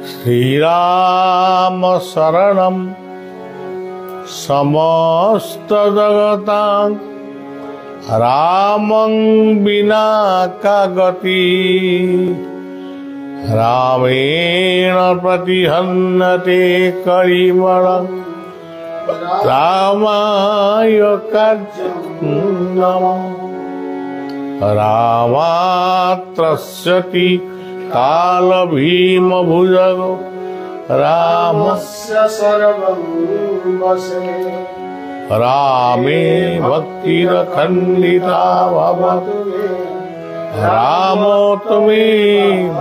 श्रीराम शरणं समस्त जगतां रामं विना का गति रामेण प्रतिहन्यते कलिमलं रामाय कार्यं रामात्रस्यति काल भीम भुजगो रामस्य सर्वं वशे रामे भक्तिरखण्डिता भवतु रामो त्वमेव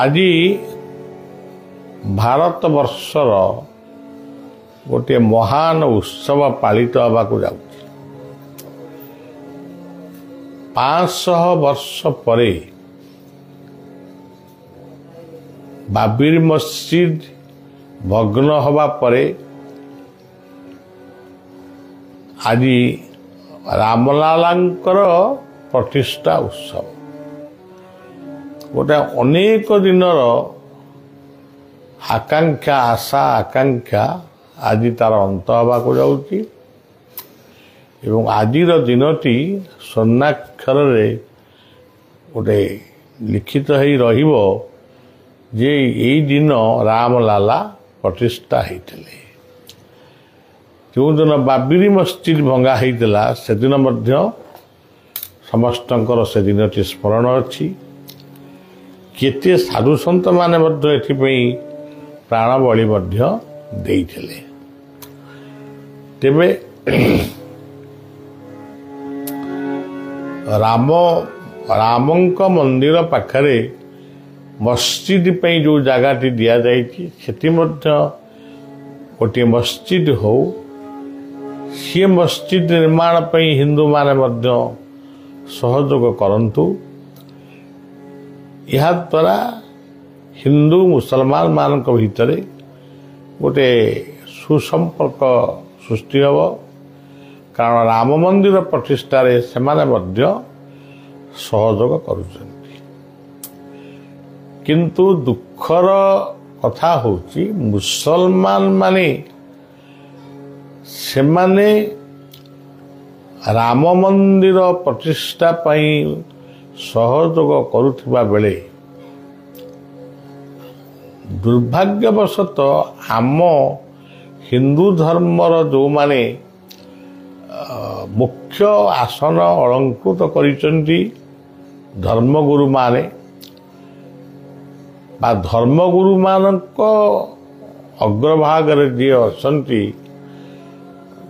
आदि भारत वर्षर गोटे महान उत्सव पालित होगाकू जाउछि 500 वर्ष परे बाबरी मस्जिद भग्न हवा परे आज रामलालांकर प्रतिष्ठा उत्सव गोटे अनेक दिनर आकांक्षा आशा आकांक्षा आज तार अंत होगाकू जाउछि एवं आजिर दिनटी स्वर्णाक्षर गोटे लिखित हो रहिबो जे यही दिन रामलाला प्रतिष्ठा होते जो दिन बाबरी मस्जिद भंगा होता से दिन समस्तंकर से दिनटी स्मरण अच्छी केते साधु सन्त माने प्राण बलि देइथिले तेबे रामंक मंदिर पाखरे मस्जिद पे जो जगह दिया जाइए सेठी गोटे मस्जिद हो सी मस्जिद निर्माण पे हिंदू माने सहयोग करंतु यह द्वारा हिंदू मुसलमान मान भितर गोटे सुसंपर्क सृष्टि हम कारण राम मंदिर प्रतिष्ठार से सहयोग करुछन्ति किंतु दुखर कथा होची मुसलमान माने से माने राम मंदिर प्रतिष्ठा पाई सहयोग करुथिबा बेले दुर्भाग्यवशत आम हिंदू धर्मर जो माने मुख्य आसन अलंकृत करिसंती धर्मगुरु माने बा धर्मगुरु मानक अग्रभाग जी असंती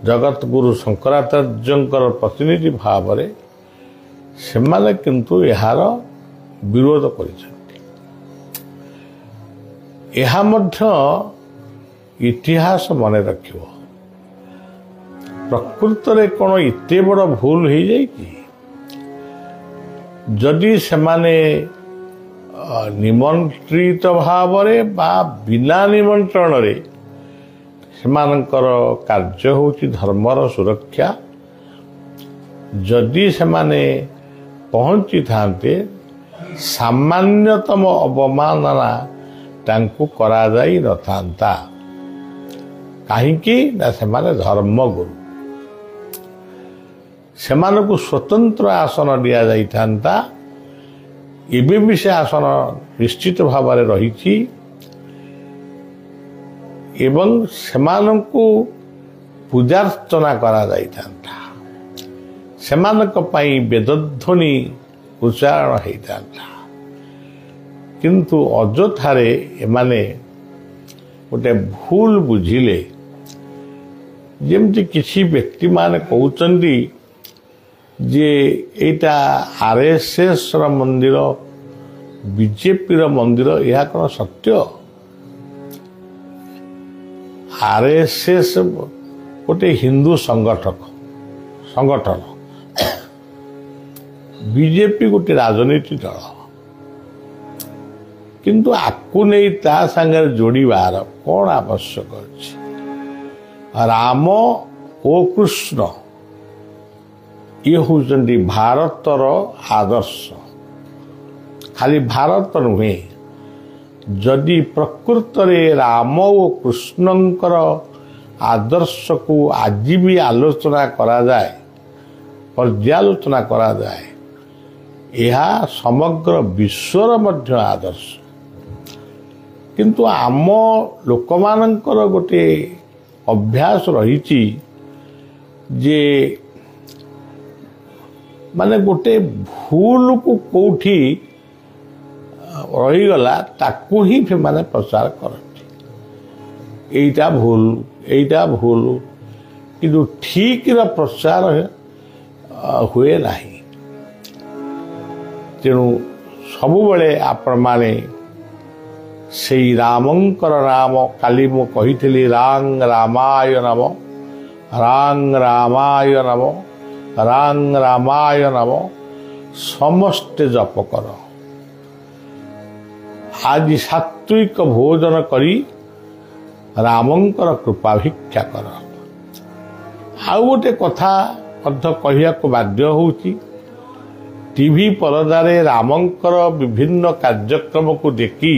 जगत गुरु शंकराचार्यंकर प्रतिनिधि भाव में से माने किंतु यार विरोध करिसंती यह मध्य इतिहास मन रखिबो प्रकृत रे कौन इते बड़ भूल हो जाए जदि से माने निमंत्रित भाव बा बिना निमंत्रण रे सेमानकर कार्य होची धर्मर सुरक्षा जदि से माने पहुंची थांते सामान्यतम अवमानना तांकु करा जाई न थांता काहींकि ना से माने धर्मगुरु सेमानकु स्वतंत्र आसन दिया जाई थांता एबे भी से आसन निश्चित भाव में रही एवं सेमानकु पूजार्चना करा जाई थांता सेमानक पई वेदध्वनि उच्चारण होई थांता किंतु अजोथारे एमाने गोटे भूल बुझिले जेमती किसी व्यक्ति माने कहउचंदी जे एटा आरएसएस रा मंदिर बीजेपी रा मंदिर यह कौन सत्य आरएसएस गोटे हिंदू संगठन बीजेपी गोटे राजनीति दल किंतु आकु नहीं ता संगे जोड़ार कौन आवश्यक अच्छी राम ओ कृष्ण ये हूँ भारतर आदर्श ଖାଲି ଭାରତ ନୁହେଁ, ଯଦି ପ୍ରକୃତରେ ରାମ ଓ କୃଷ୍ଣଙ୍କର ଆଦର୍ଶକୁ ଆଜି ବି ଆଲୋଚନା କରାଯାଏ, ପର୍ଯ୍ୟାଲୋଚନା କରାଯାଏ, ଏହା ସମଗ୍ର ବିଶ୍ୱର ମଧ୍ୟ ଆଦର୍ଶ। କିନ୍ତୁ ଆମ ଲୋକମାନଙ୍କର ଗୋଟିଏ ଅଭ୍ୟାସ ରହିଛି ଯେ ମାନେ ଗୋଟେ ଭୁଲକୁ କେଉଁଠି ରହିଗଲା ତାକୁ ହିଁ ସେମାନେ ପ୍ରଚାର କରନ୍ତି, ଏଇଟା ଭୁଲ, ଏଇଟା ଭୁଲ, କିନ୍ତୁ ଠିକର ପ୍ରଚାର ହୁଏ ନାହିଁ। ତେଣୁ ସବୁବେଳେ ଆପଣମାନେ ସେଇ ରାମଙ୍କର ନାମ, କାଲି ମୁଁ କହିଥିଲି ରାଙ୍ଗ ରାମାୟ ନାମ, ରାଙ୍ଗ ରାମାୟ ନାମ, ରାଙ୍ଗ ରାମାୟ ନାମ ସମସ୍ତେ ଜପ କର। ଆଜି ସାତ୍ବିକ ଭୋଜନ କରି ରାମଙ୍କର କୃପା ଭିକ୍ଷା କର। ଆଉ ଗୋଟେ କଥା ମଧ୍ୟ କହିବାକୁ ବାଧ୍ୟ ହେଉଛି, ଟିଭି ପରଦାରେ ରାମଙ୍କର ବିଭିନ୍ନ କାର୍ଯ୍ୟକ୍ରମକୁ ଦେଖି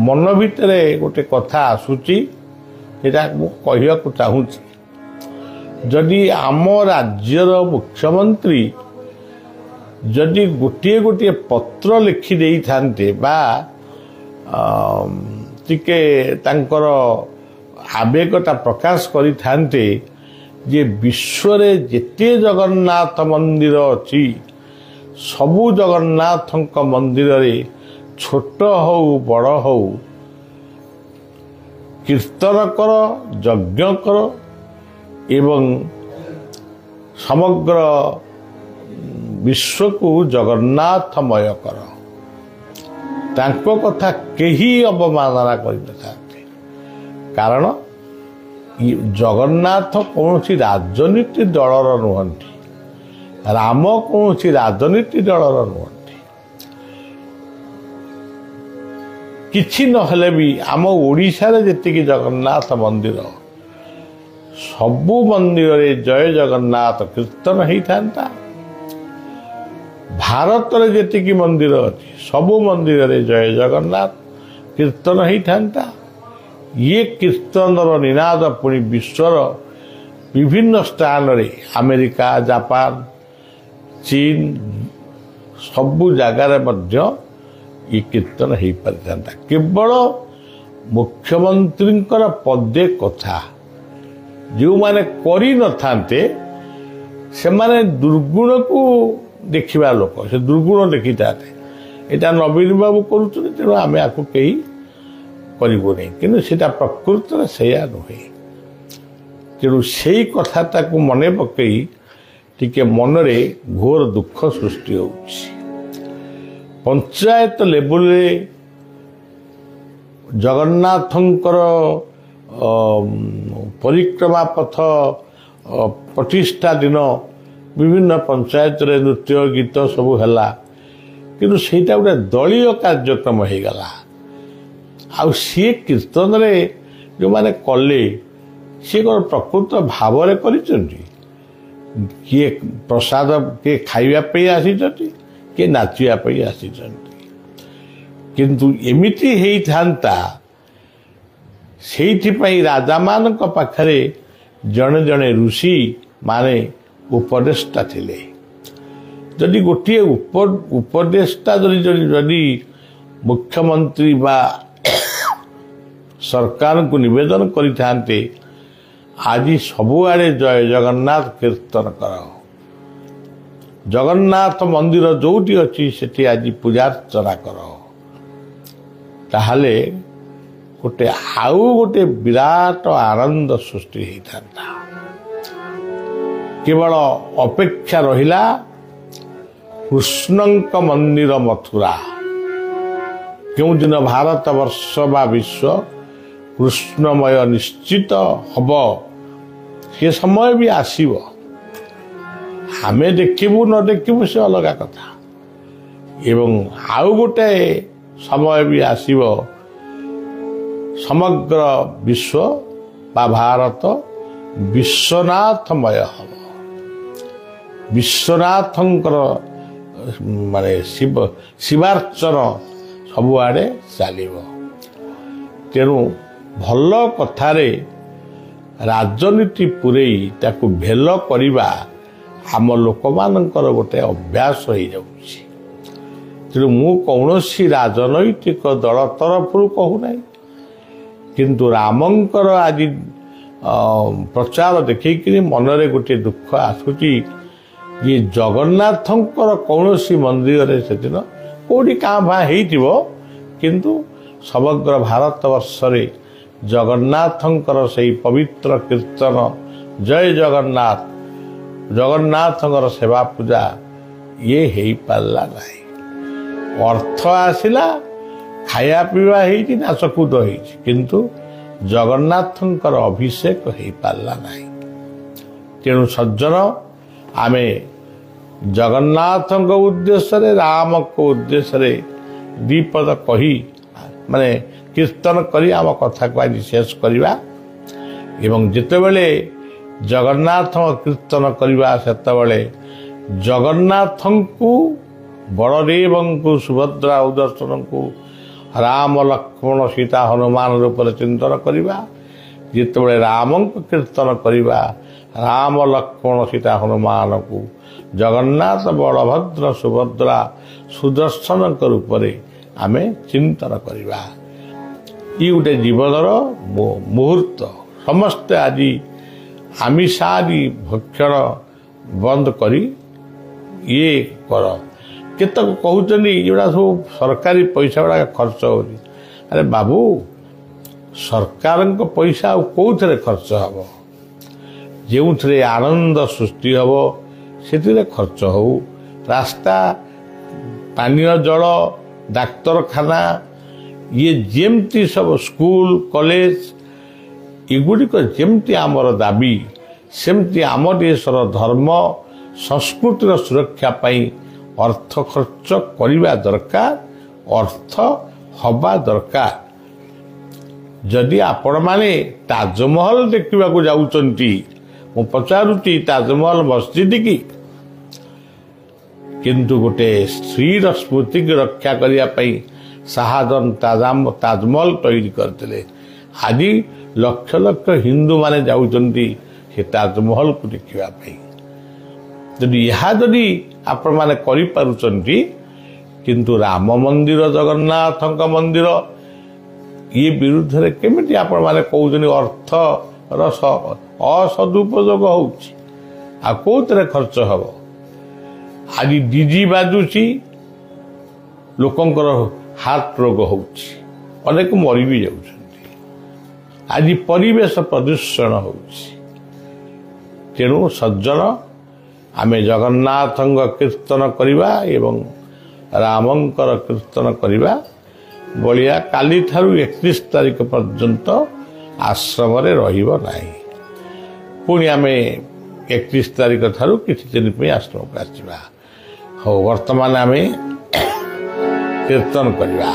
ମନ ଭିତରେ ଗୋଟେ କଥା ଆସୁଛି, ସେଇଟା ମୁଁ କହିବାକୁ ଚାହୁଁଛି। ଯଦି ଆମ ରାଜ୍ୟର ମୁଖ୍ୟମନ୍ତ୍ରୀ ଯଦି ଗୋଟିଏ ଗୋଟିଏ ପତ୍ର ଲେଖି ଦେଇଥାନ୍ତେ ବା ଟିକେ ତାଙ୍କର ଆବେଗଟା ପ୍ରକାଶ କରିଥାନ୍ତେ ଯେ ବିଶ୍ୱରେ ଯେତେ ଜଗନ୍ନାଥ ମନ୍ଦିର ଅଛି ସବୁ ଜଗନ୍ନାଥଙ୍କ ମନ୍ଦିରରେ ଛୋଟ ହଉ ବଡ଼ ହଉ କୀର୍ତ୍ତନ କର, ଯଜ୍ଞ କର ଏବଂ ସମଗ୍ର ବିଶ୍ୱକୁ ଜଗନ୍ନାଥମୟ କର, ତାଙ୍କ କଥା କେହି ଅବମାନନା କରିନଥାନ୍ତି। କାରଣ ଜଗନ୍ନାଥ କୌଣସି ରାଜନୀତି ଦଳର ନୁହନ୍ତି, ରାମ କୌଣସି ରାଜନୀତି ଦଳର ନୁହନ୍ତି। କିଛି ନହେଲେ ବି ଆମ ଓଡ଼ିଶାରେ ଯେତିକି ଜଗନ୍ନାଥ ମନ୍ଦିର, ସବୁ ମନ୍ଦିରରେ ଜୟ ଜଗନ୍ନାଥ କୀର୍ତ୍ତନ ହେଇଥାନ୍ତା। ଭାରତରେ ଯେତିକି ମନ୍ଦିର ଅଛି ସବୁ ମନ୍ଦିରରେ ଜୟ ଜଗନ୍ନାଥ କୀର୍ତ୍ତନ ହେଇଥାନ୍ତା। ଇଏ କୀର୍ତ୍ତନର ନିନାଦ ପୁଣି ବିଶ୍ୱର ବିଭିନ୍ନ ସ୍ଥାନରେ, ଆମେରିକା, ଜାପାନ, ଚୀନ ସବୁ ଜାଗାରେ ମଧ୍ୟ ଏ କୀର୍ତ୍ତନ ହେଇପାରିଥାନ୍ତା। କେବଳ ମୁଖ୍ୟମନ୍ତ୍ରୀଙ୍କର ପଦେ କଥା ଯେଉଁମାନେ କରିନଥାନ୍ତେ ସେମାନେ ଦୁର୍ଗୁଣକୁ ଦେଖିବା ଲୋକ, ସେ ଦୁର୍ଗୁଣ ଦେଖିଥାନ୍ତେ, ଏଇଟା ନବୀନ ବାବୁ କରୁଛନ୍ତି ତେଣୁ ଆମେ ଆକୁ କେହି କରିବୁନି, କିନ୍ତୁ ସେଇଟା ପ୍ରକୃତରେ ସେଇଆ ନୁହେଁ। ତେଣୁ ସେଇ କଥାଟାକୁ ମନେ ପକାଇ ଟିକେ ମନରେ ଘୋର ଦୁଃଖ ସୃଷ୍ଟି ହେଉଛି। ପଞ୍ଚାୟତ ଲେବୁଲରେ ଜଗନ୍ନାଥଙ୍କର ପରିକ୍ରମା ପଥ ପ୍ରତିଷ୍ଠା ଦିନ ବିଭିନ୍ନ ପଞ୍ଚାୟତରେ ନୃତ୍ୟ ଗୀତ ସବୁ ହେଲା, କିନ୍ତୁ ସେଇଟା ଗୋଟେ ଦଳୀୟ କାର୍ଯ୍ୟକ୍ରମ ହେଇଗଲା। ଆଉ ସିଏ କୀର୍ତ୍ତନରେ ଯେଉଁମାନେ କଲେ ସିଏ କ'ଣ ପ୍ରକୃତ ଭାବରେ କରିଛନ୍ତି? କିଏ ପ୍ରସାଦ, କିଏ ଖାଇବା ପାଇଁ ଆସିଛନ୍ତି, କିଏ ନାଚିବା ପାଇଁ ଆସିଛନ୍ତି। କିନ୍ତୁ ଏମିତି ହେଇଥାନ୍ତା, ସେଇଥିପାଇଁ ରାଜାମାନଙ୍କ ପାଖରେ ଜଣେ ଜଣେ ଋଷି ମାନେ ଉପଦେଷ୍ଟା ଥିଲେ। ଯଦି ଗୋଟିଏ ଉପଦେଷ୍ଟା ଯଦି ମୁଖ୍ୟମନ୍ତ୍ରୀ ବା ସରକାରଙ୍କୁ ନିବେଦନ କରିଥାନ୍ତେ, ଆଜି ସବୁଆଡ଼େ ଜୟ ଜଗନ୍ନାଥ କୀର୍ତ୍ତନ କର, ଜଗନ୍ନାଥ ମନ୍ଦିର ଯେଉଁଠି ଅଛି ସେଠି ଆଜି ପୂଜାର୍ଚ୍ଚନା କର, ତାହେଲେ ଆଉ ଗୋଟେ ବିରାଟ ଆନନ୍ଦ ସୃଷ୍ଟି ହେଇଥାନ୍ତା। କେବଳ ଅପେକ୍ଷା ରହିଲା କୃଷ୍ଣଙ୍କ ମନ୍ଦିର ମଥୁରା। କେଉଁଦିନ ଭାରତ ବର୍ଷ ବା ବିଶ୍ୱ କୃଷ୍ଣମୟ ନିଶ୍ଚିତ ହବ, ସେ ସମୟ ବି ଆସିବ। ଆମେ ଦେଖିବୁ ନ ଦେଖିବୁ ସେ ଅଲଗା କଥା। ଏବଂ ଆଉ ଗୋଟେ ସମୟ ବି ଆସିବ, ସମଗ୍ର ବିଶ୍ୱ ବା ଭାରତ ବିଶ୍ୱନାଥମୟ ହେବ। ବିଶ୍ୱନାଥଙ୍କର ମାନେ ଶିବାର୍ଚ୍ଚନ ସବୁଆଡ଼େ ଚାଲିବ। ତେଣୁ ଭଲ କଥାରେ ରାଜନୀତି ପୂରେଇ ତାକୁ ଭେଲ କରିବା ଆମ ଲୋକମାନଙ୍କର ଗୋଟେ ଅଭ୍ୟାସ ହେଇଯାଉଛି। ତେଣୁ ମୁଁ କୌଣସି ରାଜନୈତିକ ଦଳ ତରଫରୁ କହୁନାହିଁ, କିନ୍ତୁ ରାମଙ୍କର ଆଜି ପ୍ରଚାର ଦେଖିକିରି ମନରେ ଗୋଟିଏ ଦୁଃଖ ଆସୁଛି ଯେ ଜଗନ୍ନାଥଙ୍କର କୌଣସି ମନ୍ଦିରରେ ସେଦିନ କେଉଁଠି କାଁ ଭାଁ ହେଇଥିବ, କିନ୍ତୁ ସମଗ୍ର ଭାରତବର୍ଷରେ ଜଗନ୍ନାଥଙ୍କର ସେହି ପବିତ୍ର କୀର୍ତ୍ତନ ଜୟ ଜଗନ୍ନାଥ, ଜଗନ୍ନାଥଙ୍କର ସେବା ପୂଜା ଇଏ ହେଇପାରିଲା ନାହିଁ। ଅର୍ଥ ଆସିଲା, ଖାଇବା ପିଇବା ହେଇଛି, ନାଚକୁଦ ହେଇଛି, କିନ୍ତୁ ଜଗନ୍ନାଥଙ୍କର ଅଭିଷେକ ହେଇପାରିଲା ନାହିଁ। ତେଣୁ ସଜ୍ଜନ, ଆମେ ଜଗନ୍ନାଥଙ୍କ ଉଦ୍ଦେଶ୍ୟରେ ରାମଙ୍କ ଉଦ୍ଦେଶ୍ୟରେ ଦ୍ୱିପଦ କହି ମାନେ କୀର୍ତ୍ତନ କରି ଆମ କଥାକୁ ଆଜି ଶେଷ କରିବା। ଏବଂ ଯେତେବେଳେ ଜଗନ୍ନାଥଙ୍କ କୀର୍ତ୍ତନ କରିବା ସେତେବେଳେ ଜଗନ୍ନାଥଙ୍କୁ, ବଳଦେବଙ୍କୁ, ସୁଭଦ୍ରା ଉଦର୍ଶନଙ୍କୁ, ରାମ ଲକ୍ଷ୍ମଣ ସୀତା ହନୁମାନ ରୂପରେ ଚିନ୍ତନ କରିବା। ଯେତେବେଳେ ରାମଙ୍କୁ କୀର୍ତ୍ତନ କରିବା ରାମ ଲକ୍ଷ୍ମଣ ସୀତା ହନୁମାନଙ୍କୁ, ଜଗନ୍ନାଥ ବଳଭଦ୍ର ସୁଭଦ୍ରା ସୁଦର୍ଶନଙ୍କ ରୂପରେ ଆମେ ଚିନ୍ତନ କରିବା। ଇଏ ଗୋଟେ ଜୀବନର ମୁହୂର୍ତ୍ତ। ସମସ୍ତେ ଆଜି ଆମିଷାଦି ଭକ୍ଷଣ ବନ୍ଦ କରି ଇଏ କର। କେତେକ କହୁଛନ୍ତି ଏଗୁଡ଼ା ସବୁ ସରକାରୀ ପଇସା ଗୁଡ଼ାକ ଖର୍ଚ୍ଚ ହେଉଛି। ଆରେ ବାବୁ, ସରକାରଙ୍କ ପଇସା ଆଉ କେଉଁଥିରେ ଖର୍ଚ୍ଚ ହେବ? ଯେଉଁଥିରେ ଆନନ୍ଦ ସୃଷ୍ଟି ହେବ ସେଥିରେ ଖର୍ଚ୍ଚ ହେଉ। ରାସ୍ତା, ପାନୀୟ ଜଳ, ଡାକ୍ତରଖାନା, ଇଏ ଯେମିତି ସବୁ ସ୍କୁଲ କଲେଜ, ଏଗୁଡ଼ିକ ଯେମିତି ଆମର ଦାବି, ସେମିତି ଆମ ଦେଶର ଧର୍ମ ସଂସ୍କୃତିର ସୁରକ୍ଷା ପାଇଁ ଅର୍ଥ ଖର୍ଚ୍ଚ କରିବା ଦରକାର, ଅର୍ଥ ହେବା ଦରକାର। ଯଦି ଆପଣମାନେ ତାଜମହଲ ଦେଖିବାକୁ ଯାଉଛନ୍ତି, ମୁଁ ପଚାରୁଛି ତାଜମହଲ ମସଜିଦ କି? କିନ୍ତୁ ଗୋଟେ ସ୍ତ୍ରୀର ସ୍ମୃତିକୁ ରକ୍ଷା କରିବା ପାଇଁ ଶାହାଜାହାନ ତାଜମହଲ ତୈରି କରିଥିଲେ। ଆଜି ଲକ୍ଷ ଲକ୍ଷ ହିନ୍ଦୁମାନେ ଯାଉଛନ୍ତି ସେ ତାଜମହଲକୁ ଦେଖିବା ପାଇଁ। ଯଦି ଏହା ଯଦି ଆପଣମାନେ କରିପାରୁଛନ୍ତି, କିନ୍ତୁ ରାମ ମନ୍ଦିର, ଜଗନ୍ନାଥଙ୍କ ମନ୍ଦିର ଇଏ ବିରୁଦ୍ଧରେ କେମିତି ଆପଣମାନେ କହୁଛନ୍ତି ଅର୍ଥର ଅସଦୁପଯୋଗ ହେଉଛି? ଆଉ କେଉଁଥିରେ ଖର୍ଚ୍ଚ ହେବ? ଆଜି ଡିଜି ବାଜୁଛି, ଲୋକଙ୍କର ହାର୍ଟ ରୋଗ ହେଉଛି, ଅନେକ ମରି ବି ଯାଉଛନ୍ତି। ଆଜି ପରିବେଶ ପ୍ରଦୂଷଣ ହେଉଛି। ତେଣୁ ସଜ୍ଜନ, ଆମେ ଜଗନ୍ନାଥଙ୍କ କୀର୍ତ୍ତନ କରିବା ଏବଂ ରାମଙ୍କର କୀର୍ତ୍ତନ କରିବା। ବଳିଆ କାଲିଠାରୁ 31 ତାରିଖ ପର୍ଯ୍ୟନ୍ତ ଆଶ୍ରମରେ ରହିବ ନାହିଁ। ପୁଣି ଆମେ 31 ତାରିଖ ଠାରୁ କିଛି ଦିନ ପାଇଁ ଆଶ୍ରମକୁ ଆସିବା। ହଉ, ବର୍ତ୍ତମାନ ଆମେ କୀର୍ତ୍ତନ କରିବା।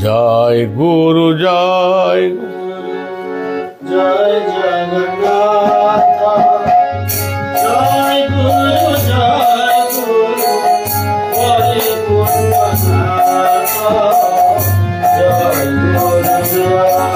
ଜୟ ଗୁରୁ, ଜୟ ଜୟ ଜଗନ୍ନାଥ, ଜୟ ଗୁରୁ, ଜୟ ଗୁରୁ, ବୈକୁଣ୍ଠନାଥ, ଜୟ ଗୁରୁ, ଜୟ ଜଗନ୍ନାଥ,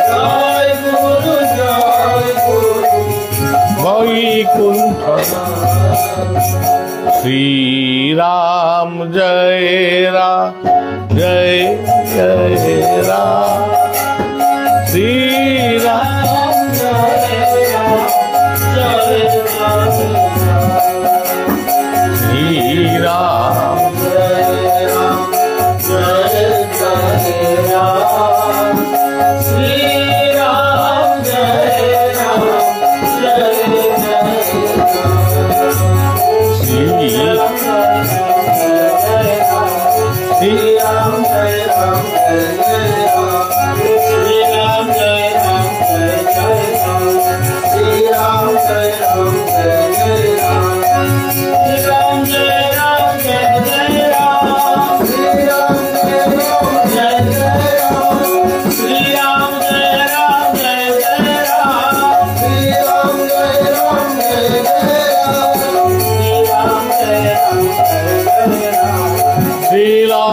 ଜୟ ଗୁରୁ, ଜୟ ଗୁରୁ, বৈকুণ্ঠনাথ, श्री राम जय राम, जय जय राम, श्री राम जय राम, जय राम, श्री राम जय राम, जय जय राम, श्री राम जय राम, जय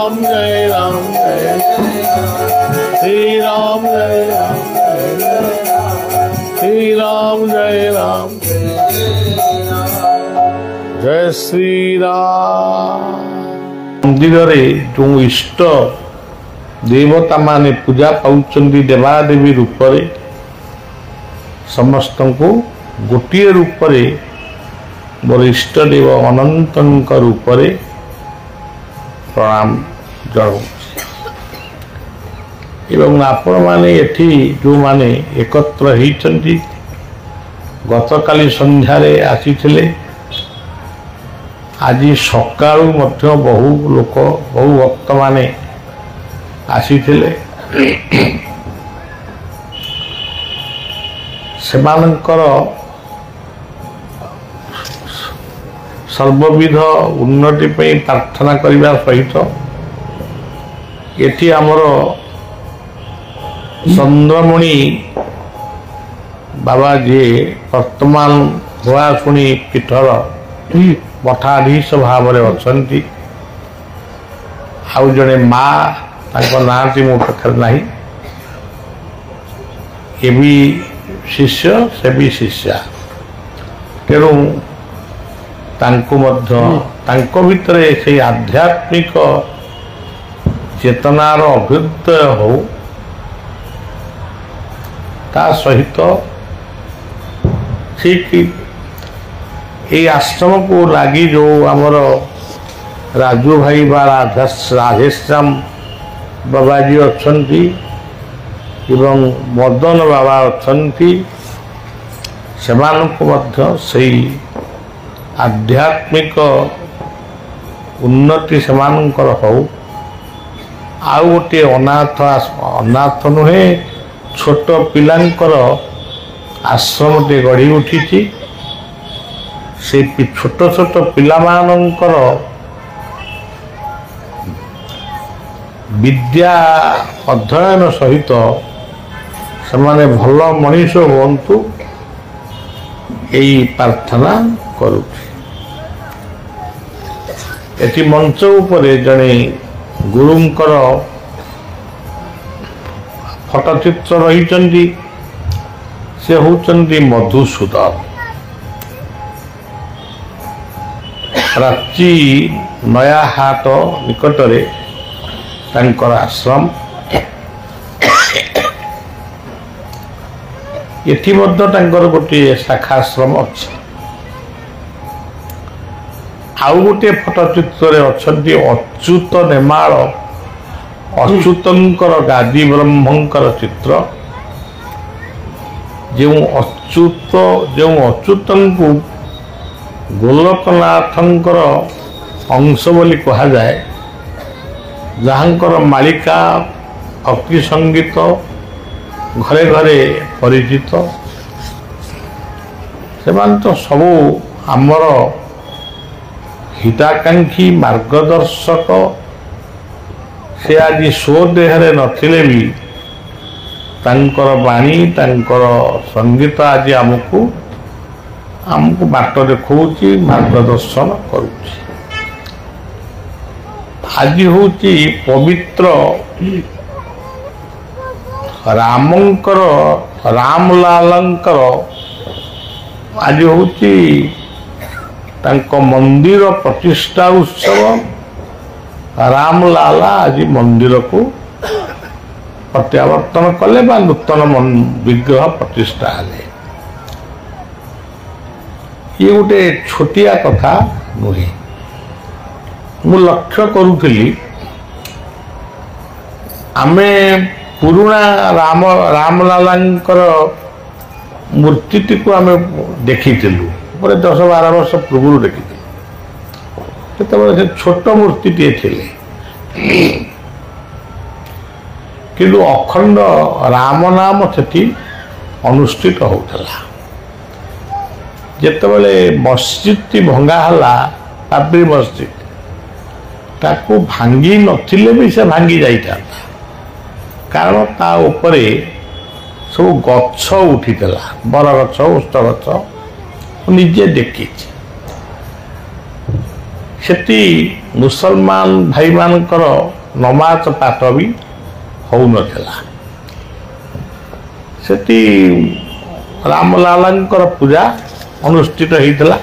राम जय राम श्री राम जय राम श्री राम जय राम जय श्री राम। मंदिर रे जो इष्ट देवता माने पूजा पाउचंदी देवादेवी रूप रे समस्त को गोटे रूप रे मोर इष्ट देव अनंत रूप रे प्रणाम जनाऊँ एवं आपण माने एठी जो माने एकत्र होइचंती गतकाली संध्यारे आसीथिले आज सकाळू मध्य बहु लोक बहु भक्त माने आसीथिले सेमानंकर सर्वविध उन्नति पे प्रार्थना करने सहित एटी आमर चंद्रमणि बाबा जी वर्तमान भुआशुणी पीठर मठाधीश भाव अच्छा आउ जड़े माँ ना मो पाखे ना ये भी शिष्य से भी शिष्या तेणु तांको भितरे से आध्यात्मिक चेतनार अभ्युदय हो ता सहित ठीक ये आश्रम को लगी जो आमर राजू भाई बा राधेश्याम बाबाजी अच्छी एवं मदन बाबा अच्छी से आध्यात्मिक उन्नति सेमानंकर हो आउ गोटे अनाथ नुहे छोट पिलांकर आश्रम टे गढ़ी उठी से छोट छोट पिलामानंकर विद्या अध्ययन सहित से भल मनीष हूँ यही प्रार्थना करुछि। एटी मंच उपरे जड़े गुरुंकर फटचित्र रही से होचंदी मधुसूदन प्राची नया हाट निकटरे तांकर आश्रम एटी मध्य तांकर गोटे शाखाश्रम अच्छे आउ गोटे फटचित्र अच्छी अच्युत नेमाल अच्युतंकर गादी ब्रह्मंकर चित्र जो अच्युत को गोलकनाथंकर अंश बोली कहा जाए जहाँकर मालिका भक्ति संगीत घरे घरे परिचित से तो सबू आमर हिताकांक्षी मार्गदर्शक से आज स्वदेह नथिले भी तांकर बाणी तांकर संगीत आज आमको बाट देखौची मार्गदर्शन करुची। आज हूँ पवित्र रामंकर रामलालंकर आज हूँ मंदिर प्रतिष्ठा उत्सव रामलाला आज मंदिर को प्रत्यावर्तन कले बा नूतन विग्रह प्रतिष्ठा हेले ये गोटे छोटिया कथा नुहे मु लक्ष्य करुली आमे पुरुणा रामलालांकर मूर्ति को आमे देखिथिलु पर 10-12 वर्ष पूर्व देखी से छोट मूर्ति किंतु अखंड राम नाम से अनुष्ठित होता जितेबाला मस्जिद भंगाला बाबरी मस्जिद ताकू भांगी नथिले भी से भांगी जाता कारण ता उपरे सब गछ उठीला बरगछ उष्ट गछ निजे देखी ସେଠି ମୁସଲମାନ ଭାଇମାନଙ୍କର ନମାଜ ପାଠ ବି ହେଉନଥିଲା। ସେଠି ରାମଲାଲାଙ୍କର ପୂଜା ଅନୁଷ୍ଠିତ ହେଇଥିଲା।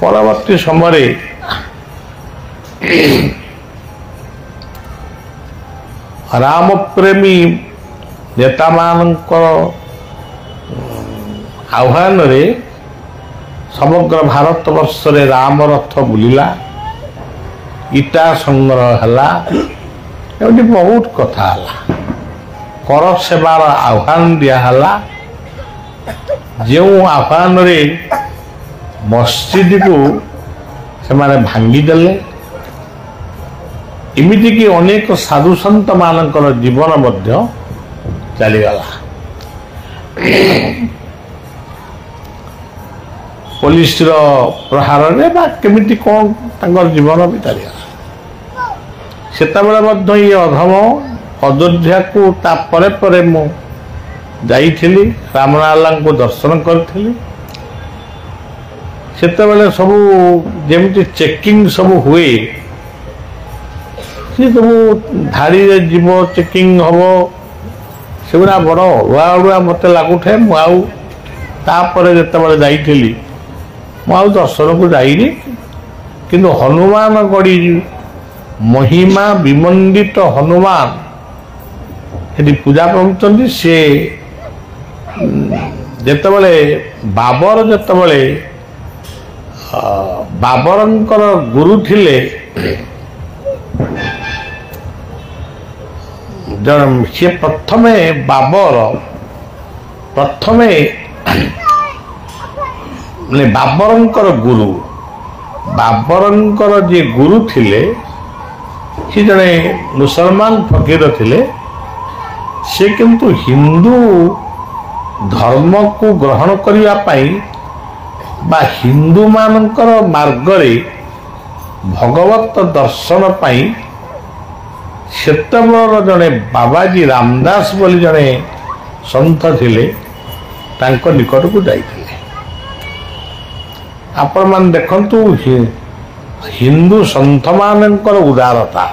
ପରବର୍ତ୍ତୀ ସମୟରେ ରାମପ୍ରେମୀ ନେତାମାନଙ୍କର ଆହ୍ୱାନରେ ସମଗ୍ର ଭାରତବର୍ଷରେ ରାମରଥ ବୁଲିଲା, ଇଟା ସଂଗ୍ରହ ହେଲା, ଏମିତି ବହୁତ କଥା ହେଲା। କର ସେବାର ଆହ୍ୱାନ ଦିଆହେଲା। ଯେଉଁ ଆହ୍ୱାନରେ ମସଜିଦକୁ ସେମାନେ ଭାଙ୍ଗିଦେଲେ। ଏମିତିକି ଅନେକ ସାଧୁସନ୍ତମାନଙ୍କର ଜୀବନ ମଧ୍ୟ ଚାଲିଗଲା। ପୋଲିସର ପ୍ରହାରରେ ବା କେମିତି କ'ଣ ତାଙ୍କର ଜୀବନ ବି ଚାଲିଗଲା। ସେତେବେଳେ ମଧ୍ୟ ଇଏ ଅଧମ ଅଯୋଧ୍ୟାକୁ ତା ପରେ ପରେ ମୁଁ ଯାଇଥିଲି, ରାମଲାଲାଙ୍କୁ ଦର୍ଶନ କରିଥିଲି। ସେତେବେଳେ ସବୁ ଯେମିତି ଚେକିଂ ସବୁ ହୁଏ, ସେ ସବୁ ଧାଡ଼ିରେ ଯିବ, ଚେକିଂ ହେବ, ସେଗୁଡ଼ା ବଡ଼ ଅଡ଼ୁଆ ଅଡ଼ୁଆ ମୋତେ ଲାଗୁଥାଏ। ମୁଁ ଆଉ ତାପରେ ଯେତେବେଳେ ଯାଇଥିଲି ମୁଁ ଆଉ ଦର୍ଶନକୁ ଯାଇନି। କିନ୍ତୁ ହନୁମାନ ଗଡ଼ି ମହିମା ବିମଣ୍ଡିତ ହନୁମାନ ସେଠି ପୂଜା ପାଉଛନ୍ତି। ସେ ଯେତେବେଳେ ବାବରଙ୍କର ଗୁରୁ ଥିଲେ ସିଏ ବାବରଙ୍କର ଗୁରୁ, ବାବରଙ୍କର ଯିଏ ଗୁରୁ ଥିଲେ ସେ ଜଣେ ମୁସଲମାନ ଫକୀର ଥିଲେ। ସେ କିନ୍ତୁ ହିନ୍ଦୁ ଧର୍ମକୁ ଗ୍ରହଣ କରିବା ପାଇଁ ବା ହିନ୍ଦୁମାନଙ୍କର ମାର୍ଗରେ ଭଗବତ ଦର୍ଶନ ପାଇଁ ସେତେବେଳର ଜଣେ ବାବାଜୀ ରାମଦାସ ବୋଲି ଜଣେ ସନ୍ଥ ଥିଲେ, ତାଙ୍କ ନିକଟକୁ ଯାଇଥିଲେ। ଆପଣମାନେ ଦେଖନ୍ତୁ ହିନ୍ଦୁ ସନ୍ଥମାନଙ୍କର ଉଦାରତା।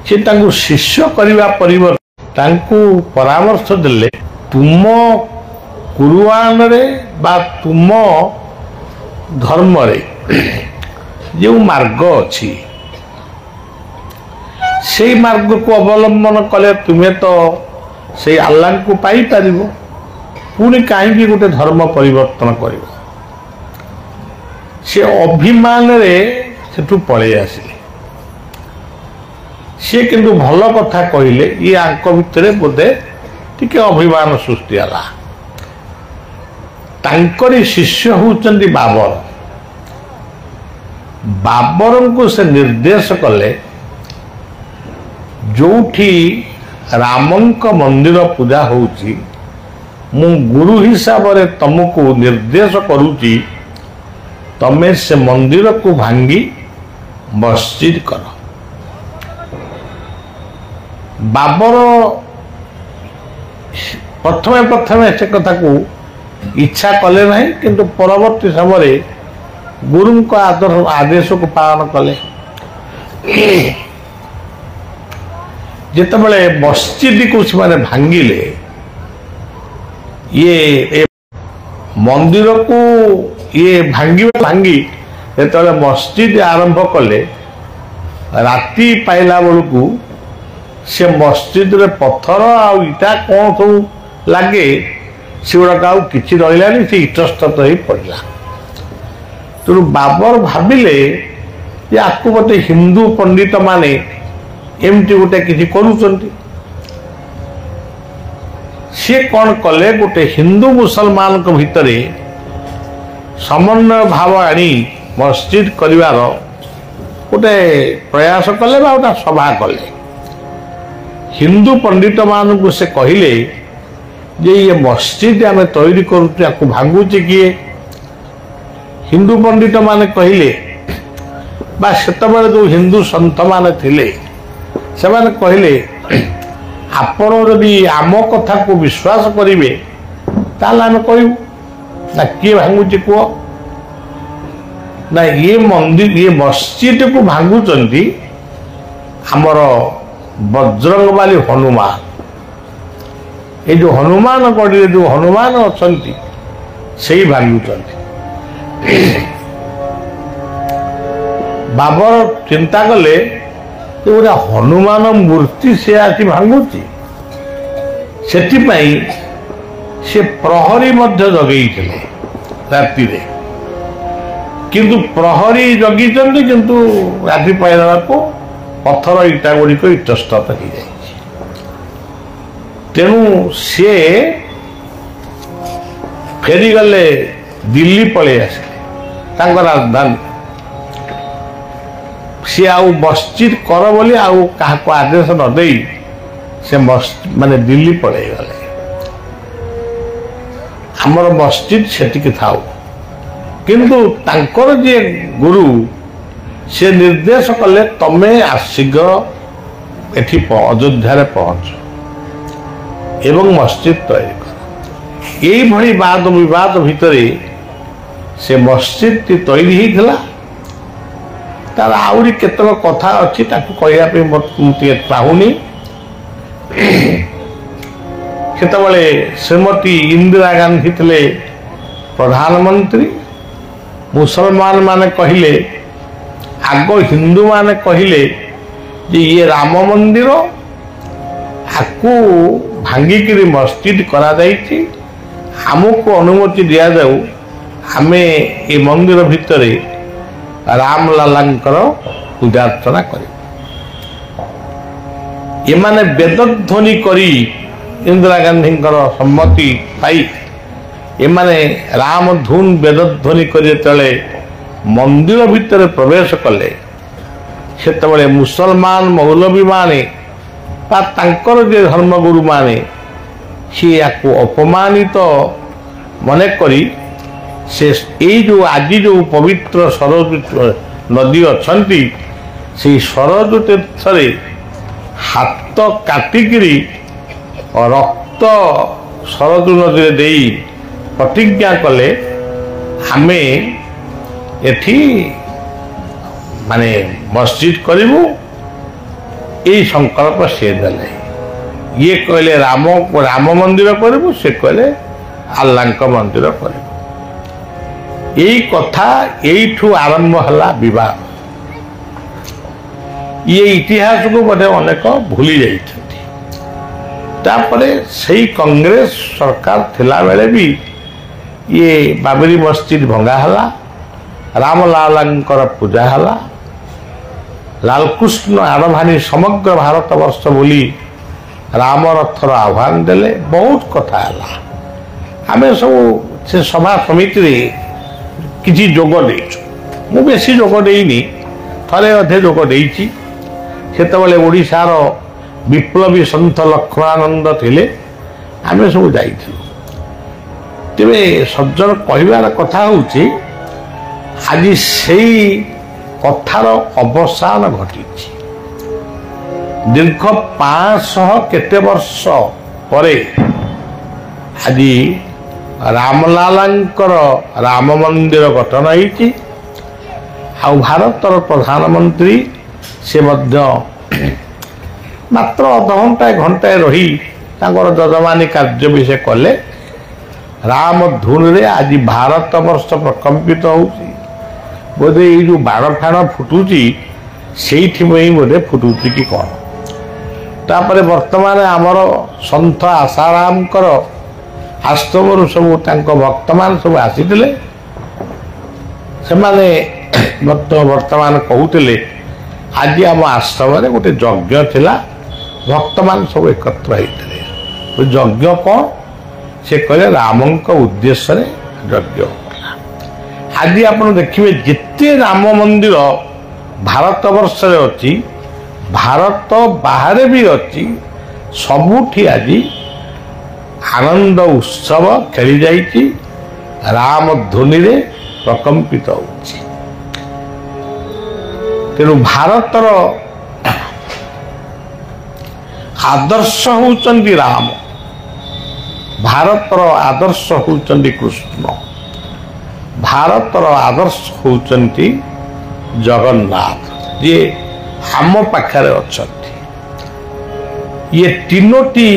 ସେ ତାଙ୍କୁ ଶିଷ୍ୟ କରିବା ପରିବର୍ତ୍ତେ ତାଙ୍କୁ ପରାମର୍ଶ ଦେଲେ, ତୁମ କୁରଆନରେ ବା ତୁମ ଧର୍ମରେ ଯେଉଁ ମାର୍ଗ ଅଛି ସେଇ ମାର୍ଗକୁ ଅବଲମ୍ବନ କଲେ ତୁମେ ତ ସେଇ ଆଲ୍ଲାହଙ୍କୁ ପାଇପାରିବ, ପୁଣି କାହିଁକି ଗୋଟେ ଧର୍ମ ପରିବର୍ତ୍ତନ କରିବ? ସେ ଅଭିମାନରେ ସେଠୁ ପଳେଇ ଆସିଲେ। ସିଏ କିନ୍ତୁ ଭଲ କଥା କହିଲେ, ଇଏ ଆଙ୍କ ଭିତରେ ବୋଧେ ଟିକେ ଅଭିମାନ ସୃଷ୍ଟି ହେଲା। ତାଙ୍କରି ଶିଷ୍ୟ ହେଉଛନ୍ତି ବାବର। ବାବରଙ୍କୁ ସେ ନିର୍ଦ୍ଦେଶ କଲେ, ଯୋଉଠି ରାମଙ୍କ ମନ୍ଦିର ପୂଜା ହେଉଛି, ମୁଁ ଗୁରୁ ହିସାବରେ ତମକୁ ନିର୍ଦ୍ଦେଶ କରୁଛି, ତମେ ସେ ମନ୍ଦିରକୁ ଭାଙ୍ଗି ମସଜିଦ କର। ବାବର ପ୍ରଥମେ ସେ କଥାକୁ ଇଚ୍ଛା କଲେ ନାହିଁ, କିନ୍ତୁ ପରବର୍ତ୍ତୀ ସମୟରେ ଗୁରୁଙ୍କ ଆଦେଶକୁ ପାଳନ କଲେ। ଯେତେବେଳେ ମସଜିଦକୁ ସେମାନେ ଭାଙ୍ଗିଲେ, ଇଏ ମନ୍ଦିରକୁ ଭାଙ୍ଗି ଯେତେବେଳେ ମସଜିଦ ଆରମ୍ଭ କଲେ, ରାତି ପାଇଲା ବେଳକୁ ସେ ମସଜିଦରେ ପଥର ଆଉ ଇଟା କ'ଣ ସବୁ ଲାଗେ, ସେଗୁଡ଼ାକ ଆଉ କିଛି ରହିଲାନି, ସେ ଇତସ୍ତତ ହେଇ ପଡ଼ିଲା। ତେଣୁ ବାବର ଭାବିଲେ ଯେ ଆକୁ ବୋଧେ ହିନ୍ଦୁ ପଣ୍ଡିତମାନେ ଏମିତି ଗୋଟେ କିଛି କରୁଛନ୍ତି। ସିଏ କ'ଣ କଲେ, ଗୋଟେ ହିନ୍ଦୁ ମୁସଲମାନଙ୍କ ଭିତରେ ସମନ୍ୱୟ ଭାବ ଆଣି ମସଜିଦ କରିବାର ଗୋଟେ ପ୍ରୟାସ କଲେ ବା ଗୋଟେ ସଭା କଲେ। ହିନ୍ଦୁ ପଣ୍ଡିତମାନଙ୍କୁ ସେ କହିଲେ ଯେ ଇଏ ମସଜିଦ ଆମେ ତୈରି କରୁଛୁ, ୟାକୁ ଭାଙ୍ଗୁଛି କିଏ? ହିନ୍ଦୁ ପଣ୍ଡିତମାନେ କହିଲେ, ବା ସେତେବେଳେ ଯେଉଁ ହିନ୍ଦୁ ସନ୍ଥମାନେ ଥିଲେ ସେମାନେ କହିଲେ, ଆପଣ ଯଦି ଆମ କଥାକୁ ବିଶ୍ୱାସ କରିବେ ତାହେଲେ ଆମେ କହିବୁ, ନା କିଏ ଭାଙ୍ଗୁଛି କୁହ। ନା ଇଏ ମନ୍ଦିର ଇଏ ମସଜିଦକୁ ଭାଙ୍ଗୁଛନ୍ତି ଆମର ବଜରଙ୍ଗବାଲି ହନୁମାନ। ଏ ଯୋଉ ହନୁମାନ ଗଡ଼ିରେ ଯୋଉ ହନୁମାନ ଅଛନ୍ତି ସେଇ ଭାଙ୍ଗୁଛନ୍ତି। ବାବର ଚିନ୍ତା କଲେ ଯେ ଗୋଟେ ହନୁମାନ ମୂର୍ତ୍ତି ସେ ଆସି ଭାଙ୍ଗୁଛି, ସେଥିପାଇଁ ସେ ପ୍ରହରୀ ମଧ୍ୟ ଜଗେଇଥିଲେ ରାତିରେ। କିନ୍ତୁ ପ୍ରହରୀ ଜଗିଛନ୍ତି, କିନ୍ତୁ ରାତି ପାଇବାକୁ ପଥର ଇଟା ଗୁଡ଼ିକ ଇତସ୍ତତ ହେଇଯାଇଛି। ତେଣୁ ସିଏ ଫେରିଗଲେ, ଦିଲ୍ଲୀ ପଳେଇ ଆସିଲେ ତାଙ୍କ ରାଜଧାନୀ। ସିଏ ଆଉ ମସଜିଦ କର ବୋଲି ଆଉ କାହାକୁ ଆଦେଶ ନ ଦେଇ ସେ ମାନେ ଦିଲ୍ଲୀ ପଳେଇ ଗଲେ। ଆମର ମସଜିଦ ସେତିକି ଥାଉ, କିନ୍ତୁ ତାଙ୍କର ଯିଏ ଗୁରୁ ସେ ନିର୍ଦ୍ଦେଶ କଲେ ତମେ ଶୀଘ୍ର ଏଠି ଅଯୋଧ୍ୟାରେ ପହଞ୍ଚ ଏବଂ ମସଜିଦ ତିଆରି କର। ଏଇଭଳି ବାଦ ବିବାଦ ଭିତରେ ସେ ମସଜିଦଟି ତିଆରି ହେଇଥିଲା। ତାର ଆହୁରି କେତେକ କଥା ଅଛି, ତାକୁ କହିବା ପାଇଁ ମୁଁ ଟିକେ ଚାହୁଁନି। ସେତେବେଳେ ଶ୍ରୀମତୀ ଇନ୍ଦିରା ଗାନ୍ଧୀ ଥିଲେ ପ୍ରଧାନମନ୍ତ୍ରୀ। ମୁସଲମାନ ମାନେ କହିଲେ, ଆଗ ହିନ୍ଦୁମାନେ କହିଲେ ଯେ ଇଏ ରାମ ମନ୍ଦିର, ଆକୁ ଭାଙ୍ଗିକିରି ମସଜିଦ କରାଯାଇଛି, ଆମକୁ ଅନୁମତି ଦିଆଯାଉ, ଆମେ ଏ ମନ୍ଦିର ଭିତରେ ରାମଲାଲାଙ୍କର ପୂଜାର୍ଚ୍ଚନା କରିବୁ। ଏମାନେ ବେଦଧ୍ୱନି କରି ଇନ୍ଦିରା ଗାନ୍ଧୀଙ୍କର ସମ୍ମତି ପାଇ ଏମାନେ ରାମ ଧୁନ୍ ବେଦଧ୍ୱନି କରି ଯେତେବେଳେ ମନ୍ଦିର ଭିତରେ ପ୍ରବେଶ କଲେ, ସେତେବେଳେ ମୁସଲମାନ ମୌଲବୀମାନେ ବା ତାଙ୍କର ଯେ ଧର୍ମଗୁରୁମାନେ ସିଏ ୟାକୁ ଅପମାନିତ ମନେକରି ସେ ଏଇ ଯେଉଁ ଆଜି ଯେଉଁ ପବିତ୍ର ସରଜୁ ନଦୀ ଅଛନ୍ତି, ସେଇ ସରଜୁ ତୀର୍ଥରେ ହାତ କାଟିକିରି ରକ୍ତ ସରଜୁ ନଦୀରେ ଦେଇ ପ୍ରତିଜ୍ଞା କଲେ, ଆମେ ଏଠି ମାନେ ମସଜିଦ କରିବୁ। ଏଇ ସଂକଳ୍ପ ସେ ଦେଲେ। ଇଏ କହିଲେ ରାମ ମନ୍ଦିର କରିବୁ, ସେ କହିଲେ ଆଲ୍ଲାଙ୍କ ମନ୍ଦିର କରିବୁ। ଏଇ କଥା ଏଇଠୁ ଆରମ୍ଭ ହେଲା ବିବାଦ। ଇଏ ଇତିହାସକୁ ବୋଧେ ଅନେକ ଭୁଲି ଯାଇଛନ୍ତି। ତାପରେ ସେଇ କଂଗ୍ରେସ ସରକାର ଥିଲାବେଳେ ବି ଇଏ ବାବରୀ ମସଜିଦ ଭଙ୍ଗା ହେଲା, ରାମଲାଲାଙ୍କର ପୂଜା ହେଲା। ଲାଲକୃଷ୍ଣ ଆଡଭାନୀ ସମଗ୍ର ଭାରତବର୍ଷ ବୋଲି ରାମରଥର ଆହ୍ୱାନ ଦେଲେ। ବହୁତ କଥା ହେଲା। ଆମେ ସବୁ ସେ ସଭା ସମିତିରେ କିଛି ଯୋଗ ଦେଇଛୁ। ମୁଁ ବେଶୀ ଯୋଗ ଦେଇନି, ଥରେ ଅଧେ ଯୋଗ ଦେଇଛି। ସେତେବେଳେ ଓଡ଼ିଶାର ବିପ୍ଳବୀ ସନ୍ଥ ଲକ୍ଷ୍ମଣାନନ୍ଦ ଥିଲେ, ଆମେ ସବୁ ଯାଇଥିଲୁ। ତେବେ ସଜ୍ଜନ କହିବାର କଥା ହେଉଛି, ଆଜି ସେଇ କଥାର ଅବସାନ ଘଟିଛି। ଦୀର୍ଘ 500 କେତେ ବର୍ଷ ପରେ ଆଜି ରାମଲାଲାଙ୍କର ରାମ ମନ୍ଦିର ଗଠନ ହେଇଛି। ଆଉ ଭାରତର ପ୍ରଧାନମନ୍ତ୍ରୀ ସେ ମଧ୍ୟ ମାତ୍ର ଅଧଘଣ୍ଟାଏ ଘଣ୍ଟାଏ ରହି ତାଙ୍କର ଯଜମାନୀ କାର୍ଯ୍ୟ ବି ସେ କଲେ। ରାମ ଧୁନରେ ଆଜି ଭାରତବର୍ଷ ପ୍ରକମ୍ପିତ ହେଉଛି। ବୋଧେ ଏଇ ଯେଉଁ ବାଣ ଫାଣ ଫୁଟୁଛି ସେଇଥିପାଇଁ ବୋଧେ ଫୁଟୁଛି କି କ'ଣ। ତାପରେ ବର୍ତ୍ତମାନ ଆମର ସନ୍ଥ ଆଶାରାମଙ୍କର ଆଶ୍ରମରୁ ସବୁ ତାଙ୍କ ଭକ୍ତମାନେ ସବୁ ଆସିଥିଲେ। ସେମାନେ ବର୍ତ୍ତମାନ କହୁଥିଲେ, ଆଜି ଆମ ଆଶ୍ରମରେ ଗୋଟେ ଯଜ୍ଞ ଥିଲା, ଭକ୍ତମାନେ ସବୁ ଏକତ୍ର ହେଇଥିଲେ। ଯଜ୍ଞ କ'ଣ? ସେ କହିଲେ ରାମଙ୍କ ଉଦ୍ଦେଶ୍ୟରେ ଯଜ୍ଞ। ଆଜି ଆପଣ ଦେଖିବେ ଯେତେ ରାମ ମନ୍ଦିର ଭାରତବର୍ଷରେ ଅଛି, ଭାରତ ବାହାରେ ବି ଅଛି, ସବୁଠି ଆଜି ଆନନ୍ଦ ଉତ୍ସବ ଖେଳି ଯାଇଛି, ରାମ ଧ୍ୱନିରେ ପ୍ରକମ୍ପିତ ହେଉଛି। ତେଣୁ ଭାରତର ଆଦର୍ଶ ହେଉଛନ୍ତି ରାମ, ଭାରତର ଆଦର୍ଶ ହେଉଛନ୍ତି କୃଷ୍ଣ। ଭାରତର ଆଦର୍ଶ ହେଉଛନ୍ତି ଜଗନ୍ନାଥ, ଯିଏ ଆମ ପାଖରେ ଅଛନ୍ତି। ଇଏ ତିନୋଟି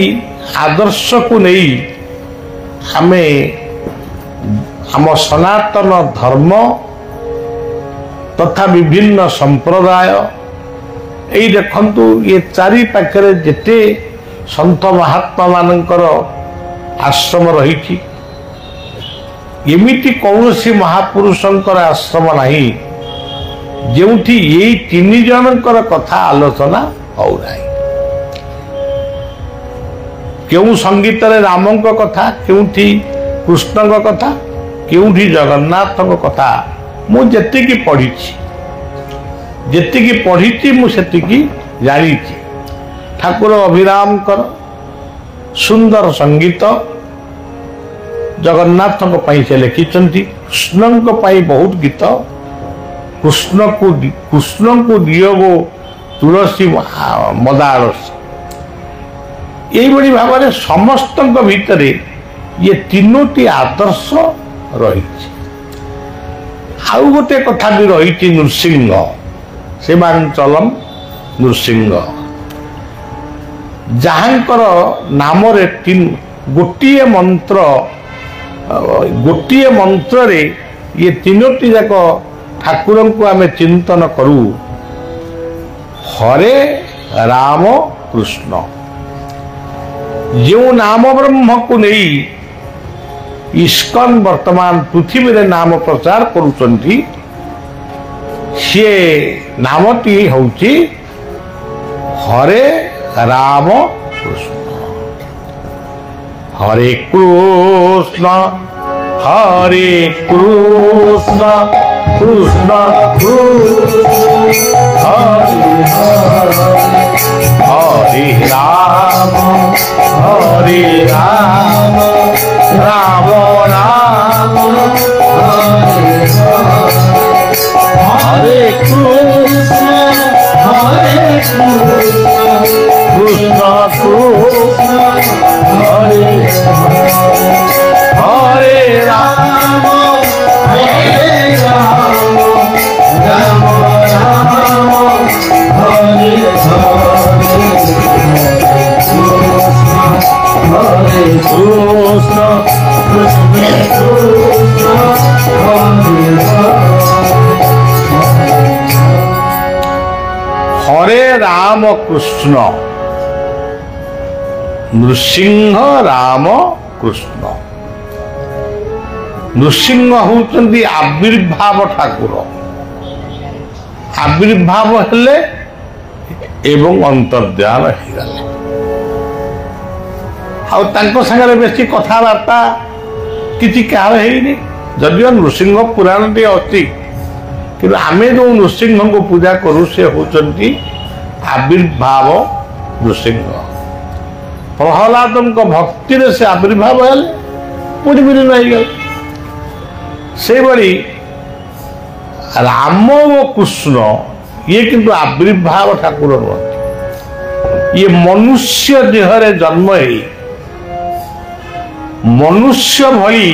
ଆଦର୍ଶକୁ ନେଇ ଆମେ ଆମ ସନାତନ ଧର୍ମ ତଥା ବିଭିନ୍ନ ସମ୍ପ୍ରଦାୟ, ଏଇ ଦେଖନ୍ତୁ ଇଏ ଚାରି ପାଖରେ ଯେତେ ସନ୍ଥ ମହାତ୍ମା ମାନଙ୍କର ଆଶ୍ରମ ରହିଛି, ଏମିତି କୌଣସି ମହାପୁରୁଷଙ୍କର ଆଶ୍ରମ ନାହିଁ ଯେଉଁଠି ଏଇ ତିନି ଜଣଙ୍କର କଥା ଆଲୋଚନା ହଉନାହିଁ। କେଉଁ ସଙ୍ଗୀତରେ ରାମଙ୍କ କଥା, କେଉଁଠି କୃଷ୍ଣଙ୍କ କଥା, କେଉଁଠି ଜଗନ୍ନାଥଙ୍କ କଥା। ମୁଁ ଯେତିକି ପଢ଼ିଛି ମୁଁ ସେତିକି ଜାଣିଛି। ଠାକୁର ଅଭିରାମଙ୍କର ସୁନ୍ଦର ସଙ୍ଗୀତ ଜଗନ୍ନାଥଙ୍କ ପାଇଁ ସେ ଲେଖିଛନ୍ତି। କୃଷ୍ଣଙ୍କ ପାଇଁ ବହୁତ ଗୀତ। କୃଷ୍ଣଙ୍କୁ ଦିଅଗୋ ତୁଳସୀ ମଦାଳସୀ। ଏଇଭଳି ଭାବରେ ସମସ୍ତଙ୍କ ଭିତରେ ଇଏ ତିନୋଟି ଆଦର୍ଶ ରହିଛି। ଆଉ ଗୋଟେ କଥା ବି ରହିଛି ନୃସିଂହ, ସୀମାଞ୍ଚଲମ୍ ନୃସିଂହ, ଯାହାଙ୍କର ନାମରେ ଗୋଟିଏ ମନ୍ତ୍ରରେ ଇଏ ତିନୋଟି ଯାକ ଠାକୁରଙ୍କୁ ଆମେ ଚିନ୍ତନ କରୁ। ହରେ ରାମ କୃଷ୍ଣ। ଯେଉଁ ନାମ ବ୍ରହ୍ମକୁ ନେଇ ଇସ୍କନ ବର୍ତ୍ତମାନ ପୃଥିବୀରେ ନାମ ପ୍ରଚାର କରୁଛନ୍ତି, ସିଏ ନାମଟି ହେଉଛି ହରେ ରାମ କୃଷ୍ଣ। ହରେ କୃଷ୍ଣ ହରେ କୃଷ୍ଣ କୃଷ୍ଣ ହରେ হরে রাম হরে রাম রাম রাম হরে কৃষ্ণ কৃষ্ণ কৃষ্ণ হরে হরে রাম রাম রাম হরে হরে কৃষ্ণ কৃষ্ণ কৃষ্ণ হরে রাম কৃষ্ণ নৃসিংহ রাম কৃষ্ণ। নৃসিଂହ ହେଉଛନ୍ତି ଆବିର୍ଭାବ ଠାକୁର। ଆବିର୍ଭାବ ହେଲେ ଏବଂ ଅନ୍ତର୍ଦ୍ଧାନ ହେଇଗଲେ। ଆଉ ତାଙ୍କ ସାଙ୍ଗରେ ବେଶୀ କଥାବାର୍ତ୍ତା କିଛି କାହାର ହେଇନି। ଯଦିଓ ନୃସିଂହ ପୁରାଣଟି ଅଛି, କିନ୍ତୁ ଆମେ ଯେଉଁ ନୃସିଂହଙ୍କୁ ପୂଜା କରୁ ସେ ହେଉଛନ୍ତି ଆବିର୍ଭାବ ନୃସିଂହ। ପ୍ରହ୍ଲାଦଙ୍କ ଭକ୍ତିରେ ସେ ଆବିର୍ଭାବ ହେଲେ, ପୁଣି ବିଲୀନ ହେଇଗଲେ। ସେଇଭଳି ରାମ ଓ କୃଷ୍ଣ ଇଏ କିନ୍ତୁ ଆବିର୍ଭାବ ଠାକୁର ନୁହନ୍ତି। ଇଏ ମନୁଷ୍ୟ ଦେହରେ ଜନ୍ମ ହେଇ ମନୁଷ୍ୟ ଭଳି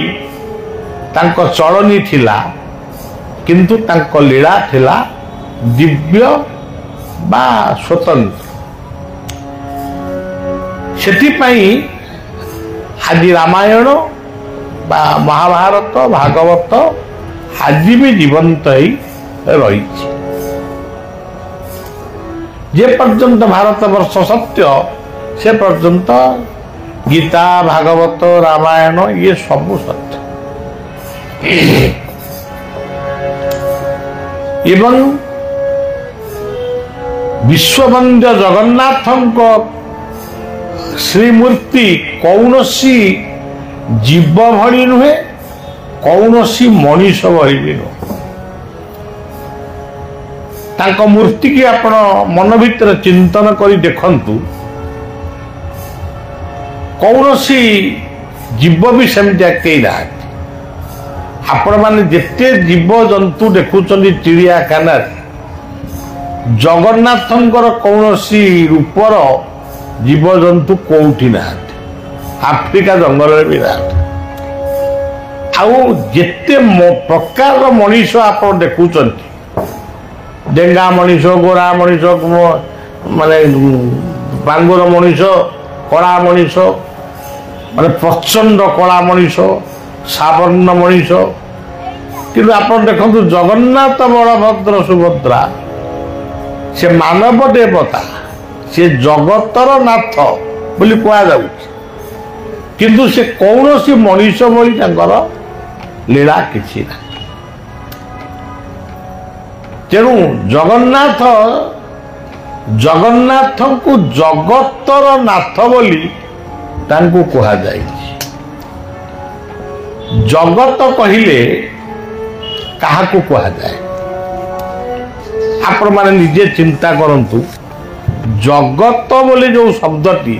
ତାଙ୍କ ଚଳନୀ ଥିଲା, କିନ୍ତୁ ତାଙ୍କ ଲୀଳା ଥିଲା ଦିବ୍ୟ ବା ସ୍ୱତନ୍ତ୍ର। ସେଥିପାଇଁ ଆଜି ରାମାୟଣ ବା ମହାଭାରତ ଭାଗବତ ଆଜି ବି ଜୀବନ୍ତ ହେଇ ରହିଛି। ଯେ ପର୍ଯ୍ୟନ୍ତ ଭାରତବର୍ଷ ସତ୍ୟ, ସେ ପର୍ଯ୍ୟନ୍ତ ଗୀତା ଭାଗବତ ରାମାୟଣ ଇଏ ସବୁ ସତ୍ୟ। ଏବଂ ବିଶ୍ୱବନ୍ଦ୍ୟ ଜଗନ୍ନାଥଙ୍କ ଶ୍ରୀମୂର୍ତ୍ତି କୌଣସି ଜୀବ ଭଳି ନୁହେଁ, କୌଣସି ମଣିଷ ଭଳି ବି ନୁହେଁ। ତାଙ୍କ ମୂର୍ତ୍ତିକି ଆପଣ ମନ ଭିତରେ ଚିନ୍ତନ କରି ଦେଖନ୍ତୁ। କୌଣସି ଜୀବ ବି ସେମିତି କେହି ନାହାନ୍ତି। ଆପଣମାନେ ଯେତେ ଜୀବଜନ୍ତୁ ଦେଖୁଛନ୍ତି ଚିଡ଼ିଆଖାନାରେ, ଜଗନ୍ନାଥଙ୍କର କୌଣସି ରୂପର ଜୀବଜନ୍ତୁ କୋଉଠି ନାହାନ୍ତି। ଆଫ୍ରିକା ଜଙ୍ଗଲରେ ବି ନାହାନ୍ତି। ଆଉ ଯେତେ ପ୍ରକାରର ମଣିଷ ଆପଣ ଦେଖୁଛନ୍ତି, ଡେଙ୍ଗା ମଣିଷ, ଗୋରା ମଣିଷ, ମାନେ ବାଙ୍ଗୁର ମଣିଷ, କଳା ମଣିଷ, ମାନେ ପ୍ରଚଣ୍ଡ କଳା ମଣିଷ, ସାବର୍ଣ୍ଣ ମଣିଷ। କିନ୍ତୁ ଆପଣ ଦେଖନ୍ତୁ ଜଗନ୍ନାଥ, ବଳଭଦ୍ର, ସୁଭଦ୍ରା, ସେ ମାନବ ଦେବତା, ସେ ଜଗତର ନାଥ ବୋଲି କୁହାଯାଉଛି। କିନ୍ତୁ ସେ କୌଣସି ମଣିଷ ଭଳି ତାଙ୍କର ଲୀଳା କିଛି ନାହିଁ। ତେଣୁ ଜଗନ୍ନାଥଙ୍କୁ ଜଗତର ନାଥ ବୋଲି ତାଙ୍କୁ କୁହାଯାଇଛି। ଜଗତ କହିଲେ କାହାକୁ କୁହାଯାଏ? ଆପଣମାନେ ନିଜେ ଚିନ୍ତା କରନ୍ତୁ, ଜଗତ ବୋଲି ଯେଉଁ ଶବ୍ଦଟି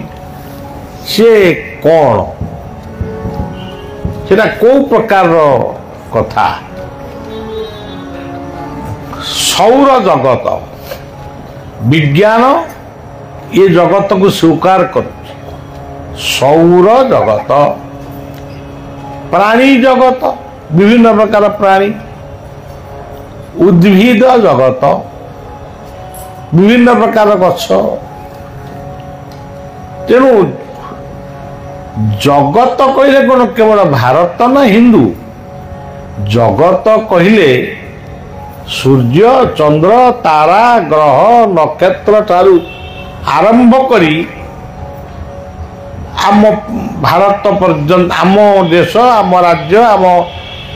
ସେ କ'ଣ? ସେଟା କୋଉ ପ୍ରକାରର କଥା? ସୌର ଜଗତ, ବିଜ୍ଞାନ ଏ ଜଗତକୁ ସ୍ୱୀକାର କରୁଛି। ସୌର ଜଗତ, ପ୍ରାଣୀ ଜଗତ, ବିଭିନ୍ନ ପ୍ରକାର ପ୍ରାଣୀ, ଉଦ୍ଭିଦ ଜଗତ, ବିଭିନ୍ନ ପ୍ରକାର ଗଛ। ତେଣୁ ଜଗତ କହିଲେ କ'ଣ କେବଳ ଭାରତ ନା ହିନ୍ଦୁ? ଜଗତ କହିଲେ ସୂର୍ଯ୍ୟ, ଚନ୍ଦ୍ର, ତାରା, ଗ୍ରହ, ନକ୍ଷତ୍ର ଠାରୁ ଆରମ୍ଭ କରି ଆମ ଭାରତ ପର୍ଯ୍ୟନ୍ତ, ଆମ ଦେଶ, ଆମ ରାଜ୍ୟ, ଆମ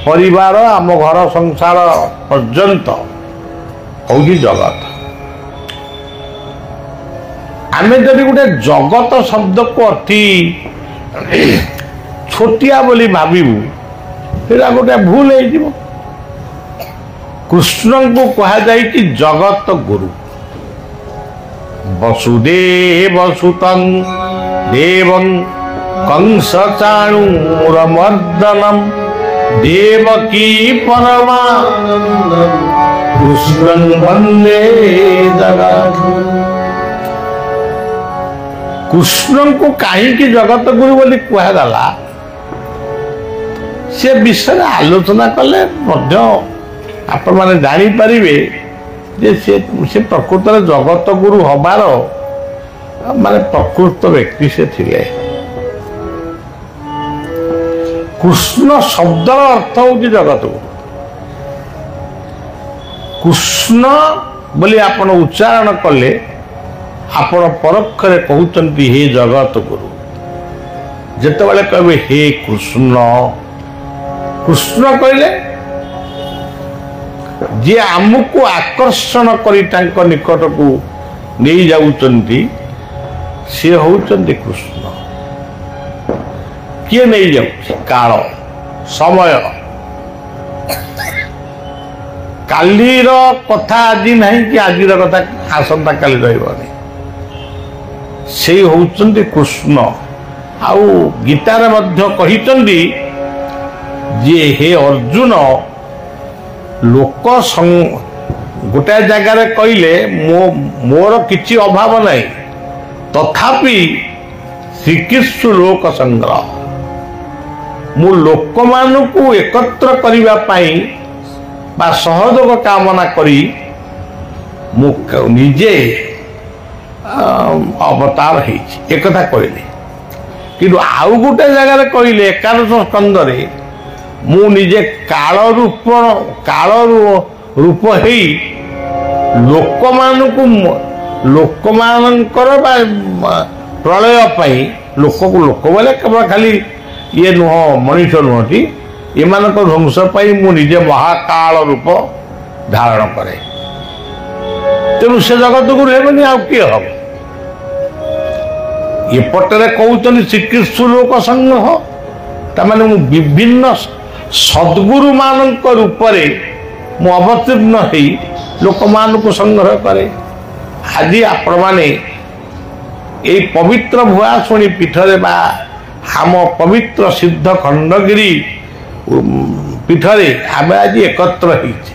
ପରିବାର, ଆମ ଘର ସଂସାର ପର୍ଯ୍ୟନ୍ତ ହେଉଛି ଜଗତ। ଆମେ ଯଦି ଗୋଟେ ଜଗତ ଶବ୍ଦକୁ ଅତି ଛୋଟିଆ ବୋଲି ଭାବିବୁ, ସେଇଟା ଗୋଟେ ଭୁଲ ହେଇଯିବ। କୃଷ୍ଣଙ୍କୁ କୁହାଯାଇଛି ଜଗତ ଗୁରୁ। ବସୁଦେବ ସୁତଂ ଦେବଂ କଂସ ଚାଣୂରମର୍ଦନଂ ଦେବକୀ ପରମାନନ୍ଦଂ କୃଷ୍ଣଂ ବନ୍ଦେ ଜଗଦ୍ଗୁରୁ। କୃଷ୍ଣଙ୍କୁ କାହିଁକି ଜଗତ ଗୁରୁ ବୋଲି କୁହାଗଲା, ସେ ବିଷୟରେ ଆଲୋଚନା କଲେ ମଧ୍ୟ ଆପଣମାନେ ଜାଣିପାରିବେ ଯେ ସେ ପ୍ରକୃତରେ ଜଗତ ଗୁରୁ ହବାର ମାନେ ପ୍ରକୃତ ବ୍ୟକ୍ତି ସେ ଥିଲେ। କୃଷ୍ଣ ଶବ୍ଦର ଅର୍ଥ ହେଉଛି ଜଗତ ଗୁରୁ। କୃଷ୍ଣ ବୋଲି ଆପଣ ଉଚ୍ଚାରଣ କଲେ ଆପଣ ପରୋକ୍ଷରେ କହୁଛନ୍ତି ହେ ଜଗତ ଗୁରୁ। ଯେତେବେଳେ କହିବେ ହେ କୃଷ୍ଣ, କୃଷ୍ଣ କହିଲେ ଯିଏ ଆମକୁ ଆକର୍ଷଣ କରି ତାଙ୍କ ନିକଟକୁ ନେଇ ଯାଉଛନ୍ତି ସିଏ ହେଉଛନ୍ତି କୃଷ୍ଣ। କିଏ ନେଇଯାଉଛି? କାଳ, ସମୟ। କାଲିର କଥା ଆଜି ନାହିଁ କି ଆଜିର କଥା ଆସନ୍ତା କାଲି ରହିବନି। ସେଇ ହେଉଛନ୍ତି କୃଷ୍ଣ। ଆଉ ଗୀତାରେ ମଧ୍ୟ କହିଛନ୍ତି ଯେ ହେ ଅର୍ଜୁନ, ଲୋକ ଗୋଟାଏ ଜାଗାରେ କହିଲେ ମୋର କିଛି ଅଭାବ ନାହିଁ, ତଥାପି ଶ୍ରୀକୃଷ୍ଣ ଲୋକ ସଂଗ୍ରହ, ମୁଁ ଲୋକମାନଙ୍କୁ ଏକତ୍ର କରିବା ପାଇଁ ବା ସହଯୋଗ କାମନା କରି ମୁଁ ନିଜେ ଅବତାର ହେଇଛି, ଏକଥା କହିଲେ। କିନ୍ତୁ ଆଉ ଗୋଟେ ଜାଗାରେ କହିଲେ ଏକାଦଶ ସ୍କନ୍ଧରେ, ମୁଁ ନିଜେ କାଳ ରୂପ ହେଇ ଲୋକମାନଙ୍କର ବା ପ୍ରଳୟ ପାଇଁ, ଲୋକକୁ ଲୋକ ବୋଲେ କେବଳ ଖାଲି ଇଏ ନୁହଁ, ମଣିଷ ନୁହଁନ୍ତି, ଏମାନଙ୍କ ଧ୍ୱଂସ ପାଇଁ ମୁଁ ନିଜେ ମହାକାଳ ରୂପ ଧାରଣ କରେ। ତେଣୁ ସେ ଜଗତକୁ ହେବନି, ଆଉ କିଏ ହବ? ଏପଟରେ କହୁଛନ୍ତି ଶ୍ରୀକୃଷ୍ଣ ଲୋକ ସଂଗ୍ରହ, ତାମାନେ ମୁଁ ବିଭିନ୍ନ ସଦ୍ଗୁରୁ ମାନଙ୍କ ରୂପରେ ମୁଁ ଅବତୀର୍ଣ୍ଣ ହେଇ ଲୋକମାନଙ୍କୁ ସଂଗ୍ରହ କରେ। ଆଜି ଆପଣମାନେ এই পবিত্র ভুয়াশুণী পীঠরে বা আম পবিত্র সিদ্ধ খণ্ডগিরি পীঠরে আমি আজ একত্র হয়েছে।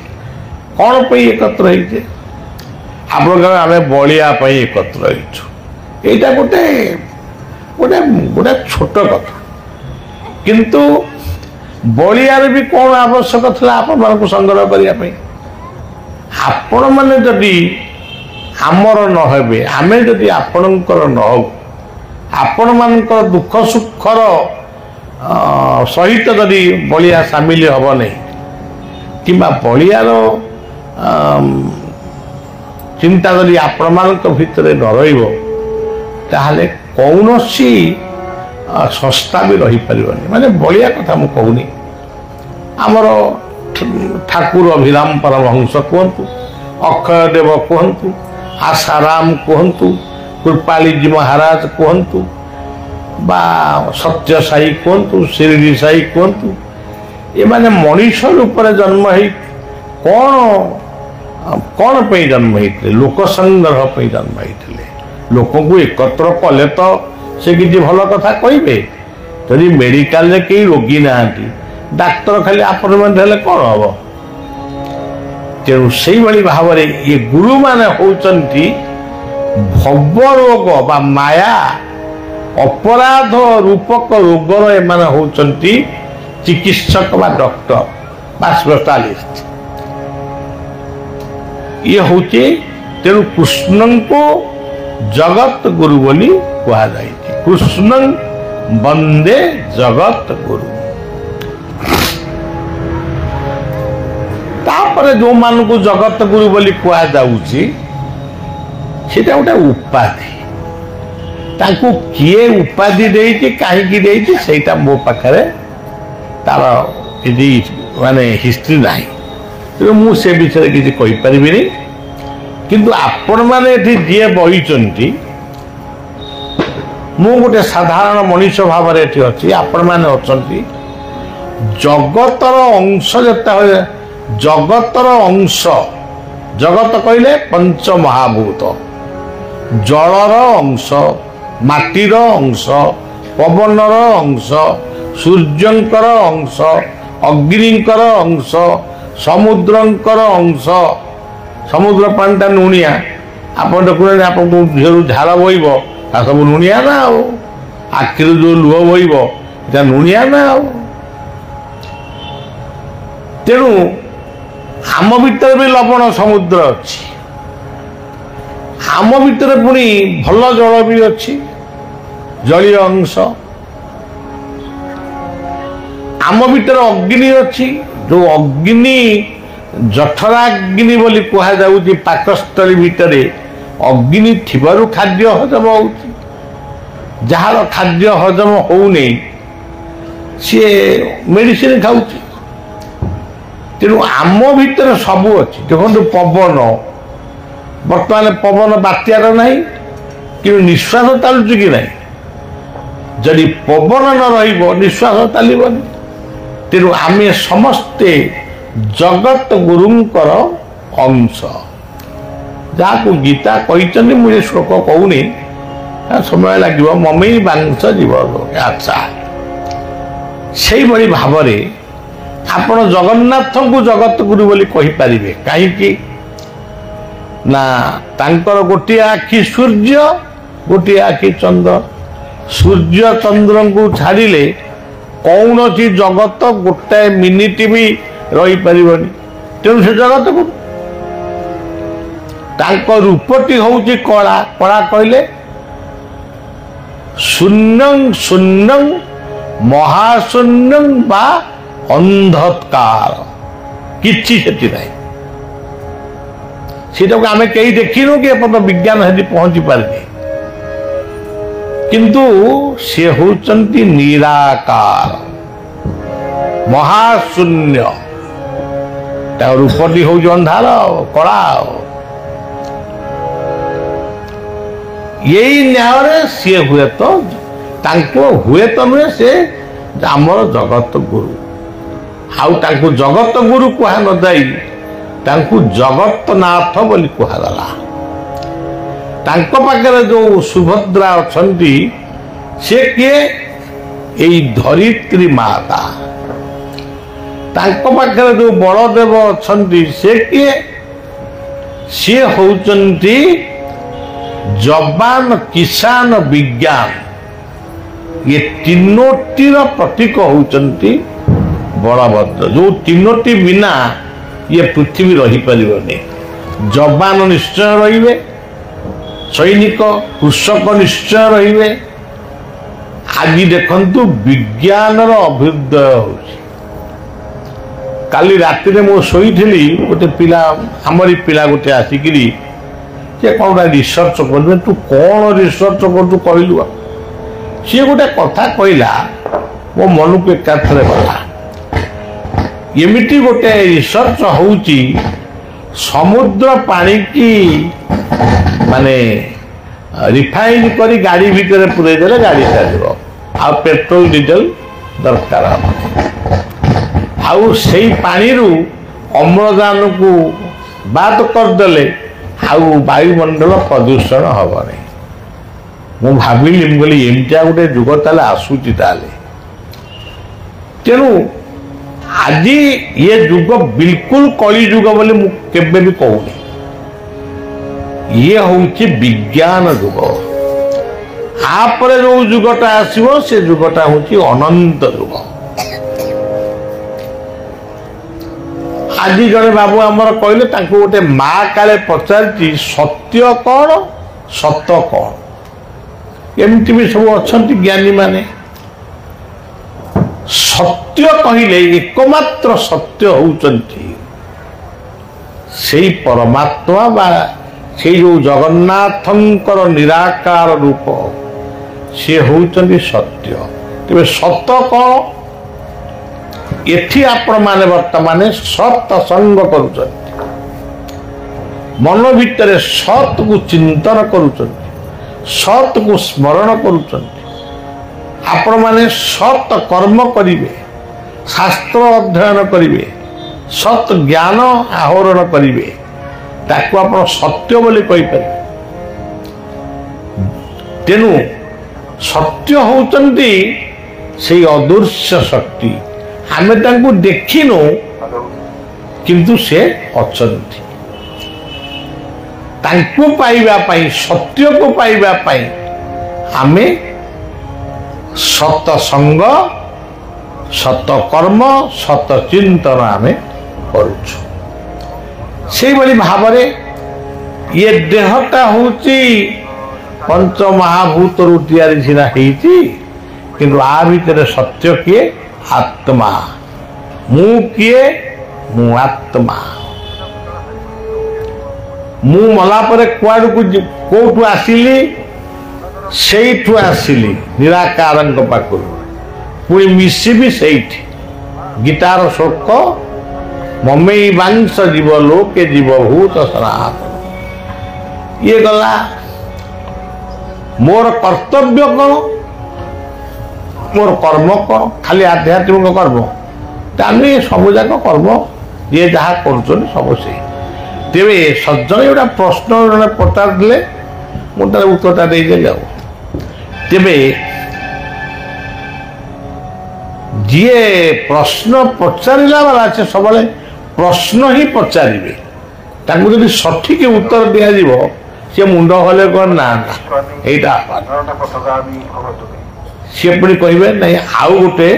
কোণ পাই একত্র হয়েছে? আপনার আমি বলিয়া পাই একত্র হয়েছু। এইটা গোটে গোটে গোটে ছোট কথা, কিন্তু ବଳିଆରେ ବି କ'ଣ ଆବଶ୍ୟକ ଥିଲା ଆପଣମାନଙ୍କୁ ସଂଗ୍ରହ କରିବା ପାଇଁ? ଆପଣମାନେ ଯଦି ଆମର ନ ହେବେ, ଆମେ ଯଦି ଆପଣଙ୍କର ନ ହଉ, ଆପଣମାନଙ୍କର ଦୁଃଖ ସୁଖର ସହିତ ଯଦି ବଳିଆ ସାମିଲ ହେବ ନାହିଁ କିମ୍ବା ବଳିଆର ଚିନ୍ତା ଯଦି ଆପଣମାନଙ୍କ ଭିତରେ ନ ରହିବ, ତାହେଲେ କୌଣସି ସଂସ୍ଥା ବି ରହିପାରିବନି। ମାନେ ବଳିଆ କଥା ମୁଁ କହୁନି, ଆମର ଠାକୁର ଅଭିରାମ ପରମହଂସ କୁହନ୍ତୁ, ଅକ୍ଷୟ ଦେବ କୁହନ୍ତୁ, ଆଶାରାମ କୁହନ୍ତୁ, କୃପାଳୀଜୀ ମହାରାଜ କୁହନ୍ତୁ, ବା ସତ୍ୟ ସାଇ କୁହନ୍ତୁ, ଶିରିଡ଼ି ସାଇ କୁହନ୍ତୁ, ଏମାନେ ମଣିଷ ରୂପରେ ଜନ୍ମ ହେଇ କ'ଣ ପାଇଁ ଜନ୍ମ ହେଇଥିଲେ? ଲୋକ ସଂଗ୍ରହ ପାଇଁ ଜନ୍ମ ହେଇଥିଲେ। ଲୋକଙ୍କୁ ଏକତ୍ର କଲେ ତ ସେ କିଛି ଭଲ କଥା କହିବେ। ଯଦି ମେଡିକାଲରେ କେହି ରୋଗୀ ନାହାନ୍ତି, ଡାକ୍ତର ଖାଲି ଆପଏଣ୍ଟମେଣ୍ଟ ହେଲେ କ'ଣ ହବ? ତେଣୁ ସେଇଭଳି ଭାବରେ ଏ ଗୁରୁମାନେ ହେଉଛନ୍ତି ଭବ ରୋଗ ବା ମାୟା ଅପରାଧ ରୂପକ ରୋଗର ଏମାନେ ହେଉଛନ୍ତି ଚିକିତ୍ସକ ବା ଡକ୍ଟର ବା ସ୍ପେଶାଲିଷ୍ଟ। ଇଏ ହେଉଛି, ତେଣୁ କୃଷ୍ଣଙ୍କୁ ଜଗତ ଗୁରୁ ବୋଲି କୁହାଯାଇଛି। କୃଷ୍ଣ ବନ୍ଦେ ଜଗତ ଗୁରୁ। ତାପରେ ଯେଉଁମାନଙ୍କୁ ଜଗତ ଗୁରୁ ବୋଲି କୁହାଯାଉଛି, ସେଟା ଗୋଟେ ଉପାଧି। ତାଙ୍କୁ କିଏ ଉପାଧି ଦେଇଛି, କାହିଁକି ଦେଇଛି, ସେଇଟା ମୋ ପାଖରେ ତାର କିଛି ମାନେ ହିଷ୍ଟ୍ରି ନାହିଁ, ତେଣୁ ମୁଁ ସେ ବିଷୟରେ କିଛି କହିପାରିବିନି। କିନ୍ତୁ ଆପଣମାନେ ଏଠି ଯିଏ ବହିଛନ୍ତି, ମୁଁ ଗୋଟେ ସାଧାରଣ ମଣିଷ ଭାବରେ ଏଠି ଅଛି, ଆପଣମାନେ ଅଛନ୍ତି ଜଗତର ଅଂଶ। ଯେତେବେଳେ ଜଗତର ଅଂଶ, ଜଗତ କହିଲେ ପଞ୍ଚମହାଭୂତ, ଜଳର ଅଂଶ, ମାଟିର ଅଂଶ, ପବନର ଅଂଶ, ସୂର୍ଯ୍ୟଙ୍କର ଅଂଶ, ଅଗ୍ନିଙ୍କର ଅଂଶ, ସମୁଦ୍ରଙ୍କର ଅଂଶ। ସମୁଦ୍ର ପାଣିଟା ଲୁଣିଆ, ଆପଣ ଦେଖୁଛନ୍ତି ଆପଣଙ୍କୁ ଝିଅରୁ ଝାଳ ବୋହିବ, ତା ସବୁ ଲୁଣିଆ ନା ଆଉ। ଆଖିରୁ ଯେଉଁ ଲୁହ ବୋହିବ, এটা ଲୁଣିଆ ନା ଆଉ। ତେଣୁ ଆମ ଭିତରେ ବି ଲବଣ ସମୁଦ୍ର ଅଛି, ଆମ ଭିତରେ ପୁଣି ଭଲ ଜଳ ବି ଅଛି, ଜଳୀୟ ଅଂଶ। ଆମ ଭିତରେ ଅଗ୍ନି ଅଛି, ଯେଉଁ ଅଗ୍ନି ଜଠରାଗ୍ନି ବୋଲି କୁହାଯାଉଛି। ପାକସ୍ଥଳୀ ଭିତରେ ଅଗ୍ନି ଥିବାରୁ ଖାଦ୍ୟ ହଜମ ହେଉଛି। ଯାହାର ଖାଦ୍ୟ ହଜମ ହେଉନି, ସିଏ ମେଡିସିନ ଖାଉଛି। ତେଣୁ ଆମ ଭିତରେ ସବୁ ଅଛି। ଦେଖନ୍ତୁ ପବନ, ବର୍ତ୍ତମାନ ପବନ ବାତ୍ୟାର ନାହିଁ, କିନ୍ତୁ ନିଶ୍ୱାସ ଚାଲୁଛି କି ନାହିଁ? ଯଦି ପବନ ନ ରହିବ, ନିଶ୍ୱାସ ଚାଲିବନି। ତେଣୁ ଆମେ ସମସ୍ତେ ଜଗତ ଗୁରୁଙ୍କର ଅଂଶ, ଯାହାକୁ ଗୀତା କହିଛନ୍ତି। ମୁଁ ଏ ଶ୍ଲୋକ କହୁନି, ସମୟ ଲାଗିବ। ମମି ବାଂଶ ଜୀବ। ଆଚ୍ଛା, ସେଇଭଳି ଭାବରେ ଆପଣ ଜଗନ୍ନାଥଙ୍କୁ ଜଗତ ଗୁରୁ ବୋଲି କହିପାରିବେ। କାହିଁକି ନା ତାଙ୍କର ଗୋଟିଏ ଆଖି ସୂର୍ଯ୍ୟ, ଗୋଟିଏ ଆଖି ଚନ୍ଦ୍ର। ସୂର୍ଯ୍ୟ ଚନ୍ଦ୍ରଙ୍କୁ ଛାଡ଼ିଲେ କୌଣସି ଜଗତ ଗୋଟାଏ ମିନିଟ ବି ରହିପାରିବନି। ତେଣୁ ସେ ଜଗତ ଗୁରୁ। ତାଙ୍କ ରୂପଟି ହେଉଛି କଳା। କଳା କହିଲେ ଶୂନ୍ୟଂ ଶୂନ୍ୟଂ ମହାଶୂନ୍ୟଂ ବା ଅନ୍ଧକାର, କିଛି ସେଠି ନାହିଁ। ସେଟାକୁ ଆମେ କେହି ଦେଖିନୁ କି ଏପର୍ଯ୍ୟନ୍ତ ବିଜ୍ଞାନ ସେଠି ପହଞ୍ଚି ପାରିନି। କିନ୍ତୁ ସେ ହେଉଛନ୍ତି ନିରାକାର, ମହାଶୂନ୍ୟ। ତାଙ୍କ ରୂପଟି ହେଉଛି ଅନ୍ଧାର, କଳା। ଏଇ ନ୍ୟାୟରେ ସିଏ ହୁଏତ, ତାଙ୍କୁ ହୁଏତ ନୁହେଁ, ସେ ଆମର ଜଗତ ଗୁରୁ। ଆଉ ତାଙ୍କୁ ଜଗତ ଗୁରୁ କୁହା ନ ଯାଇ ତାଙ୍କୁ ଜଗତନାଥ ବୋଲି କୁହାଗଲା। ତାଙ୍କ ପାଖରେ ଯେଉଁ ସୁଭଦ୍ରା ଅଛନ୍ତି, ସେ କିଏ? ଏଇ ଧରିତ୍ରୀ ମାତା। ତାଙ୍କ ପାଖରେ ଯେଉଁ ବଳଦେବ ଅଛନ୍ତି, ସେ କିଏ? ସିଏ ହେଉଛନ୍ତି ଯବାନ, କିଷାନ, ବିଜ୍ଞାନ। ଏ ତିନୋଟିର ପ୍ରତୀକ ହେଉଛନ୍ତି ବଳଭଦ୍ର, ଯୋଉ ତିନୋଟି ବିନା ଇଏ ପୃଥିବୀ ରହିପାରିବନି। ଯବାନ ନିଶ୍ଚୟ ରହିବେ, ସୈନିକ କୃଷକ ନିଶ୍ଚୟ ରହିବେ। ଆଜି ଦେଖନ୍ତୁ ବିଜ୍ଞାନର ଅଭ୍ୟୁଦୟ ହେଉଛି। କାଲି ରାତିରେ ମୁଁ ଶୋଇଥିଲି, ଗୋଟେ ପିଲା, ଆମରି ପିଲା ଗୋଟେ ଆସିକିରି ସେ କ'ଣ ଗୋଟେ ରିସର୍ଚ୍ଚ କରିବେ। ତୁ କ'ଣ ରିସର୍ଚ୍ଚ କରୁଛୁ କହିଲୁ? ସିଏ ଗୋଟେ କଥା କହିଲା, ମୋ ମନକୁ ଏକାଥରେ ଗଲା। ଏମିତି ଗୋଟେ ରିସର୍ଚ୍ଚ ହେଉଛି, ସମୁଦ୍ର ପାଣିକି ମାନେ ରିଫାଇନ କରି ଗାଡ଼ି ଭିତରେ ପୁରେଇ ଦେଲେ ଗାଡ଼ି ଚାଲିବ, ଆଉ ପେଟ୍ରୋଲ ଡିଜେଲ ଦରକାର ହେବ। ଆଉ ସେଇ ପାଣିରୁ ଅମ୍ଳଜାନକୁ ବାଦ କରିଦେଲେ ଆଉ ବାୟୁମଣ୍ଡଳ ପ୍ରଦୂଷଣ ହେବନି। ମୁଁ ଭାବିଲି, ମୁଁ କହିଲି ଏମିତିଆ ଗୋଟେ ଯୁଗ ତାହେଲେ ଆସୁଛି। ତାହେଲେ ତେଣୁ ଆଜି ଏ ଯୁଗ ବିଲକୁଲ କଳି ଯୁଗ ବୋଲି ମୁଁ କେବେ ବି କହୁନି। ଇଏ ହେଉଛି ବିଜ୍ଞାନ ଯୁଗ। ଆପରେ ଯୋଉ ଯୁଗଟା ଆସିବ ସେ ଯୁଗଟା ହେଉଛି ଅନନ୍ତ ଯୁଗ। ଆଜି ଜଣେ ବାବୁ ଆମର କହିଲେ, ତାଙ୍କୁ ଗୋଟେ ମା କାଳେ ପଚାରିଛି ସତ୍ୟ କ'ଣ ସତ କ'ଣ। ଏମିତି ବି ସବୁ ଅଛନ୍ତି ଜ୍ଞାନୀ ମାନେ। ସତ୍ୟ କହିଲେ ଏକମାତ୍ର ସତ୍ୟ ହେଉଛନ୍ତି ସେଇ ପରମାତ୍ମା ବା ସେଇ ଯୋଉ ଜଗନ୍ନାଥଙ୍କର ନିରାକାର ରୂପ, ସେ ହେଉଛନ୍ତି ସତ୍ୟ। ତେବେ ସତ କ'ଣ? ଏଠି ଆପଣମାନେ ବର୍ତ୍ତମାନ ସତ୍ ସଙ୍ଗ କରୁଛନ୍ତି, ମନ ଭିତରେ ସତ୍କୁ ଚିନ୍ତନ କରୁଛନ୍ତି, ସତ୍କୁ ସ୍ମରଣ କରୁଛନ୍ତି। ଆପଣମାନେ ସତ୍ କର୍ମ କରିବେ, ଶାସ୍ତ୍ର ଅଧ୍ୟୟନ କରିବେ, ସତ୍ ଜ୍ଞାନ ଆହରଣ କରିବେ, ତାକୁ ଆପଣ ସତ୍ୟ ବୋଲି କହିପାରିବେ। ତେଣୁ ସତ୍ୟ ହେଉଛନ୍ତି ସେଇ ଅଦୃଶ୍ୟ ଶକ୍ତି। ଆମେ ତାଙ୍କୁ ଦେଖିନୁ, କିନ୍ତୁ ସେ ଅଛନ୍ତି। ତାଙ୍କୁ ପାଇବା ପାଇଁ, ସତ୍ୟକୁ ପାଇବା ପାଇଁ ଆମେ ସତ ସଙ୍ଗ, ସତ କର୍ମ, ସତ ଚିନ୍ତନ ଆମେ କରୁଛୁ। ସେଇଭଳି ଭାବରେ ଇଏ ଦେହଟା ହେଉଛି ପଞ୍ଚମହାଭୂତରୁ ତିଆରି ସିନା ହେଇଛି, କିନ୍ତୁ ଆ ଭିତରେ ସତ୍ୟ କିଏ? ଆତ୍ମା। ମୁଁ କିଏ? ମୁଁ ଆତ୍ମା। ମୁଁ ମଲା ପରେ କୁଆଡ଼କୁ କୋଉଠୁ ଆସିଲି? ସେଇଠୁ ଆସିଲି, ନିରାକାରଙ୍କ ପାଖରୁ, ପୁଣି ମିଶିବି ସେଇଠି। ଗୀତାର ଶ୍ଲୋକ, ମମେଇ ବାଂଶ ଜୀବ ଲୋକେ ଜୀବଭୂତ ସନାତନ। ଇଏ ଗଲା। ମୋର କର୍ତ୍ତବ୍ୟ କ'ଣ? ମୋର କର୍ମ କ'ଣ? ଖାଲି ଆଧ୍ୟାତ୍ମିକ କର୍ମ? ତାହେଲେ ସବୁଯାକ କର୍ମ ଯିଏ ଯାହା କରୁଛନ୍ତି ସବୁ ସେଇ। ତେବେ ସଜ୍ଜନ ଗୋଟେ ପ୍ରଶ୍ନ ଜଣେ ପଚାରିଥିଲେ, ମୁଁ ତାର ଉତ୍ତରଟା ଦେଇଦେଲି। ଆଉ ତେବେ ଯିଏ ପ୍ରଶ୍ନ ପଚାରିଲା ବାଲା, ସେ ସବୁବେଳେ ପ୍ରଶ୍ନ ହିଁ ପଚାରିବେ। ତାଙ୍କୁ ଯଦି ସଠିକ ଉତ୍ତର ଦିଆଯିବ, ସେ ମୁଣ୍ଡ ହଲେ କ'ଣ ନା ଏଇଟା, ସିଏ ପୁଣି କହିବେ ନାଇଁ ଆଉ ଗୋଟେ।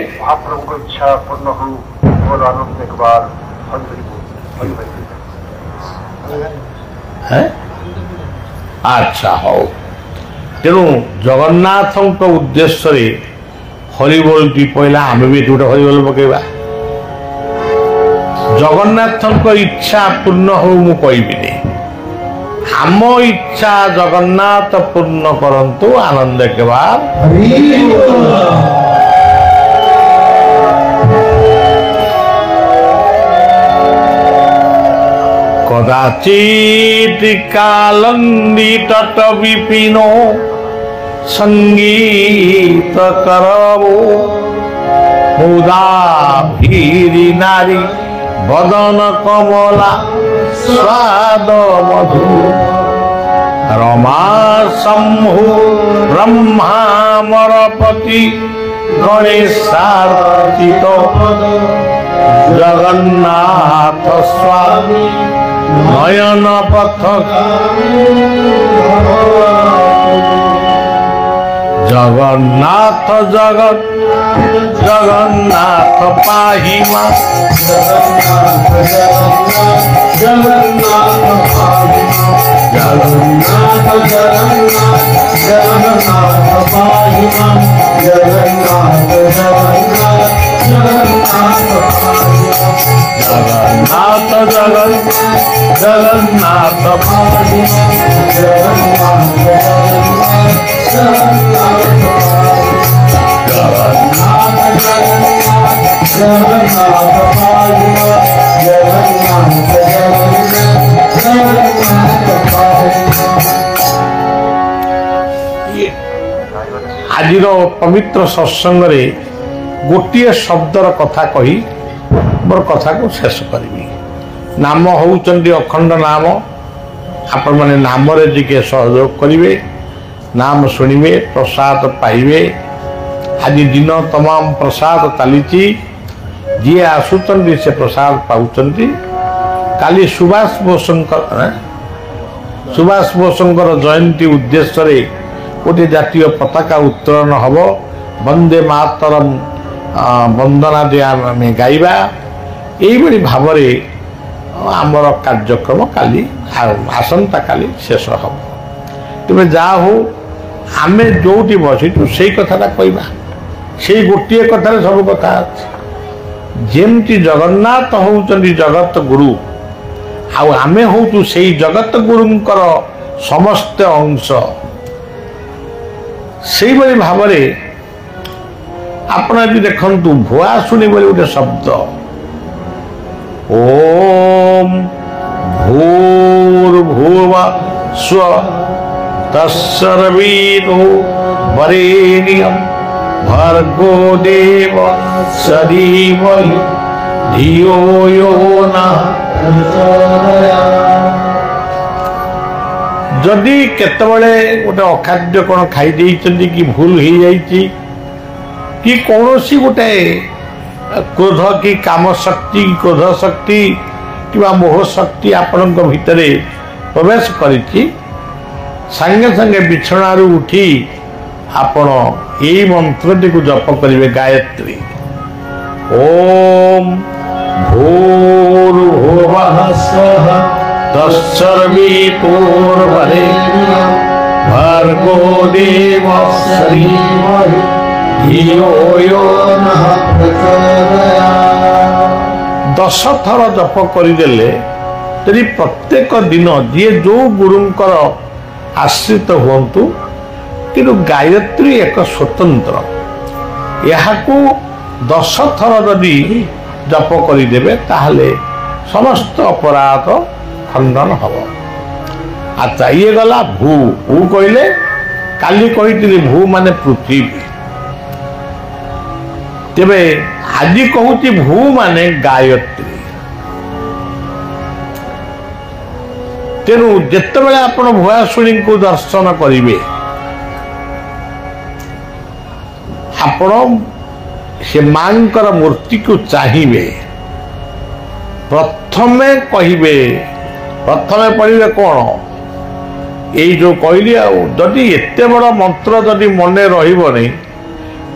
ଆଚ୍ଛା, ହଉ। ତେଣୁ ଜଗନ୍ନାଥଙ୍କ ଉଦ୍ଦେଶ୍ୟରେ ହରିବୋଲଟି ପହିଲା, ଆମେ ବି ଏଠି ଗୋଟେ ହରିବୋଲ ପକେଇବା। ଜଗନ୍ନାଥଙ୍କ ଇଚ୍ଛା ପୂର୍ଣ୍ଣ ହଉ ମୁଁ କହିବିନି, ଆମ ଇଚ୍ଛା ଜଗନ୍ନାଥ ପୂର୍ଣ୍ଣ କରନ୍ତୁ। ଆନନ୍ଦ କେବାର কদাচিৎ কালন্দিতট বিপিন সঙ্গীত করব মুদা ভীরি নারী বদন কমলা স্বাদ মধু রমা শম্ভু ব্রহ্মামরপতি গণেশার্চিত জগন্নাথ স্বামী নয়ন পথ ଜଗନ୍ନାଥ ଜଗତ ଜଗନ୍ନାଥ ପାହି ମା ଜଗନ୍ନାଥ ଜଗନ୍ନାଥ ଜଗନ୍ନାଥ ଜଗନ୍ନାଥ ପାହି ମା ଜଗନ୍ନାଥ ଜଗନ୍ନାଥ ଜଗନ୍ନାଥ ଜଗନ୍ନାଥ ପାହି ଆଜିର ପବିତ୍ର ସତ୍ସଙ୍ଗରେ ଗୋଟିଏ ଶବ୍ଦର କଥା କହି ମୋର କଥାକୁ ଶେଷ କରିବି। ନାମ ହେଉଛନ୍ତି ଅଖଣ୍ଡ ନାମ। ଆପଣମାନେ ନାମରେ ଟିକେ ସହଯୋଗ କରିବେ, ନାମ ଶୁଣିବେ, ପ୍ରସାଦ ପାଇବେ। ଆଜି ଦିନ ତମାମ ପ୍ରସାଦ ଚାଲିଛି। ଯିଏ ଆସୁଛନ୍ତି ସେ ପ୍ରସାଦ ପାଉଛନ୍ତି। କାଲି ସୁଭାଷ ବୋଷଙ୍କର ଜୟନ୍ତୀ ଉଦ୍ଦେଶ୍ୟରେ ଗୋଟିଏ ଜାତୀୟ ପତାକା ଉତ୍ତୋଳନ ହେବ। ବନ୍ଦେ ମାତରମ୍ ବନ୍ଦନାଦି ଆମେ ଗାଇବା। ଏଇଭଳି ଭାବରେ ଆମର କାର୍ଯ୍ୟକ୍ରମ କାଲି ଆସନ୍ତାକାଲି ଶେଷ ହେବ। ତେବେ ଯାହା ହଉ ଆମେ ଯେଉଁଠି ବସିଛୁ ସେଇ କଥାଟା କହିବା। ସେଇ ଗୋଟିଏ କଥାରେ ସବୁ କଥା ଅଛି। ଯେମିତି ଜଗନ୍ନାଥ ହେଉଛନ୍ତି ଜଗତ ଗୁରୁ, ଆଉ ଆମେ ହେଉଛୁ ସେଇ ଜଗତ ଗୁରୁଙ୍କର ସମସ୍ତ ଅଂଶ। ସେଇଭଳି ଭାବରେ ଆପଣ ଯଦି ଦେଖନ୍ତୁ ଭୁଆସୁଣୀ ବୋଲି ଗୋଟେ ଶବ୍ଦ, ଓମ୍ ଭୂର୍ଭୁବଃ ସ୍ୱଃ ତତ୍ସବିତୁଃ ବରେଣ୍ୟଂ ଭର୍ଗୋ ଦେବସ୍ୟ ଧୀମହି ଧିୟୋ ୟୋ ନଃ ପ୍ରଚୋଦୟାତ୍। ଯଦି କେତେବେଳେ ଗୋଟେ ଅଖାଦ୍ୟ କ'ଣ ଖାଇ ଦେଇଛନ୍ତି କି ଭୁଲ ହେଇଯାଇଛି କି କୌଣସି ଗୋଟେ କ୍ରୋଧ କି କାମ ଶକ୍ତି, କ୍ରୋଧ ଶକ୍ତି କିମ୍ବା ମୋହ ଶକ୍ତି ଆପଣଙ୍କ ଭିତରେ ପ୍ରବେଶ କରିଛି, ସାଙ୍ଗେ ସାଙ୍ଗେ ବିଛଣାରୁ ଉଠି ଆପଣ ଏଇ ମନ୍ତ୍ରଟିକୁ ଜପ କରିବେ, ଗାୟତ୍ରୀ। ଓମ୍ ଭୂର୍ଭୁବଃ ସ୍ୱଃ ତତ୍ସବିତୁର୍ବରେଣ୍ୟଂ ଭର୍ଗୋ ଦେବସ୍ୟ ଧୀମହି ଧିୟୋ ୟୋ ନଃ ପ୍ରଚୋଦୟାତ୍। 10 ଥର ଜପ କରିଦେଲେ ଯଦି ପ୍ରତ୍ୟେକ ଦିନ ଯିଏ ଯେଉଁ ଗୁରୁଙ୍କର ଆଶ୍ରିତ ହୁଅନ୍ତୁ, କିନ୍ତୁ ଗାୟତ୍ରୀ ଏକ ସ୍ୱତନ୍ତ୍ର। ଏହାକୁ 10 ଥର ଯଦି ଜପ କରିଦେବେ ତାହେଲେ ସମସ୍ତ ଅପରାଧ ଖଣ୍ଡନ ହେବ। ଆଚ୍ଛା, ଇଏ ଗଲା ଭୂ। ଭୂ କହିଲେ କାଲି କହିଥିଲି ଭୂ ମାନେ ପୃଥିବୀ। ତେବେ ଆଜି କହୁଛି ଭୂ ମାନେ ଗାୟତ୍ରୀ। ତେଣୁ ଯେତେବେଳେ ଆପଣ ଭୁଆସୁଣୀଙ୍କୁ ଦର୍ଶନ କରିବେ, ଆପଣ ସେ ମାଙ୍କର ମୂର୍ତ୍ତିକୁ ଚାହିଁବେ। ପ୍ରଥମେ କହିବେ, ପ୍ରଥମେ ପଢ଼ିବେ କ'ଣ? ଏଇ ଯେଉଁ କହିଲି, ଆଉ ଯଦି ଏତେ ବଡ଼ ମନ୍ତ୍ର ଯଦି ମନେ ରହିବନି,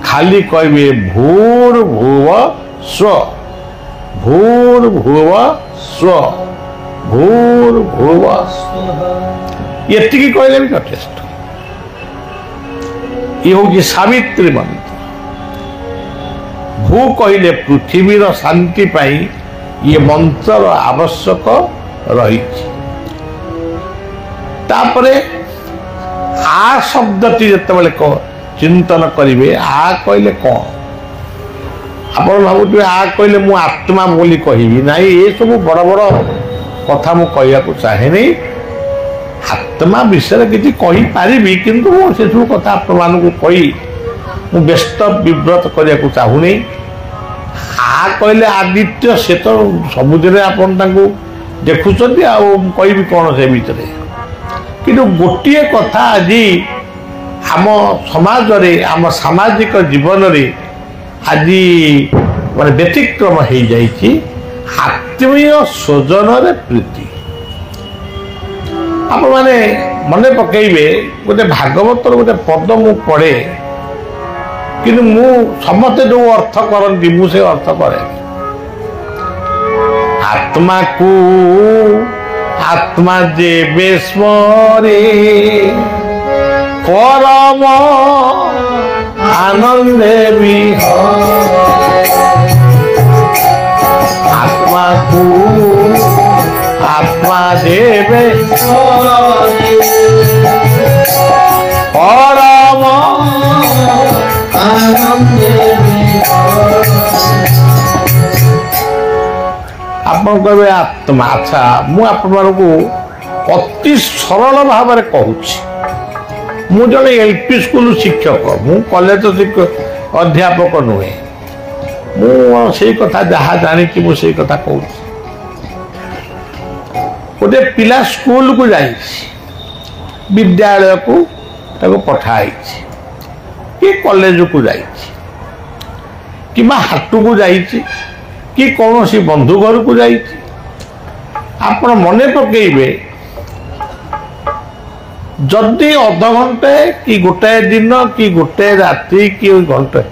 ଖାଲି କହିବେ ଭୂର୍ଭୁବଃ ସ୍ୱଃ, ଭୂର୍ଭୁବଃ ସ୍ୱଃ, ଭୂର୍ଭୁବଃ ସ୍ୱଃ। ଏତିକି କହିଲେ ବି ଯଥେଷ୍ଟ। ଇଏ ହେଉଛି ସାବିତ୍ରୀ ମନ୍ତ୍ର। ଭୂ କହିଲେ ପୃଥିବୀର ଶାନ୍ତି ପାଇଁ ଇଏ ମନ୍ତ୍ରର ଆବଶ୍ୟକ ରହିଛି। ତାପରେ ଆ ଶବ୍ଦଟି ଯେତେବେଳେ ଚିନ୍ତନ କରିବେ, ଆ କହିଲେ କ'ଣ? ଆପଣ ଭାବୁଥିବେ ଆ କହିଲେ ମୁଁ ଆତ୍ମା ବୋଲି କହିବି। ନାଇଁ, ଏସବୁ ବଡ଼ ବଡ଼ କଥା ମୁଁ କହିବାକୁ ଚାହେଁନି। ଆତ୍ମା ବିଷୟରେ କିଛି କହିପାରିବି, କିନ୍ତୁ ମୁଁ ସେସବୁ କଥା ଆପଣମାନଙ୍କୁ କହି ମୁଁ ବ୍ୟସ୍ତ ବିବ୍ରତ କରିବାକୁ ଚାହୁଁନି। ଆ କହିଲେ ଆଦିତ୍ୟ, ସେ ତ ସବୁଦିନେ ଆପଣ ତାଙ୍କୁ ଦେଖୁଛନ୍ତି, ଆଉ କହିବି କ'ଣ ସେ ଭିତରେ। କିନ୍ତୁ ଗୋଟିଏ କଥା ଆଜି ଆମ ସମାଜରେ, ଆମ ସାମାଜିକ ଜୀବନରେ ଆଜି ମାନେ ବ୍ୟତିକ୍ରମ ହେଇଯାଇଛି, ଆତ୍ମୀୟ ସ୍ୱଜନରେ ପ୍ରୀତି। आपण मैंने मन पकईबे गोटे भागवतर गोटे पद मु पढ़े कि मु समस्ते जो अर्थ करती मुझे अर्थ करे आत्मा को आत्मा जेबे स्मरे परम आनंदे आत्मा को आत्मा देवे परम आप कहे आत्मा अच्छा मुझे अति सरल भाव में कहूँ मु जड़े एलपी स्कूल शिक्षक मु कॉलेज शिक्षक अध्यापक नुहे मुझे कथा जहाँ जानी मुझे कथा कहूँ गोटे पिला स्कूल को जाई विद्यालय को पठाई कि कॉलेज को जाई कि हाट को जाई कि कौन सी बंधु घर को जाई आपण मन पकईबे जदि अध घंटे कि गोटाए दिन कि गोटे राति कि घंटे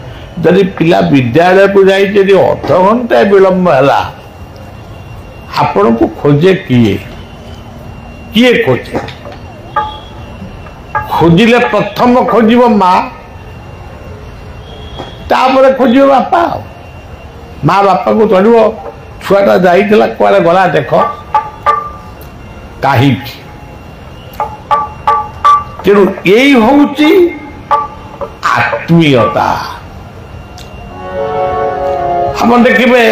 जदि पिला विद्यालय को जाई अध घंटे विलंब है आपण को खोजे किए किए खोजे खोजिले प्रथम खोजिब माँ तापर खोजिब बापा माँ बापा को चढ़ो छुआटा जाइला कुआड़े गला देख कहीं तेणु यही हूँ आत्मीयता हम देखिए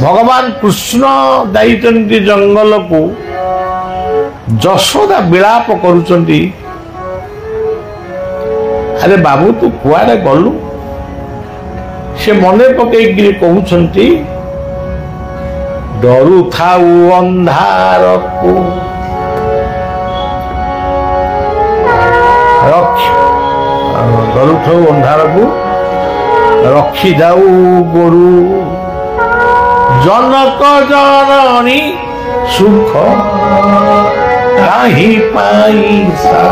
भगवान कृष्ण जाइछन्ति जंगल को जशोदा विलाप करुचंती अरे बाबू तू कुआड़े गलु से मने पकईकि कहउछन्ति डरू थाऊ अंधार को डरू थाऊ अंधार को रखी जाऊ गोरु जनक जननी सुख काहि पाइसा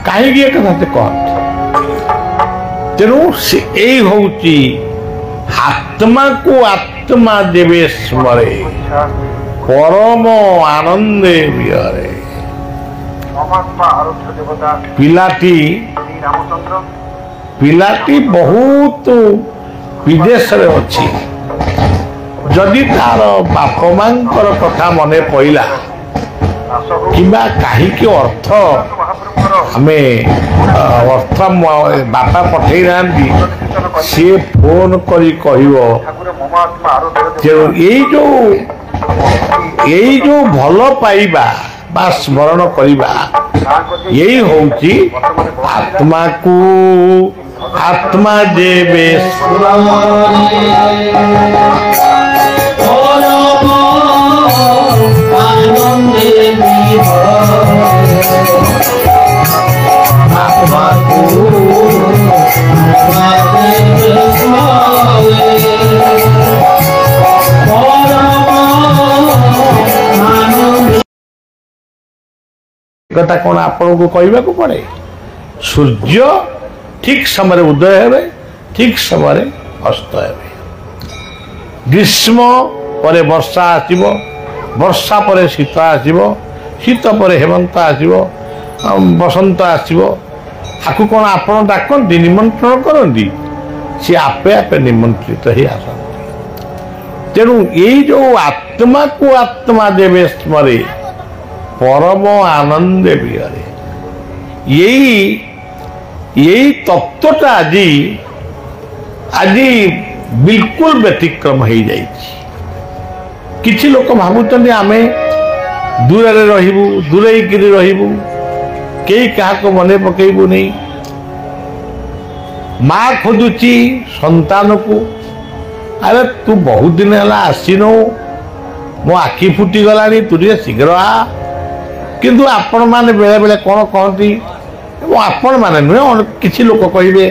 कहीं एक कहते तेणु से यही हूँ आत्मा को आत्मा देवे स्मरे परम आनंदे विहरे पिलाटी पिलाटी बहुत विदेश रे अच्छी जदि तार बाप मां कथा मने पइला किंबा कहीं अर्थ आमे अर्थ बापा पठे ना सी फोन करी कहिवो यही जो भल पाइबा बा स्मरण करिबा यही होउची आत्मा को आत्मा जेबे कथा कौन आपन को कहबा को पड़े सूर्य ठीक समय उदय हेबे ठीक समय अस्त हेबे ग्रीष्म पर वर्षा आसीबो वर्षा पर शीत आसीबो शीत पर हेमंत आसीबो बसंत आसीबो आकु कौन आपन डाकंती निमंत्रण करंती सी आपे आपे निमंत्रित ही आसंती तेणु यही जो आत्मा को आत्मा देवे स्मरे परम आनंद विहरे यही तत्वटा आज बिल्कुल व्यतिक्रम हो जाए किछि लोक भावुचंदी आमे दूर रहिबु दूरेइकिरी रहिबु केही काहाको मने पकेइबु नहीं माँ खोजुची संतान को अरे तू बहुत दिन है आसीनु मो आखि फुटी गलानी तू शीघ्र आ किंतु आपण माने बेले बेले कौन कहती ଏବଂ ଆପଣମାନେ ନୁହେଁ କିଛି ଲୋକ କହିବେ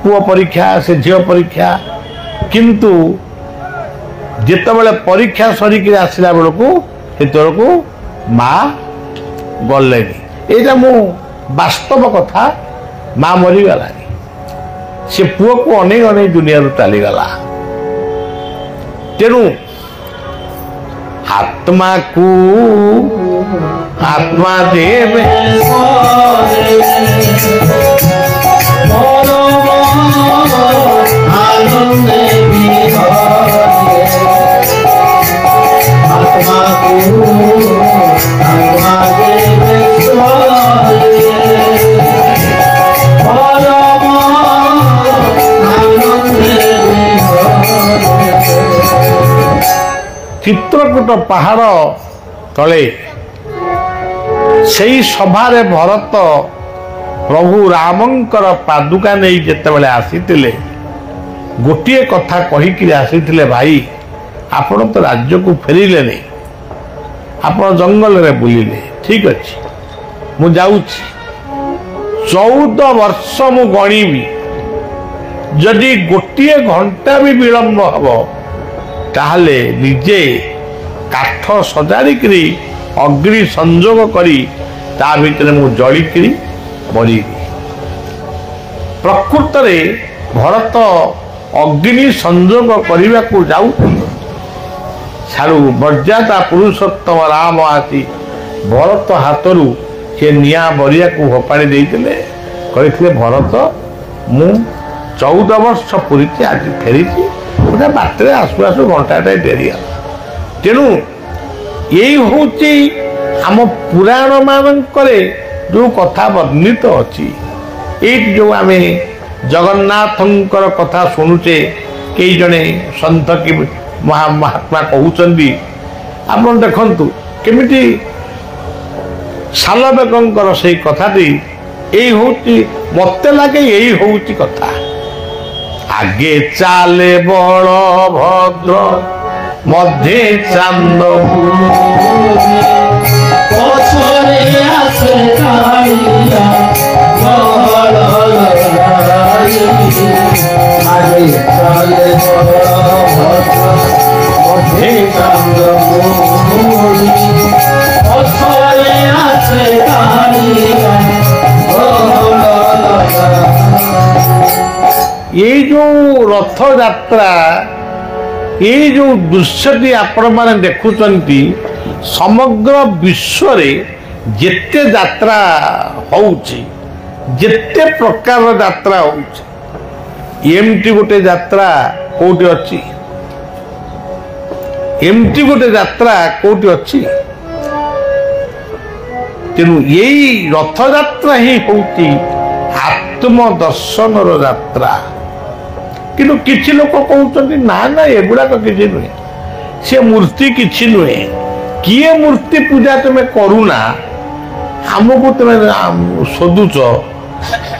ପୁଅ ପରୀକ୍ଷା ସେ ଝିଅ ପରୀକ୍ଷା, କିନ୍ତୁ ଯେତେବେଳେ ପରୀକ୍ଷା ସରିକି ଆସିଲା ବେଳକୁ ସେତେବେଳକୁ ମା ଗଲେନି। ଏଇଟା ମୁଁ ବାସ୍ତବ କଥା। ମା ମରିଗଲାନି, ସେ ପୁଅକୁ ଅନେଇ ଅନେଇ ଦୁନିଆରୁ ଚାଲିଗଲା। ତେଣୁ ଆତ୍ମାକୁ ଆତ୍ମା ଦେବେ ଚିତ୍ରକୂଟ ପାହାଡ଼ ତଳେ ସେହି ସଭାରେ ଭରତ ପ୍ରଭୁ ରାମଙ୍କର ପାଦୁକା ନେଇ ଯେତେବେଳେ ଆସିଥିଲେ ଗୋଟିଏ କଥା କହିକି ଆସିଥିଲେ, ଭାଇ ଆପଣ ତ ରାଜ୍ୟକୁ ଫେରିଲେନି, ଆପଣ ଜଙ୍ଗଲରେ ବୁଲିଲେ, ଠିକ୍ ଅଛି ମୁଁ ଯାଉଛି, 14 ବର୍ଷ ମୁଁ ଗଣିବି, ଯଦି ଗୋଟିଏ ଘଣ୍ଟା ବି ବିଳମ୍ବ ହେବ ତାହେଲେ ନିଜେ କାଠ ସଜାଡ଼ିକିରି ଅଗ୍ନି ସଂଯୋଗ କରି ତା ଭିତରେ ମୁଁ ଜଳିକିରି ମରିବି। ପ୍ରକୃତରେ ଭରତ ଅଗ୍ନି ସଂଯୋଗ କରିବାକୁ ଯାଉଥିଲେ, ସାରୁ ମର୍ଯ୍ୟାଦା ପୁରୁଷୋତ୍ତମ ରାମ ଆସି ଭରତ ହାତରୁ ସେ ନିଆଁ ବରିଆକୁ ଫୋପାଡ଼ି ଦେଇଥିଲେ, କହିଥିଲେ ଭରତ ମୁଁ 14 ବର୍ଷ ପୁରୀକି ଆଜି ଫେରିଛି, ଗୋଟେ ବାଟରେ ଆସୁ ଆସୁ ଘଣ୍ଟାଟାଏ ଡେରି ହେଲା। ତେଣୁ ଏଇ ହେଉଛି ଆମ ପୁରାଣ ମାନଙ୍କରେ ଯେଉଁ କଥା ବର୍ଣ୍ଣିତ ଅଛି। ଏଇଠି ଯେଉଁ ଆମେ ଜଗନ୍ନାଥଙ୍କର କଥା ଶୁଣୁଛେ, କେଇ ଜଣେ ସନ୍ଥ କି ମହାତ୍ମା କହୁଛନ୍ତି, ଆପଣ ଦେଖନ୍ତୁ କେମିତି ଶାଲବେଗଙ୍କର ସେଇ କଥାଟି ଏଇ ହେଉଛି, ମତେ ଲାଗେ ଏଇ ହେଉଛି କଥା। ଆଗେ ଚାଲେ ବଳଭଦ୍ର ମଧ୍ୟେ ଚାନ୍ଦ পছরে আসে কালিয়া মহল লড়াই আগে চলে মধ্যে চন্দ্রমৌলি পছরে আসে কালিয়া মহল এই যে রথযাত্রা, এই যে দৃশ্যটি আপনার দেখুଛନ୍ତି, সমগ্র বিশ্বরে যেতে যাত্রা হচ্ছে, যেতে প্রকার যাত্রা হচ্ছে, এমটি গোটে যাত্রা কোটি অছি, এমটি গোটে যাত্রা কোটি অছি। তেণু এই রথযাত্রা হি হচ্ছে আত্মদর্শনর যাত্রা। কিন্তু কিছু লোক কହୁଛନ୍ତି না না এগুড়াক কিছু নুহে, সে মূর্তি কিছু নুহে, কিଏ ମୂର୍ତ୍ତି ପୂଜା ତୁମେ କରୁନା, ଆମକୁ ତୁମେ ଶୋଧୁଛ,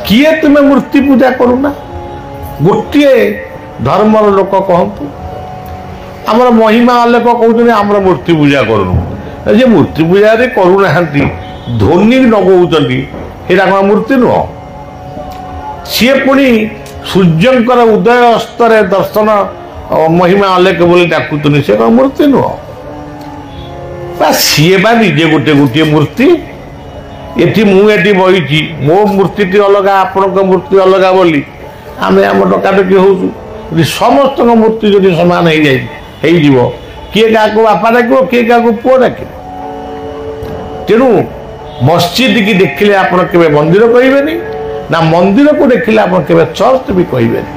କିଏ ତୁମେ ମୂର୍ତ୍ତି ପୂଜା କରୁନା। ଗୋଟିଏ ଧର୍ମର ଲୋକ କହନ୍ତୁ, ଆମର ମହିମା ଅଲେଖ କହୁଛନ୍ତି ଆମର ମୂର୍ତ୍ତି ପୂଜା କରୁନୁ। ଯେ ମୂର୍ତ୍ତି ପୂଜାରେ କରୁନାହାନ୍ତି, ଧ୍ୱନି ଲଗଉଛନ୍ତି, ସେଇଟା କ'ଣ ମୂର୍ତ୍ତି ନୁହଁ? ସିଏ ପୁଣି ସୂର୍ଯ୍ୟଙ୍କର ଉଦୟ ଅସ୍ତରେ ଦର୍ଶନ ମହିମା ଅଲେଖ ବୋଲି ଡାକୁଛନ୍ତି, ସେ କ'ଣ ମୂର୍ତ୍ତି ନୁହଁ? ବା ସିଏ ବା ନିଜେ ଗୋଟେ ଗୋଟିଏ ମୂର୍ତ୍ତି। ଏଠି ମୁଁ ଏଠି ବହିଛି, ମୋ ମୂର୍ତ୍ତିଟି ଅଲଗା, ଆପଣଙ୍କ ମୂର୍ତ୍ତି ଅଲଗା ବୋଲି ଆମେ ଆମ ଡକାଡକି ହେଉଛୁ। ଯଦି ସମସ୍ତଙ୍କ ମୂର୍ତ୍ତି ଯଦି ସମାନ ହେଇଯିବ, କିଏ କାହାକୁ ବାପା ଡାକିବ, କିଏ କାହାକୁ ପୁଅ ଡାକିବ। ତେଣୁ ମସଜିଦ କି ଦେଖିଲେ ଆପଣ କେବେ ମନ୍ଦିର କହିବେନି, ନା ମନ୍ଦିରକୁ ଦେଖିଲେ ଆପଣ କେବେ ଚର୍ଚ୍ଚ ବି କହିବେନି।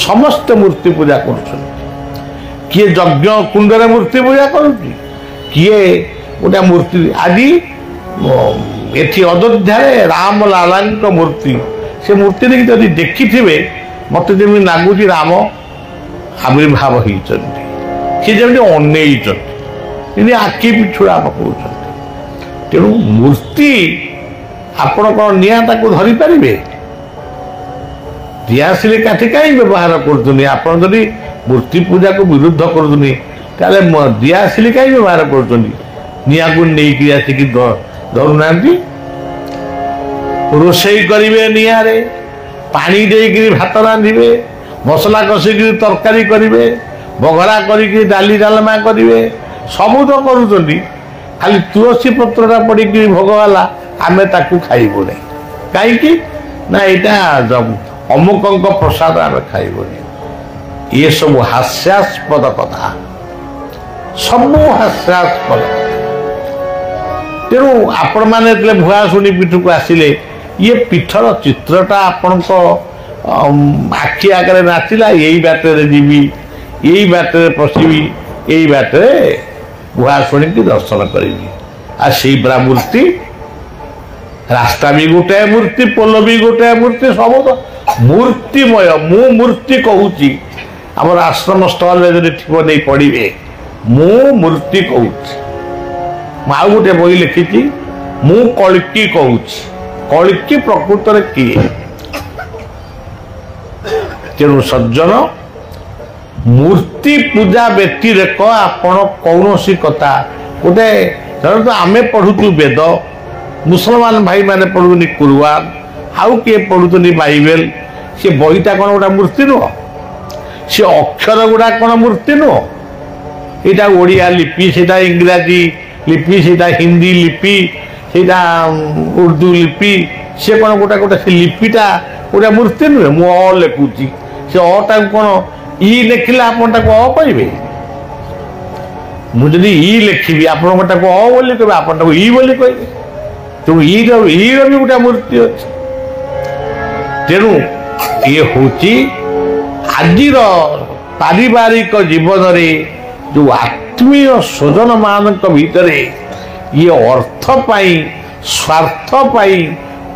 ସମସ୍ତେ ମୂର୍ତ୍ତି ପୂଜା କରୁଛନ୍ତି। କିଏ ଯଜ୍ଞ କୁଣ୍ଡରେ ମୂର୍ତ୍ତି ପୂଜା କରୁଛି, କିଏ ଗୋଟେ ମୂର୍ତ୍ତି। ଆଜି ଏଠି ଅଯୋଧ୍ୟାରେ ରାମ ଲାଲାଙ୍କ ମୂର୍ତ୍ତି, ସେ ମୂର୍ତ୍ତିରେ ଯଦି ଦେଖିଥିବେ ମତେ ଯେମିତି ଲାଗୁଛି ରାମ ଆବିର୍ଭାବ ହେଇଛନ୍ତି, ସେ ଯେମିତି ଅନେଇଛନ୍ତି, ଯେମିତି ଆଖି ପିଛୁଡ଼ା ପକାଉଛନ୍ତି। ତେଣୁ ମୂର୍ତ୍ତି ଆପଣ କ'ଣ ନିଆଁ ତାକୁ ଧରିପାରିବେ? ଦିଆସିଲି କାଠି କାହିଁ ବ୍ୟବହାର କରୁଛନ୍ତି? ଆପଣ ଯଦି ମୂର୍ତ୍ତି ପୂଜାକୁ ବିରୁଦ୍ଧ କରୁଛନ୍ତି, ତାହେଲେ ଦିଆସିଲି କାହିଁ ବ୍ୟବହାର କରୁଛନ୍ତି? ନିଆଁକୁ ନେଇକି ଆସିକି ଧରୁନାହାନ୍ତି। ରୋଷେଇ କରିବେ ନିଆଁରେ, ପାଣି ଦେଇକିରି ଭାତ ରାନ୍ଧିବେ, ମସଲା କଷିକିରି ତରକାରୀ କରିବେ, ବଘରା କରିକି ଡାଲି ଡାଲମା କରିବେ, ସବୁ ତ କରୁଛନ୍ତି। ଖାଲି ତୁଳସୀ ପତ୍ରଟା ପଡ଼ିକିରି ଭୋଗ ହେଲା, ଆମେ ତାକୁ ଖାଇବୁନି। କାହିଁକି ନା ଏଇଟା ଅମୁକଙ୍କ ପ୍ରସାଦ ଆମେ ଖାଇବୁନି। ଇଏ ସବୁ ହାସ୍ୟାସ୍ପଦ କଥା, ସବୁ ହାସ୍ୟାସ୍ପଦ। ତେଣୁ ଆପଣମାନେ ଯେତେବେଳେ ଭୁଆଶୁଣୀ ପୀଠକୁ ଆସିଲେ, ଇଏ ପୀଠର ଚିତ୍ରଟା ଆପଣଙ୍କ ଆଖି ଆଗରେ ନାଚିଲା। ଏଇ ବାଟରେ ଯିବି, ଏଇ ବାଟରେ ପଶିବି, ଏଇ ବାଟରେ ଭୁଆଶୁଣୀକି ଦର୍ଶନ କରିବି। ଆଉ ସେଇ ପୁରା ମୂର୍ତ୍ତି, ରାସ୍ତା ବି ଗୋଟାଏ ମୂର୍ତ୍ତି, ପୋଲ ବି ଗୋଟାଏ ମୂର୍ତ୍ତି, ସବୁ ତ ମୂର୍ତ୍ତିମୟ। ମୁଁ ମୂର୍ତ୍ତି କହୁଛି, ଆମର ଆଶ୍ରମ ସ୍ଥଳରେ ଯଦି ଥିବ ନେଇ ପଢ଼ିବେ, ମୁଁ ମୂର୍ତ୍ତି କହୁଛି। ମୁଁ ଆଉ ଗୋଟେ ବହି ଲେଖିଛି, ମୁଁ କଳ୍କି କହୁଛି। କଳ୍କି ପ୍ରକୃତରେ କିଏ? ତେଣୁ ସଜ୍ଜନ, ମୂର୍ତ୍ତି ପୂଜା ବ୍ୟତିରେକ ଆପଣ କୌଣସି କଥା ଗୋଟେ ଧରନ୍ତୁ, ଆମେ ପଢ଼ୁଛୁ ବେଦ, ମୁସଲମାନ ଭାଇମାନେ ପଢ଼ୁଛନ୍ତି କୁରଆନ, ଆଉ କିଏ ପଢ଼ୁଛନ୍ତି ବାଇବେଲ। ସେ ବହିଟା କ'ଣ ଗୋଟେ ମୂର୍ତ୍ତି ନୁହଁ? ସେ ଅକ୍ଷର ଗୁଡ଼ା କ'ଣ ମୂର୍ତ୍ତି ନୁହଁ? ଏଇଟା ଓଡ଼ିଆ ଲିପି, ସେଇଟା ଇଂରାଜୀ ଲିପି, ସେଇଟା ହିନ୍ଦୀ ଲିପି, ସେଇଟା ଉର୍ଦ୍ଦୁ ଲିପି। ସେ କ'ଣ ଗୋଟେ ଗୋଟେ ସେ ଲିପିଟା ଗୋଟେ ମୂର୍ତ୍ତି ନୁହେଁ? ମୁଁ ଅ ଲେଖୁଛି, ସେ ଅଟାକୁ କ'ଣ ଇ ଲେଖିଲେ ଆପଣ ତାକୁ ଅ କହିବେ? ମୁଁ ଯଦି ଇ ଲେଖିବି, ଆପଣ ତାକୁ ଅ ବୋଲି କହିବେ, ଆପଣ ତାକୁ ଇ ବୋଲି କହିବେ। ତେଣୁ ଇର ବି ଗୋଟେ ମୂର୍ତ୍ତି ଅଛି। ତେଣୁ ଇଏ ହେଉଛି ଆଜିର ପାରିବାରିକ ଜୀବନରେ ଯେଉଁ ଆତ୍ମୀୟ ସ୍ୱଜନମାନଙ୍କ ଭିତରେ ଇଏ ଅର୍ଥ ପାଇଁ, ସ୍ୱାର୍ଥ ପାଇଁ,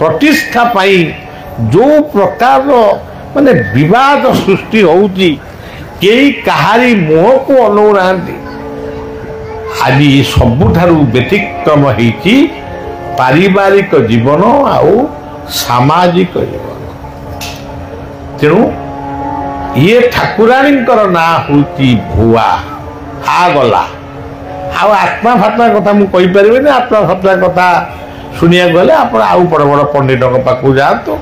ପ୍ରତିଷ୍ଠା ପାଇଁ ଯେଉଁ ପ୍ରକାରର ମାନେ ବିବାଦ ସୃଷ୍ଟି ହେଉଛି, କେହି କାହାରି ମୁହଁକୁ ଅନଉନାହାନ୍ତି। ଆଜି ସବୁଠାରୁ ବ୍ୟତିକ୍ରମ ହେଇଛି ପାରିବାରିକ ଜୀବନ ଆଉ ସାମାଜିକ ଜୀବନ। ତେଣୁ ଇଏ ଠାକୁରାଣୀଙ୍କର ନାଁ ହେଉଛି ଭୁଆ। ଗଲା ଆଉ ଆତ୍ମା ଫାତ୍ମା କଥା ମୁଁ କହିପାରିବିନି। ଆତ୍ମା ଫାତ୍ମା କଥା ଶୁଣିବାକୁ ଗଲେ ଆପଣ ଆଉ ବଡ଼ ବଡ଼ ପଣ୍ଡିତଙ୍କ ପାଖକୁ ଯାଆନ୍ତୁ,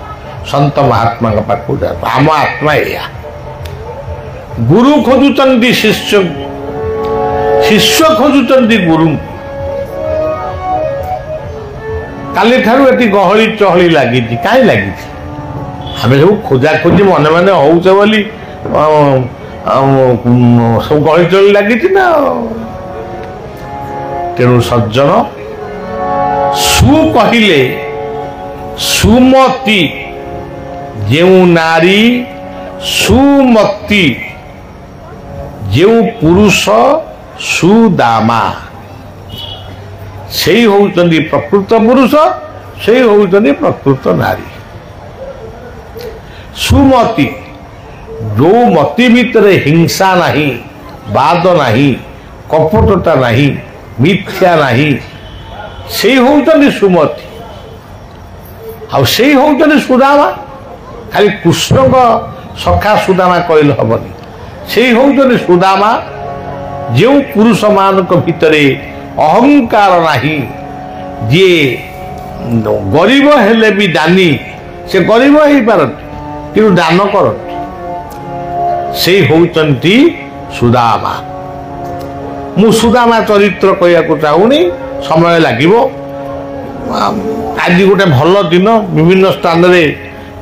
ସନ୍ଥ ମହାତ୍ମାଙ୍କ ପାଖକୁ ଯାଆନ୍ତୁ। ଆମ ଆତ୍ମା ଏଇଆ। ଗୁରୁ ଖୋଜୁଛନ୍ତି ଶିଷ୍ୟଙ୍କୁ, ଶିଷ୍ୟ ଖୋଜୁଛନ୍ତି ଗୁରୁଙ୍କୁ। କାଲିଠାରୁ ଏଠି ଗହଳି ଚହଳି ଲାଗିଛି। କାହିଁ ଲାଗିଛି? ଆମେ ସବୁ ଖୋଜାଖୋଜି ମନେ ମନେ ହଉଛେ ବୋଲି ସବୁ ଗହଳି ଚହଳି ଲାଗିଛି ନା। ତେଣୁ ସଜ୍ଜନ, ସୁ କହିଲେ ସୁମତି, ଯେଉଁ ନାରୀ ସୁମତି, ଯେଉଁ ପୁରୁଷ ସୁଦାମା, ସେଇ ହେଉଛନ୍ତି ପ୍ରକୃତ ପୁରୁଷ, ସେଇ ହେଉଛନ୍ତି ପ୍ରକୃତ ନାରୀ। ସୁମତି, ଯେଉଁ ମତି ଭିତରେ ହିଂସା ନାହିଁ, ବାଦ ନାହିଁ, କପଟତା ନାହିଁ, ମିଥ୍ୟା ନାହିଁ, ସେଇ ହେଉଛନ୍ତି ସୁମତି। ଆଉ ସେଇ ହେଉଛନ୍ତି ସୁଦାମା। ଖାଲି କୃଷ୍ଣଙ୍କ ସଖା ସୁଦାମା କହିଲେ ହବନି। ସେଇ ହେଉଛନ୍ତି ସୁଦାମା, ଯେଉଁ ପୁରୁଷମାନଙ୍କ ଭିତରେ ଅହଙ୍କାର ନାହିଁ, ଯିଏ ଗରିବ ହେଲେ ବି ଦାନୀ, ସେ ଗରିବ ହେଇପାରନ୍ତି କିନ୍ତୁ ଦାନ କରନ୍ତି, ସେଇ ହେଉଛନ୍ତି ସୁଦାମା। ମୁଁ ସୁଦାମା ଚରିତ୍ର କହିବାକୁ ଚାହୁଁନି, ସମୟ ଲାଗିବ। ଆଜି ଗୋଟେ ଭଲ ଦିନ, ବିଭିନ୍ନ ସ୍ଥାନରେ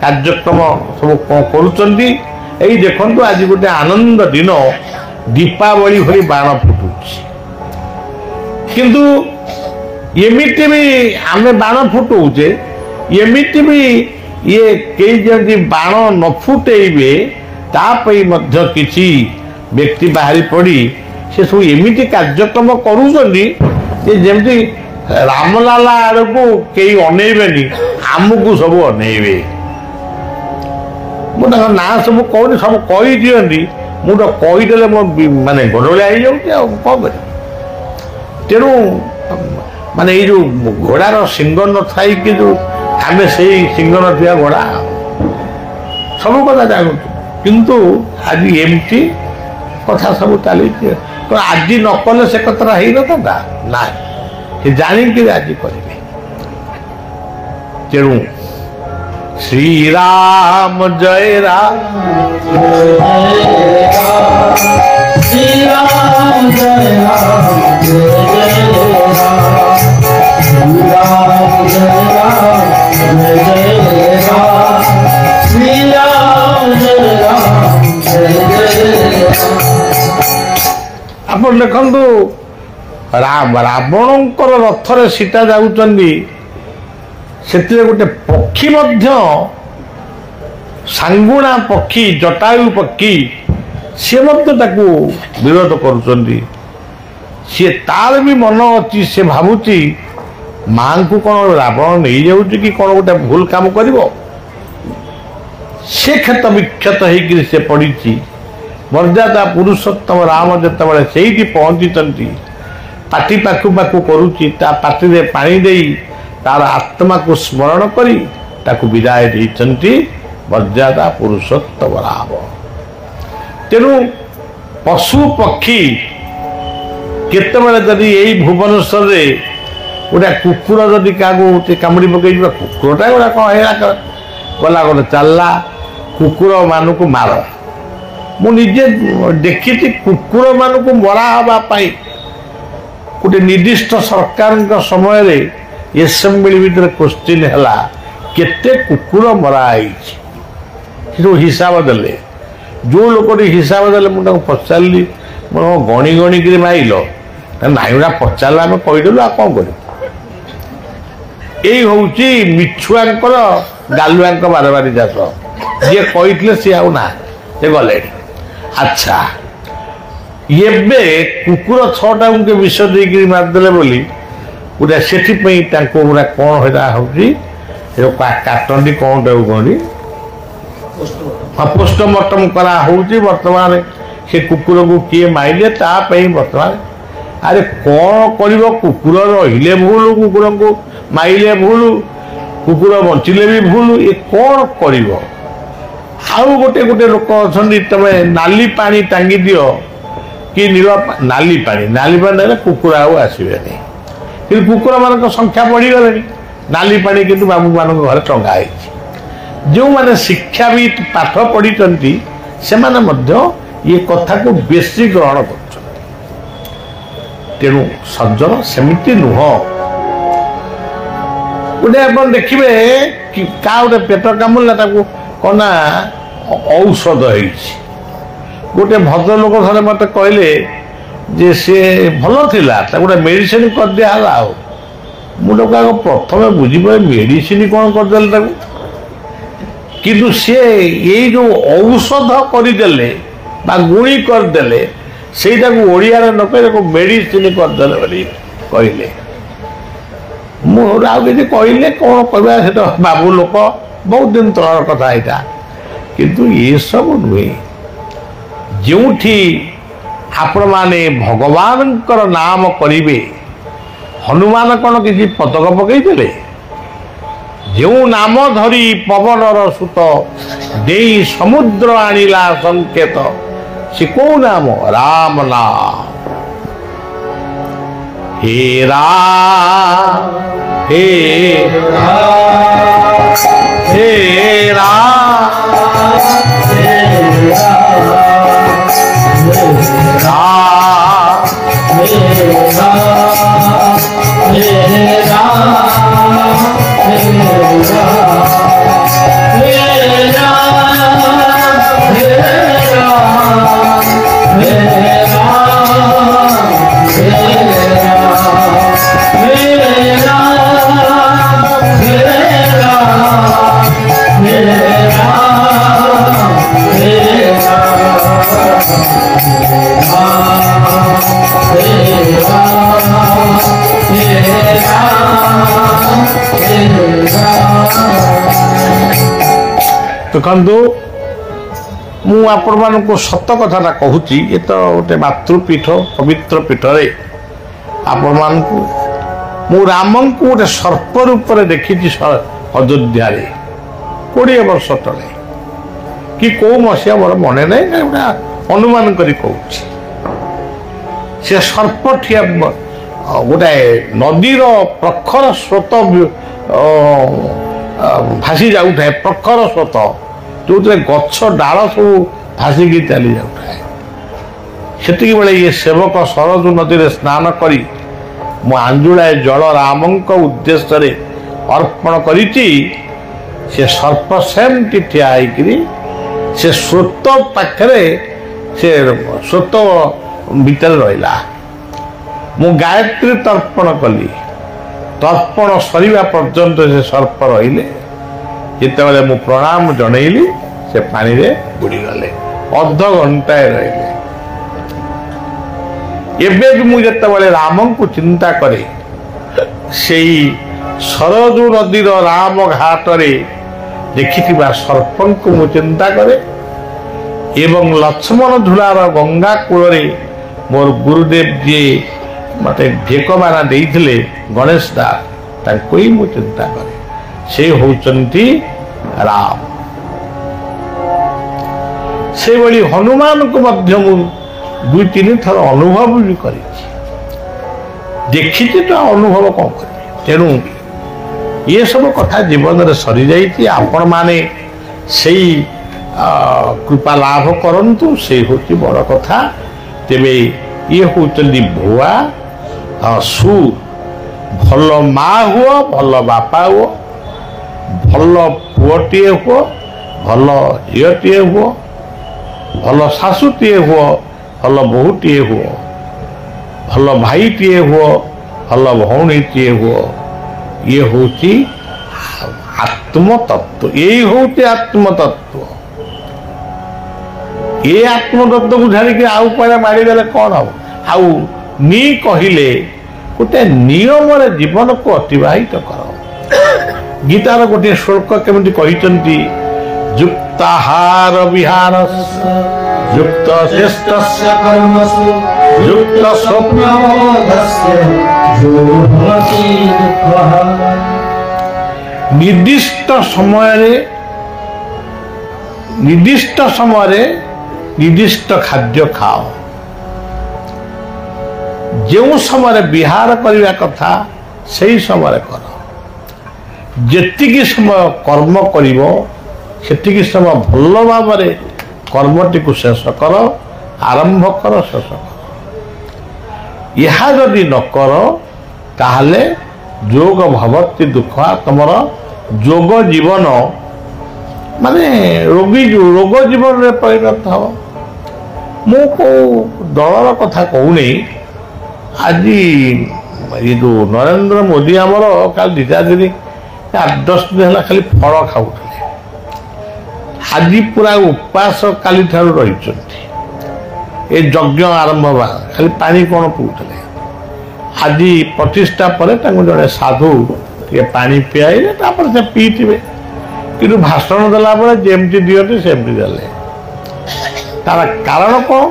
କାର୍ଯ୍ୟକ୍ରମ ସବୁ କ'ଣ କରୁଛନ୍ତି। ଏଇ ଦେଖନ୍ତୁ, ଆଜି ଗୋଟେ ଆନନ୍ଦ ଦିନ, ଦୀପାବଳି ଭଳି ବାଣ ଫୁଟୁଛି। କିନ୍ତୁ ଏମିତି ବି ଆମେ ବାଣ ଫୁଟଉଛେ, ଏମିତି ବି ଇଏ କେହି ଯେମିତି ବାଣ ନ ଫୁଟେଇବେ ତା ପାଇଁ ମଧ୍ୟ କିଛି ବ୍ୟକ୍ତି ବାହାରି ପଡ଼ି ସେ ସବୁ ଏମିତି କାର୍ଯ୍ୟକ୍ରମ କରୁଛନ୍ତି ଯେ ଯେମିତି ରାମଲାଲା ଆଡ଼କୁ କେହି ଅନେଇବେନି, ଆମକୁ ସବୁ ଅନେଇବେ। ମୁଁ ତାଙ୍କ ନାଁ ସବୁ କହୁନି, ସବୁ କହିଦିଅନ୍ତି। ମୁଁ ତ କହିଦେଲେ ମୋ ମାନେ ଗଡ଼ବଳିଆ ହେଇଯାଉଛି, ଆଉ କ'ଣ କରିବି। ତେଣୁ ମାନେ ଏଇ ଯେଉଁ ଘୋଡ଼ାର ଶିଙ୍ଗ ନଥାଇକି ଯେଉଁ ଆମେ ସେଇ ଶିଙ୍ଗ ନଥିବା ଘୋଡ଼ା, ସବୁ କଥା ଜାଣୁଛୁ। କିନ୍ତୁ ଆଜି ଏମିତି କଥା ସବୁ ଚାଲିଛି। ଆଜି ନ କଲେ ସେ କଥାଟା ହେଇନଥାନ୍ତା ନା, ସେ ଜାଣିକିରି ଆଜି କରିବେ। ତେଣୁ श्रीराम जय राम श्री राम जय राम जय जय राम श्री राम जय राम जय जय राम श्री राम जय राम जय जय राम। ଆପଣ ଦେଖନ୍ତୁ ରାବଣଙ୍କର ରଥରେ ସୀତା ଯାଉଛନ୍ତି, ସେଥିରେ ଗୋଟେ ପକ୍ଷୀ ମଧ୍ୟ ସାଙ୍ଗୁଣା ପକ୍ଷୀ ଜଟାୟୁ ପକ୍ଷୀ ସିଏ ମଧ୍ୟ ତାକୁ ବିରୋଧ କରୁଛନ୍ତି। ସିଏ ତାର ବି ମନ ଅଛି, ସେ ଭାବୁଛି ମାଙ୍କୁ କ'ଣ ରାବଣ ନେଇଯାଉଛି କି କ'ଣ ଗୋଟେ ଭୁଲ କାମ କରିବ। ସେ କ୍ଷତ ବିକ୍ଷତ ହେଇକିରି ସେ ପଡ଼ିଛି। ମର୍ଯ୍ୟାଦା ପୁରୁଷୋତ୍ତମ ରାମ ଯେତେବେଳେ ସେଇଠି ପହଞ୍ଚିଛନ୍ତି, ପାଟି ପାଖୁ ପାଖୁ କରୁଛି, ତା ପାଟିରେ ପାଣି ଦେଇ ତାର ଆତ୍ମାକୁ ସ୍ମରଣ କରି ତାକୁ ବିଦାୟ ଦେଇଛନ୍ତି ମର୍ଯ୍ୟାଦା ପୁରୁଷୋତ୍ତମ ରାମ। ତେଣୁ ପଶୁ ପକ୍ଷୀ କେତେବେଳେ ଯଦି ଏଇ ଭୁବନେଶ୍ୱରରେ ଗୋଟେ କୁକୁର ଯଦି କାହାକୁ କାମୁଡ଼ି ପକେଇଯିବ, କୁକୁରଟା ଗୋଟା କ'ଣ ହେଲା ଗଲା ଗୋଟେ ଚାଲିଲା, କୁକୁର ମାନଙ୍କୁ ମାର। ମୁଁ ନିଜେ ଦେଖିଛି କୁକୁର ମାନଙ୍କୁ ମରା ହେବା ପାଇଁ ଗୋଟେ ନିର୍ଦ୍ଦିଷ୍ଟ ସରକାରଙ୍କ ସମୟରେ ଏସେମ୍ବଲି ଭିତରେ କୋଶ୍ଚିନ୍ ହେଲା କେତେ କୁକୁର ମରା ହେଇଛି। ସେଠୁ ହିସାବ ଦେଲେ, ଯେଉଁ ଲୋକଟି ହିସାବ ଦେଲେ ମୁଁ ତାକୁ ପଚାରିଲି, ମୁଁ ଗଣି ଗଣିକିରି ମାଇଲ ନାଇଁ ଗୁଡ଼ା ପଚାରିଲା, ଆମେ କହିଦେଲୁ ଆଉ କ'ଣ କରିବୁ। ଏଇ ହେଉଛି ମିଛୁଆଙ୍କର ଗାଲୁଆଙ୍କ ବାରବାରୀ ଚାଷ। ଯିଏ କହିଥିଲେ ସିଏ ଆଉ ନା, ସେ ଗଲେଣି। ଆଚ୍ଛା, ଏବେ କୁକୁର 6ଟାଙ୍କୁ ବିଷ ଦେଇକିରି ମାରିଦେଲେ ବୋଲି ଗୋଟେ ସେଥିପାଇଁ ତାଙ୍କୁ ଗୋଟେ କ'ଣ ସେଇଟା ହେଉଛି କାଟନ୍ତି, କ'ଣ ତାକୁ କହନ୍ତି, ପୋଷ୍ଟମର୍ଟମ କରାହେଉଛି। ବର୍ତ୍ତମାନ ସେ କୁକୁରକୁ କିଏ ମାଇଲେ ତା ପାଇଁ ବର୍ତ୍ତମାନ ଆରେ କ'ଣ କରିବ, କୁକୁର ରହିଲେ ଭୁଲ, କୁକୁରଙ୍କୁ ମାଇଲେ ଭୁଲ, କୁକୁର ବଞ୍ଚିଲେ ବି ଭୁଲ, ଏ କ'ଣ କରିବ। ଆଉ ଗୋଟେ ଗୋଟେ ଲୋକ ଅଛନ୍ତି, ତମେ ନାଲି ପାଣି ଟାଙ୍ଗି ଦିଅ କି ନୀଳ ନାଲି ପାଣି ଦେଲେ କୁକୁର ଆଉ ଆସିବେନି। କିନ୍ତୁ କୁକୁରମାନଙ୍କ ସଂଖ୍ୟା ବଢ଼ିଗଲେଣି, ନାଲି ପାଣି କିନ୍ତୁ ବାବୁମାନଙ୍କ ଘରେ ଟଙ୍ଗା ହେଇଛି। ଯେଉଁମାନେ ଶିକ୍ଷାବିତ୍ ପାଠ ପଢ଼ିଛନ୍ତି ସେମାନେ ମଧ୍ୟ ଏ କଥାକୁ ବେଶୀ ଗ୍ରହଣ କରୁଛନ୍ତି। ତେଣୁ ସଜ୍ଜନ ସେମିତି ନୁହଁ। ଗୋଟେ ଆପଣ ଦେଖିବେ କାହା ଗୋଟେ ପେଟ କାମୁଡ଼ିଲା, ତାକୁ କ'ଣ ନା ଔଷଧ ହେଇଛି। ଗୋଟେ ଭଦ୍ରଲୋକ ଥରେ ମୋତେ କହିଲେ ଯେ ସେ ଭଲ ଥିଲା, ତାକୁ ଗୋଟେ ମେଡ଼ିସିନ କରିଦିଆ ହେଲା। ଆଉ ମୁଁ ତାକୁ ଆଗ ପ୍ରଥମେ ବୁଝିପାରେ ମେଡ଼ିସିନ କ'ଣ କରିଦେଲେ ତାକୁ, କିନ୍ତୁ ସିଏ ଏଇ ଯେଉଁ ଔଷଧ କରିଦେଲେ ବା ଗୁଣି କରିଦେଲେ, ସେଇଟାକୁ ଓଡ଼ିଆରେ ନ କହି ତାକୁ ମେଡ଼ିସିନ କରିଦେଲେ ବୋଲି କହିଲେ। ମୁଁ ଆଉ କିଛି କହିଲେ କ'ଣ କହିବା, ସେଟା ବାବୁ ଲୋକ, ବହୁତ ଦିନ ତଳର କଥା ଏଇଟା। କିନ୍ତୁ ଏସବୁ ନୁହେଁ। ଯେଉଁଠି ଆପଣମାନେ ଭଗବାନଙ୍କର ନାମ କରିବେ, ହନୁମାନ କ'ଣ କିଛି ପଦକ ପକେଇଥିଲେ? ଯେଉଁ ନାମ ଧରି ପବନର ସୁତ ଦେଇ ସମୁଦ୍ର ଆଣିଲା ସଂକେତ, ସେ କୋଉ ନାମ? ରାମ ନାମ। हे राम हे राम हे राम हे ଦେଖନ୍ତୁ, ମୁଁ ଆପଣମାନଙ୍କୁ ସତ କଥାଟା କହୁଛି, ଏ ତ ଗୋଟେ ମାତୃପୀଠ, ପବିତ୍ର ପୀଠରେ ଆପଣମାନଙ୍କୁ ମୁଁ ରାମଙ୍କୁ ଗୋଟେ ସର୍ପ ରୂପରେ ଦେଖିଛି ଅଯୋଧ୍ୟାରେ 20 ବର୍ଷ ତଳେ, କି କୋଉ ମସିହା ମୋର ମନେ ନାହିଁ, ଗୋଟେ ଅନୁମାନ କରି କହୁଛି। ସେ ସର୍ପ ଠିଆ ଗୋଟାଏ ନଦୀର ପ୍ରଖର ସ୍ରୋତ ଭାସି ଯାଉଥାଏ ପ୍ରଖର ସ୍ରୋତ, ଯେଉଁଥିରେ ଗଛ ଡାଳ ସବୁ ଭାସିକି ଚାଲି ଯାଉଥାଏ। ସେତିକି ବେଳେ ଇଏ ସେବକ ସରଜୁ ନଦୀରେ ସ୍ନାନ କରି ମୁଁ ଆଞ୍ଜୁଳାଏ ଜଳ ରାମଙ୍କ ଉଦ୍ଦେଶ୍ୟରେ ଅର୍ପଣ କରିଛି। ସେ ସର୍ପ ସେମିତି ଠିଆ ହେଇକିରି ସେ ସ୍ରୋତ ପାଖରେ, ସେ ସ୍ରୋତ ଭିତରେ ରହିଲା। ମୁଁ ଗାୟତ୍ରୀ ତର୍ପଣ କଲି, ତର୍ପଣ ସରିବା ପର୍ଯ୍ୟନ୍ତ ସେ ସର୍ପ ରହିଲେ। ଯେତେବେଳେ ମୁଁ ପ୍ରଣାମ ଜଣେଇଲି ସେ ପାଣିରେ ବୁଡ଼ିଗଲେ, ଅଧଘଣ୍ଟାଏ ରହିଲେ। ଏବେ ବି ମୁଁ ଯେତେବେଳେ ରାମଙ୍କୁ ଚିନ୍ତା କରେ, ସେଇ ସରଜୁ ନଦୀର ରାମ ଘାଟରେ ଦେଖିଥିବା ସର୍ପଙ୍କୁ ମୁଁ ଚିନ୍ତା କରେ ଏବଂ ଲକ୍ଷ୍ମଣ ଝୁଲାର ଗଙ୍ଗା କୂଳରେ ମୋର ଗୁରୁଦେବ ଯିଏ ମୋତେ ଢେକବାନା ଦେଇଥିଲେ ଗଣେଶ ଦାସ, ତାଙ୍କୁ ହିଁ ମୁଁ ଚିନ୍ତା କରେ। ସେ ହେଉଛନ୍ତି ରାମ। ସେଭଳି ହନୁମାନଙ୍କୁ ମଧ୍ୟ ମୁଁ 2-3 ଥର ଅନୁଭବ ବି କରିଛି। ଦେଖିଛି ତ ଅନୁଭବ କ'ଣ କରିବି। ତେଣୁ ଏସବୁ କଥା ଜୀବନରେ ସରିଯାଇଛି। ଆପଣମାନେ ସେଇ କୃପା ଲାଭ କରନ୍ତୁ, ସେଇ ହେଉଛି ବଡ଼ କଥା। ତେବେ ଇଏ ହେଉଛନ୍ତି ଭୁଆ ସୁର। ଭଲ ମା ହୁଅ, ଭଲ ବାପା ହୁଅ, ଭଲ ପୁଅଟିଏ ହୁଅ, ଭଲ ଝିଅଟିଏ ହୁଅ, ଭଲ ଶାଶୁଟିଏ ହୁଅ, ଭଲ ବୋହୂଟିଏ ହୁଅ, ଭଲ ଭାଇଟିଏ ହୁଅ, ଭଲ ଭଉଣୀଟିଏ ହୁଅ। ଇଏ ହେଉଛି ଆତ୍ମତତ୍ଵ। ଏଇ ହେଉଛି ଆତ୍ମତତ୍ଵ। ଏ ଆତ୍ମତତ୍ଵକୁ ଛାଡ଼ିକି ଆଉ କୁଆଡ଼େ ମାଡ଼ିଗଲେ କ'ଣ ହବ? ଆଉ ନି କହିଲେ ଗୋଟେ ନିୟମରେ ଜୀବନକୁ ଅତିବାହିତ କର। ଗୀତାର ଗୋଟିଏ ଶ୍ଲୋକ କେମିତି କହିଛନ୍ତି, ଯୁକ୍ତାହାର ବିହାର ଯୁକ୍ତ ଚେଷ୍ଟସ୍ୟ କର୍ମସୁ ଯୁକ୍ତ ସ୍ୱପ୍ନବୋଧସ୍ୟ ଯୋଗତି ଦୁଃଖଃ। ନିର୍ଦ୍ଦିଷ୍ଟ ସମୟରେ ନିର୍ଦ୍ଦିଷ୍ଟ ଖାଦ୍ୟ ଖାଅ। ଯେଉଁ ସମୟରେ ବିହାର କରିବା କଥା ସେହି ସମୟରେ କର। ଯେତିକି ସମୟ କର୍ମ କରିବ ସେତିକି ସମୟ ଭଲ ଭାବରେ କର୍ମଟିକୁ ଶେଷ କର, ଆରମ୍ଭ କର, ଶେଷ କର। ଏହା ଯଦି ନ କର ତାହେଲେ ଯୋଗ ଭବତି ଦୁଃଖ। ତମର ଯୋଗ ଜୀବନ ମାନେ ରୋଗ ଜୀବନରେ ପରିଣତ ହେବ। ମୁଁ କେଉଁ ଦଳର କଥା କହୁନି। ଆଜି ଏ ଯେଉଁ ନରେନ୍ଦ୍ର ମୋଦି ଆମର କାଲି 2 ଦିନ 8-10 ଦିନ ହେଲା ଖାଲି ଫଳ ଖାଉଥିଲେ। ଆଜି ପୁରା ଉପାସ କାଲିଠାରୁ ରହିଛନ୍ତି। ଏ ଯଜ୍ଞ ଆରମ୍ଭ ହେବା ଖାଲି ପାଣି କ'ଣ ପିଉଥିଲେ। ଆଜି ପ୍ରତିଷ୍ଠା ପରେ ତାଙ୍କୁ ଜଣେ ସାଧୁ ଟିକେ ପାଣି ପିଆଇଲେ, ତାପରେ ସେ ପିଇଥିବେ। କିନ୍ତୁ ଭାଷଣ ଦେଲାବେଳେ ଯେମିତି ଦିଅନ୍ତି ସେମିତି ଦେଲେ। ତାର କାରଣ କ'ଣ?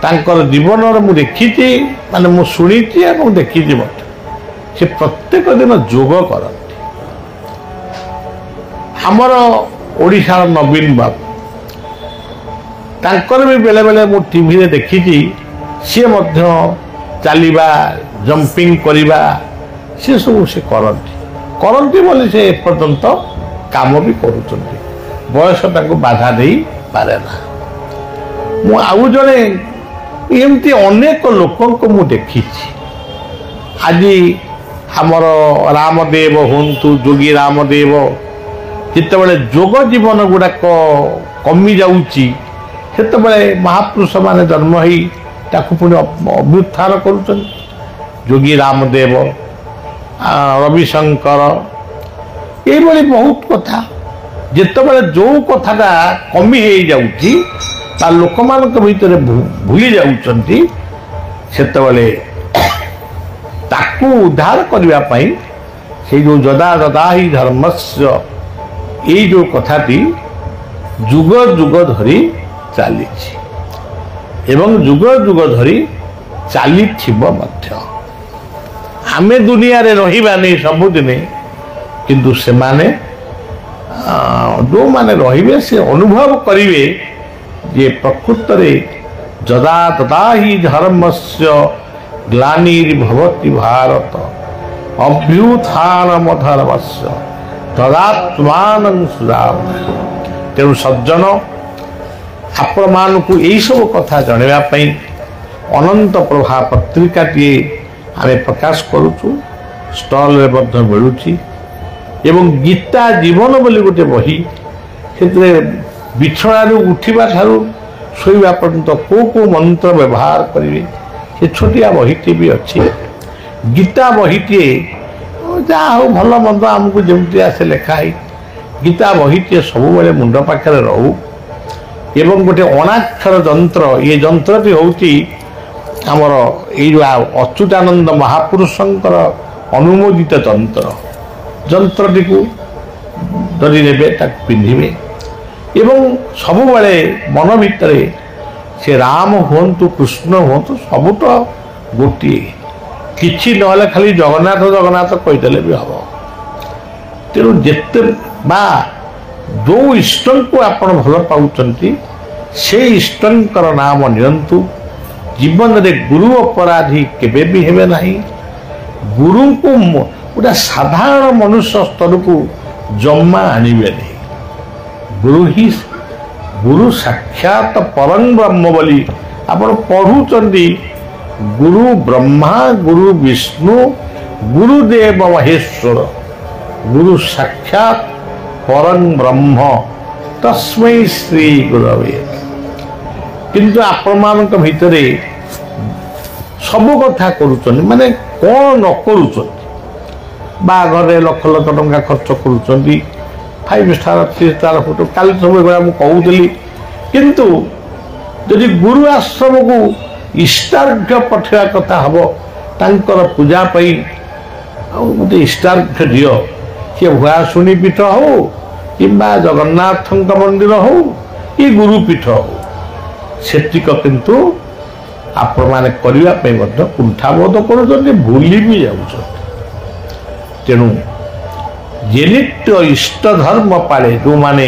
ତାଙ୍କର ଜୀବନରେ ମୁଁ ଦେଖିଛି, ମାନେ ମୁଁ ଶୁଣିଛି ଏବଂ ଦେଖିଛି ମଧ୍ୟ। ସେ ପ୍ରତ୍ୟେକ ଦିନ ଯୋଗ କରନ୍ତି। ଆମର ଓଡ଼ିଶାର ନବୀନ ବାବୁ, ତାଙ୍କର ବି ବେଳେବେଳେ ମୁଁ ଟିଭିରେ ଦେଖିଛି, ସିଏ ମଧ୍ୟ ଚାଲିବା, ଜମ୍ପିଂ କରିବା, ସେସବୁ ସେ କରନ୍ତି ବୋଲି ସେ ଏପର୍ଯ୍ୟନ୍ତ କାମ ବି କରୁଛନ୍ତି। ବୟସ ତାଙ୍କୁ ବାଧା ଦେଇପାରେ ନା। ମୁଁ ଆଉ ଜଣେ ଏମିତି ଅନେକ ଲୋକଙ୍କୁ ମୁଁ ଦେଖିଛି। ଆଜି ଆମର ରାମଦେବ ହୁଅନ୍ତୁ, ଯୋଗୀ ରାମଦେବ, ଯେତେବେଳେ ଯୋଗ ଜୀବନ ଗୁଡ଼ାକ କମି ଯାଉଛି ସେତେବେଳେ ମହାପୁରୁଷମାନେ ଜନ୍ମ ହେଇ ତାକୁ ପୁଣି ଅଭ୍ୟୁତ୍ଥାନ କରୁଛନ୍ତି। ଯୋଗୀ ରାମଦେବ, ରବିଶଙ୍କର, ଏଇଭଳି ବହୁତ କଥା। ଯେତେବେଳେ ଯେଉଁ କଥାଟା କମି ହେଇଯାଉଛି ବା ଲୋକମାନଙ୍କ ଭିତରେ ଭୁଲି ଯାଉଛନ୍ତି, ସେତେବେଳେ ତାକୁ ଉଦ୍ଧାର କରିବା ପାଇଁ ସେଇ ଯେଉଁ ଯଦା ଯଦା ହି ଧର୍ମସ୍ୟ, ଏଇ ଯେଉଁ କଥାଟି ଯୁଗ ଯୁଗ ଧରି ଚାଲିଛି ଏବଂ ଯୁଗ ଯୁଗ ଧରି ଚାଲିଥିବ ମଧ୍ୟ। ଆମେ ଦୁନିଆରେ ରହିବାନି ସବୁଦିନେ, କିନ୍ତୁ ସେମାନେ ଯେଉଁମାନେ ରହିବେ ସେ ଅନୁଭବ କରିବେ ଯେ ପ୍ରକୃତରେ ଯଦା ତଦା ହି ଧର୍ମସ୍ୟ ଗ୍ଲାନିର୍ଭବତି ଭାରତ ଅଭ୍ୟୁତ୍ଥାନମ ଧର୍ମସ୍ୟ ତଦାତ୍ମାନଂ ସୁଧାମୟ। ତେଣୁ ସଜ୍ଜନ, ଆପଣମାନଙ୍କୁ ଏହିସବୁ କଥା ଜଣାଇବା ପାଇଁ ଅନନ୍ତ ପ୍ରଭା ପତ୍ରିକାଟିଏ ଆମେ ପ୍ରକାଶ କରୁଛୁ। ଷ୍ଟଲରେ ମଧ୍ୟ ମିଳୁଛି। ଏବଂ ଗୀତା ଜୀବନ ବୋଲି ଗୋଟେ ବହି, ସେଥିରେ ବିଛଣାରୁ ଉଠିବା ଠାରୁ ଶୋଇବା ପର୍ଯ୍ୟନ୍ତ କେଉଁ କେଉଁ ମନ୍ତ୍ର ବ୍ୟବହାର କରିବେ ସେ ଛୋଟିଆ ବହିଟି ବି ଅଛି। ଗୀତା ବହିଟିଏ ଯାହା ହଉ ଭଲ ମନ୍ଦ ଆମକୁ ଯେମିତି ଆସେ ଲେଖା ହେଇ, ଗୀତା ବହିଟିଏ ସବୁବେଳେ ମୁଣ୍ଡ ପାଖରେ ରହୁ। ଏବଂ ଗୋଟେ ଅଣାକ୍ଷର ଯନ୍ତ୍ର, ଏ ଯନ୍ତ୍ରଟି ହେଉଛି ଆମର ଏଇ ଯେଉଁ ଅଚ୍ୟୁତାନନ୍ଦ ମହାପୁରୁଷଙ୍କର ଅନୁମୋଦିତ ଯନ୍ତ୍ର। ଯନ୍ତ୍ରଟିକୁ ଯଦି ନେବେ ତାକୁ ପିନ୍ଧିବେ ଏବଂ ସବୁବେଳେ ମନ ଭିତରେ ସେ ରାମ ହୁଅନ୍ତୁ କୃଷ୍ଣ ହୁଅନ୍ତୁ ସବୁ ତ ଗୋଟିଏ, କିଛି ନହେଲେ ଖାଲି ଜଗନ୍ନାଥ ଜଗନ୍ନାଥ କହିଦେଲେ ବି ହେବ। ତେଣୁ ଯେତେ ବା ଯେଉଁ ଇଷ୍ଟଙ୍କୁ ଆପଣ ଭଲ ପାଉଛନ୍ତି ସେଇ ଇଷ୍ଟଙ୍କର ନାମ ନିଅନ୍ତୁ। ଜୀବନରେ ଗୁରୁ ଅପରାଧୀ କେବେ ବି ହେବେ ନାହିଁ। ଗୁରୁଙ୍କୁ ଗୋଟେ ସାଧାରଣ ମନୁଷ୍ୟ ସ୍ତରକୁ ଜମା ଆଣିବେନି। ଗୁରୁ ସାକ୍ଷାତ ପରଂ ବ୍ରହ୍ମ ବୋଲି ଆପଣ ପଢ଼ୁଛନ୍ତି। ଗୁରୁ ବ୍ରହ୍ମା, ଗୁରୁ ବିଷ୍ଣୁ, ଗୁରୁଦେବ ମହେଶ୍ୱର, ଗୁରୁ ସାକ୍ଷାତ ପରଂ ବ୍ରହ୍ମ ତସ୍ମୈ ଶ୍ରୀ ଗୁରବେ। କିନ୍ତୁ ଆପଣମାନଙ୍କ ଭିତରେ ସବୁ କଥା କରୁଛନ୍ତି, ମାନେ କ'ଣ ନ କରୁଛନ୍ତି। ବାହାଘରରେ ଲକ୍ଷ ଲକ୍ଷ ଟଙ୍କା ଖର୍ଚ୍ଚ କରୁଛନ୍ତି, 5 ଷ୍ଟାର 3 ଷ୍ଟାର ଫଟୋ, କାଲି ସବୁ ଏଗୁଡ଼ା ମୁଁ କହୁଥିଲି। କିନ୍ତୁ ଯଦି ଗୁରୁ ଆଶ୍ରମକୁ ଇଷ୍ଟାର୍ଘ୍ୟ ପଠାଇବା କଥା ହେବ, ତାଙ୍କର ପୂଜା ପାଇଁ ଆଉ ଗୋଟେ ଇଷ୍ଟାର୍ଘ୍ୟ ଦିଅ, ସିଏ ଭୁଆଶୁଣୀ ପୀଠ ହେଉ କିମ୍ବା ଜଗନ୍ନାଥଙ୍କ ମନ୍ଦିର ହେଉ କି ଗୁରୁ ପୀଠ ହେଉ, ସେତିକ କିନ୍ତୁ ଆପଣମାନେ କରିବା ପାଇଁ ମଧ୍ୟ କୁଣ୍ଠାବୋଧ କରୁଛନ୍ତି, ଭୁଲି ବି ଯାଉଛନ୍ତି। ତେଣୁ ଯେ ନିତ୍ୟ ଇଷ୍ଟ ଧର୍ମ ପାଳେ, ଯେଉଁମାନେ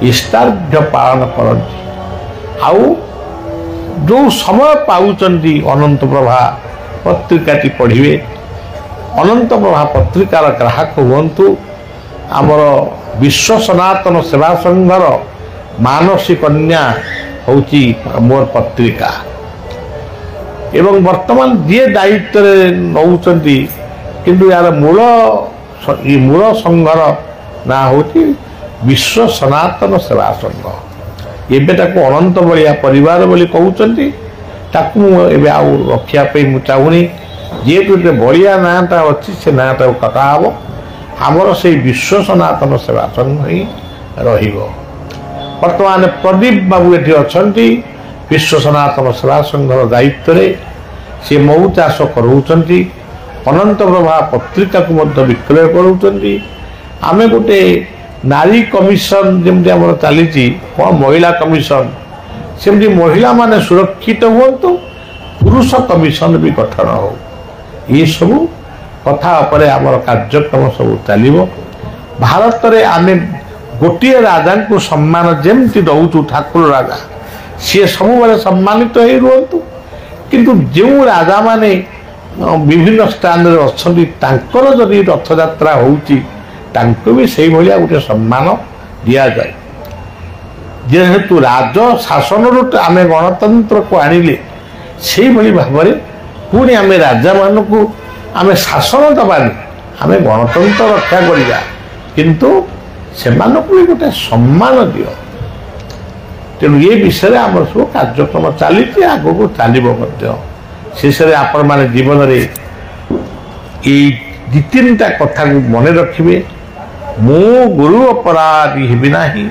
ଇଷ୍ଟାର୍ଘ୍ୟ ପାଳନ କରନ୍ତି, ଆଉ ଯେଉଁ ସମୟ ପାଉଛନ୍ତି ଅନନ୍ତ ପ୍ରଭା ପତ୍ରିକାଟି ପଢ଼ିବେ। ଅନନ୍ତ ପ୍ରଭା ପତ୍ରିକାର ଗ୍ରାହକ ହୁଅନ୍ତୁ। ଆମର ବିଶ୍ୱ ସନାତନ ସେବା ସଂଘର ମାନସୀ କନ୍ୟା ହେଉଛି ମୋର ପତ୍ରିକା। ଏବଂ ବର୍ତ୍ତମାନ ଯିଏ ଦାୟିତ୍ୱରେ ନେଉଛନ୍ତି, କିନ୍ତୁ ଏହାର ମୂଳ ସଂଘର ନାଁ ହେଉଛି ବିଶ୍ୱ ସନାତନ ସେବା ସଂଘ। ଏବେ ତାକୁ ଅନନ୍ତ ବଳିଆ ପରିବାର ବୋଲି କହୁଛନ୍ତି। ତାକୁ ମୁଁ ଏବେ ଆଉ ରଖିବା ପାଇଁ ମୁଁ ଚାହୁଁନି। ଯେହେତୁ ଗୋଟେ ବଳିଆ ନାଁଟା ଅଛି, ସେ ନାଁଟାକୁ କଟା ହେବ। ଆମର ସେଇ ବିଶ୍ୱ ସନାତନ ସେବା ସଂଘ ହିଁ ରହିବ। ବର୍ତ୍ତମାନ ପ୍ରଦୀପ ବାବୁ ଏଠି ଅଛନ୍ତି ବିଶ୍ୱ ସନାତନ ସେବା ସଂଘର ଦାୟିତ୍ୱରେ। ସେ ମହୁ ଚାଷ କରାଉଛନ୍ତି, ଅନନ୍ତ ପ୍ରଭା ପତ୍ରିକାକୁ ମଧ୍ୟ ବିକ୍ରୟ କରାଉଛନ୍ତି। ଆମେ ଗୋଟେ ନାରୀ କମିଶନ ଯେମିତି ଆମର ଚାଲିଛି, କ'ଣ ମହିଳା କମିଶନ, ସେମିତି ମହିଳାମାନେ ସୁରକ୍ଷିତ ହୁଅନ୍ତୁ, ପୁରୁଷ କମିଶନ ବି ଗଠନ ହେଉ। ଏସବୁ କଥା ଉପରେ ଆମର କାର୍ଯ୍ୟକ୍ରମ ସବୁ ଚାଲିବ। ଭାରତରେ ଆମେ ଗୋଟିଏ ରାଜାଙ୍କୁ ସମ୍ମାନ ଯେମିତି ଦେଉଛୁ, ଠାକୁର ରାଜା, ସିଏ ସବୁବେଳେ ସମ୍ମାନିତ ହେଇ ରୁହନ୍ତୁ। କିନ୍ତୁ ଯେଉଁ ରାଜାମାନେ ବିଭିନ୍ନ ସ୍ଥାନରେ ଅଛନ୍ତି, ତାଙ୍କର ଯଦି ରଥଯାତ୍ରା ହେଉଛି, ତାଙ୍କୁ ବି ସେଇଭଳିଆ ଗୋଟେ ସମ୍ମାନ ଦିଆଯାଏ। ଯେହେତୁ ରାଜ ଶାସନରୁ ଆମେ ଗଣତନ୍ତ୍ରକୁ ଆଣିଲେ, ସେଇଭଳି ଭାବରେ ପୁଣି ଆମେ ରାଜାମାନଙ୍କୁ ଆମେ ଶାସନ ଦେବାନି, ଆମେ ଗଣତନ୍ତ୍ର ରକ୍ଷା କରିବା, କିନ୍ତୁ ସେମାନଙ୍କୁ ବି ଗୋଟେ ସମ୍ମାନ ଦିଅ। ତେଣୁ ଏ ବିଷୟରେ ଆମର ସବୁ କାର୍ଯ୍ୟକ୍ରମ ଚାଲିଛି, ଆଗକୁ ଚାଲିବ ମଧ୍ୟ। ଶେଷରେ ଆପଣମାନେ ଜୀବନରେ ଏଇ 2-3ଟା କଥାକୁ ମନେ ରଖିବେ। ମୁଁ ଗୁରୁ ଅପରାଧୀ ହେବି ନାହିଁ,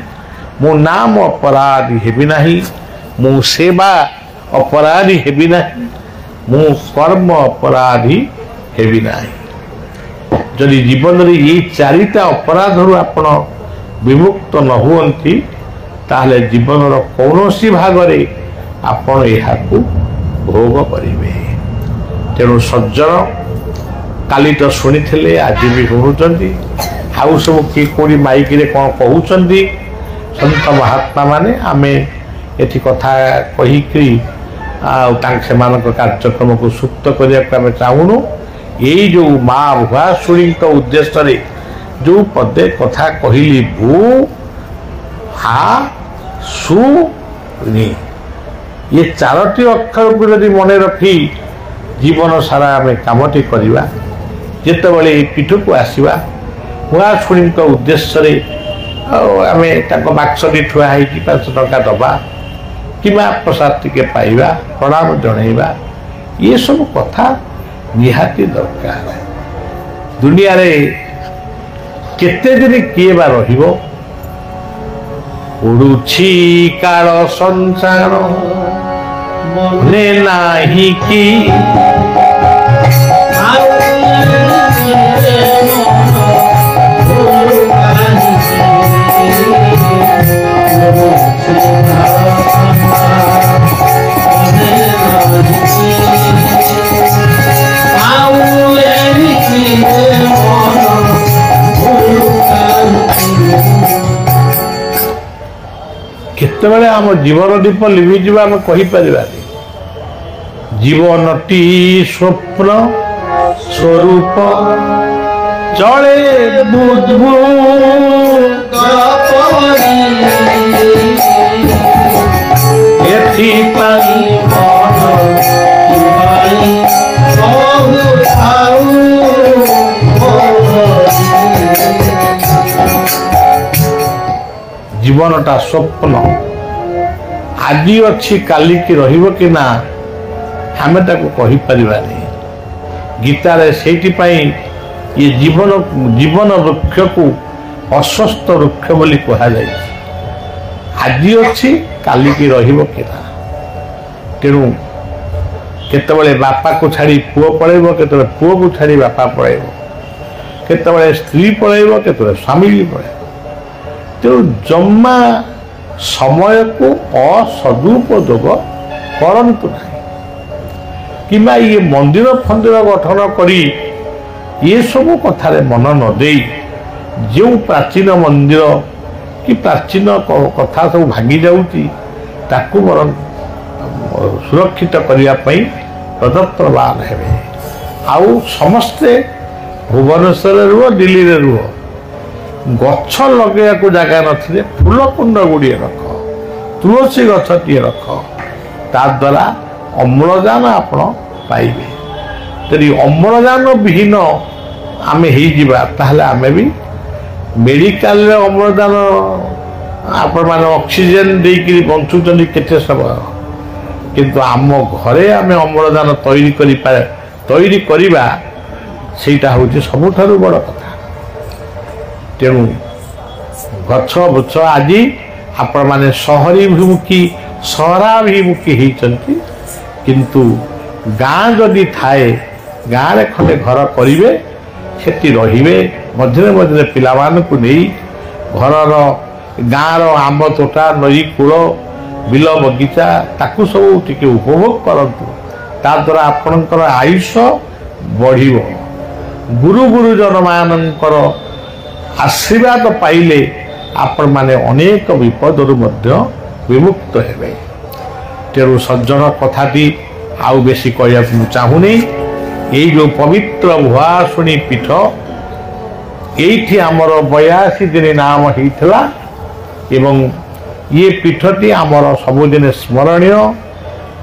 ମୁଁ ନାମ ଅପରାଧୀ ହେବି ନାହିଁ, ମୁଁ ସେବା ଅପରାଧୀ ହେବି ନାହିଁ, ମୁଁ କର୍ମ ଅପରାଧୀ ହେବି ନାହିଁ। ଯଦି ଜୀବନରେ ଏଇ 4ଟା ଅପରାଧରୁ ଆପଣ ବିମୁକ୍ତ ନ ହୁଅନ୍ତି, ତାହେଲେ ଜୀବନର କୌଣସି ଭାଗରେ ଆପଣ ଏହାକୁ ଭୋଗ କରିବେ। ତେଣୁ ସଜ୍ଜନ, କାଲି ତ ଶୁଣିଥିଲେ, ଆଜି ବି ଶୁଣୁଛନ୍ତି, ଆଉ ସବୁ କିଏ କେଉଁଠି ମାଇକିରେ କ'ଣ କହୁଛନ୍ତି ସନ୍ଥ ମହାତ୍ମାମାନେ। ଆମେ ଏଠି କଥା କହିକି ଆଉ ସେମାନଙ୍କ କାର୍ଯ୍ୟକ୍ରମକୁ ସୁପ୍ତ କରିବାକୁ ଆମେ ଚାହୁଁନୁ। ଏଇ ଯେଉଁ ମା ଭୁଆଶୁଣୀଙ୍କ ଉଦ୍ଦେଶ୍ୟରେ जो पदे कथा कहली भू हा सु नी ये चारोटी अक्षर को यदि मन रखी जीवन सारा आम कमटी करवा जितेबाला पीठ को आसवा मुआशुणी उद्देश्य आम बाक्सटी ठुआई 5 टंका दबा कि प्रसाद टिके पाइबा प्रणाम जनइबा ये सब कथा निहाती दरकार दुनिया रे केते दिन किए बा रहिबो उड़ुछि काल संसार मने नाही की केतबेले आम जीवन दीप लिभिजा आम कहीपर जीवनटी स्वप्न स्वरूप चले जीवनटा स्वप्न आज अच्छी काली की रहिबो कि ना हमें ताको कहि परिबानी गीतार से ये जीवन जीवन वृक्ष को अस्वस्थ वृक्ष बोली कहा जाए आज अच्छी काली की रहिबो कि ना तेणु केतबेले बापा को छाड़ी पुओ पळेबो केतबेले पुओ को छाड़ी बापा पळेबो केतबेले स्त्री पळेबो केतबेले स्वामी पळेबो तेणु जम्मा समय को असदुपयोग करंतु नहीं कि ये मंदिर फंदिर गठन करी ये सब कथार मन न दे जो प्राचीन मंदिर कि प्राचीन कथा सब भांगी जाऊँगी ताकू बर सुरक्षित करने प्रदत्तवान हे आउ समस्ते भुवनेश्वर रुह दिल्ली रे रुह गछ लगे जगह नथिले फूल कुंड गुड़िए रख तुलसी गछ टीए रख ता द्वारा अम्लजान आपण पाइबे तेरी अम्लजान विहीन आम आम भी मेडिकल अम्लजान आपण मैंने ऑक्सीजन देकर बंचुं केते समय किंतु आम घरे आम अम्लजान तैयारी करवा सेटा हूँ सबुठारु बड़ कथा तेणु गछ बुछ आज आपण माने सहरीभिमुखी सहराभिमुखी होती किंतु गाँ जदि थाए गाँव खंडे घर करेंगे से रे मझे मझे पिलामानकु नहीं घरर गाँव आंब तोटा नई कूल बिल बगीचा ताकू सब टिके उपभोग करतु ता द्वारा आपणकर आयुष बढ़ गुरु गुरुजन मानकर आशीर्वाद पाइले आपण माने अनेक विपदरु मध्य विमुक्त हेबे तेरु सज्जन कथाटी आउ बेसी कहया चाहूनी ये जो पवित्र भुआशुणी पीठ ये आमर 82 दिन नाम होता एवं ये पीठटी आमर सबुदिन स्मरणीय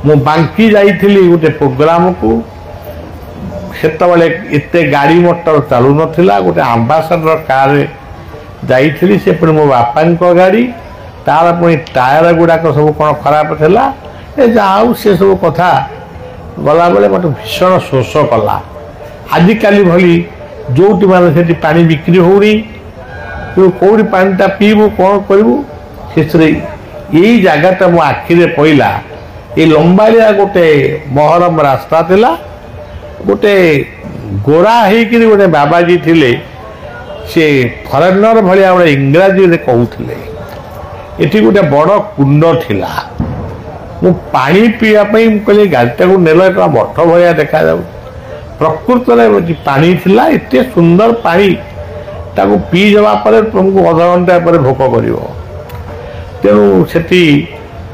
मु बांकी जाइथिली गोटे प्रोग्राम को सेतबेले एते गाड़ी मोटर चालू नथिला गोटे आंबासाडर कार जाइथिली से पुणी मो बापा गाड़ी तार पुणी टायर गुड़ाक सब कौन खराब थिला ए जाऊ से सब कथा गला बेले मत भीषण शोष कला आजिकाली भली जोटी माने सेठी पानी बिक्री होनी तो कौटी पानीटा पीबू कौन करूँ से यही जगहटा मो आखिरे पइला ये लंबालिया गोटे महरम रास्ता थिला गोटे गोरा होकर गोटे बाबाजी थिले से फरेनर भाया गोटे इंग्राजी कहते ये गोटे बड़ कुंड थिला मु पानी पीवाई कहली गाड़ीटा को नेल मठ भाया देखा प्रकृत में पानी थिला एते सुंदर पानी ताको पी जवा पर तुमको अध घंटा पर भोक कर तेणु से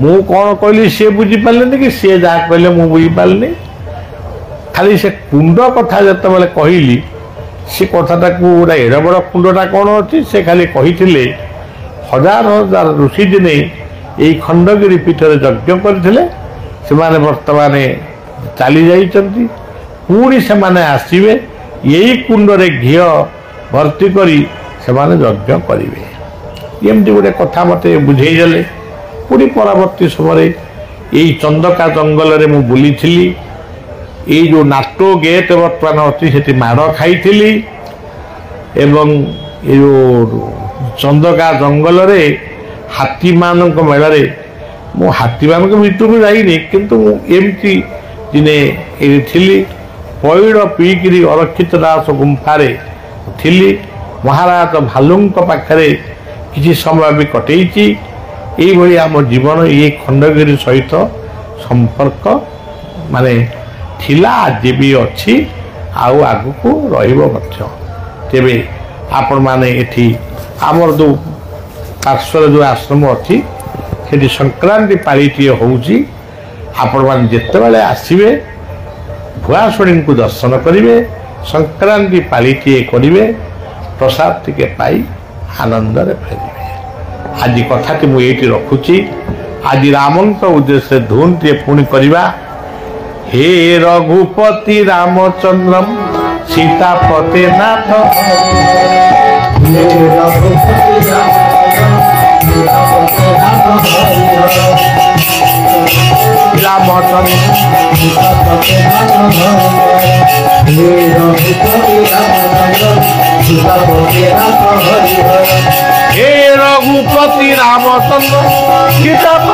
मु कौन कहली सी बुझीपारे कि सी जहाँ कहले मुझीपारे खाली से कुंड कथा जो कहली ସେ କଥାଟାକୁ ଗୋଟେ ଏଡ଼େ ବଡ଼ କୁଣ୍ଡଟା କ'ଣ ଅଛି ସେ ଖାଲି କହିଥିଲେ ହଜାର ହଜାର ଋଷି ଦିନେ ଏଇ ଖଣ୍ଡଗିରି ପୀଠରେ ଯଜ୍ଞ କରିଥିଲେ, ସେମାନେ ବର୍ତ୍ତମାନ ଚାଲି ଯାଇଛନ୍ତି, ପୁଣି ସେମାନେ ଆସିବେ, ଏଇ କୁଣ୍ଡରେ ଘିଅ ଭର୍ତ୍ତି କରି ସେମାନେ ଯଜ୍ଞ କରିବେ। ଏମିତି ଗୋଟେ କଥା ମୋତେ ବୁଝେଇ ଦେଲେ। ପୁଣି ପରବର୍ତ୍ତୀ ସମୟରେ ଏଇ ଚନ୍ଦକା ଜଙ୍ଗଲରେ ମୁଁ ବୁଲିଥିଲି, ଏଇ ଯେଉଁ ନାଟୋ ଗେଟ୍ ବର୍ତ୍ତମାନ ଅଛି ସେଠି ମାଡ଼ ଖାଇଥିଲି, ଏବଂ ଏ ଯେଉଁ ଚନ୍ଦକା ଜଙ୍ଗଲରେ ହାତୀମାନଙ୍କ ମେଳରେ ମୁଁ ହାତୀମାନଙ୍କ ଭିତରକୁ ଯାଇନି, କିନ୍ତୁ ମୁଁ ଏମିତି ଦିନେ ଏଠି ଥିଲି, ପଇଡ଼ ପିଇକିରି ଅରକ୍ଷିତ ଦାସ ଗୁମ୍ଫାରେ ଥିଲି, ମହାରାଜ ଭାଲୁଙ୍କ ପାଖରେ କିଛି ସମୟ ବି କଟେଇଛି। ଏଇଭଳି ଆମ ଜୀବନ ଏ ଖଣ୍ଡଗିରି ସହିତ ସମ୍ପର୍କ ମାନେ ଥିଲା, ଆଜି ବି ଅଛି, ଆଉ ଆଗକୁ ରହିବ ମଧ୍ୟ। ତେବେ ଆପଣମାନେ ଏଠି ଆମର ଯେଉଁ ପାର୍ଶ୍ୱରେ ଯେଉଁ ଆଶ୍ରମ ଅଛି ସେଠି ସଂକ୍ରାନ୍ତି ପାଳିଟିଏ ହେଉଛି। ଆପଣମାନେ ଯେତେବେଳେ ଆସିବେ ଭୁଆଶୁଣୀଙ୍କୁ ଦର୍ଶନ କରିବେ, ସଂକ୍ରାନ୍ତି ପାଳିଟିଏ କରିବେ, ପ୍ରସାଦ ଟିକେ ପାଇ ଆନନ୍ଦରେ ଫେରିବେ। ଆଜି କଥାଟି ମୁଁ ଏଇଠି ରଖୁଛି। ଆଜି ରାମଙ୍କ ଉଦ୍ଦେଶ୍ୟରେ ଧୁନଟିଏ ପୁଣି କରିବା। हे रघुपति रामचंद्र सीतापते नाथ, हे रघुपति रामचंद्र सीतापते नाथ, हे रघुपति रामचंद्र सीतापते नाथ, हे रघुपति रामचंद्र सीतापते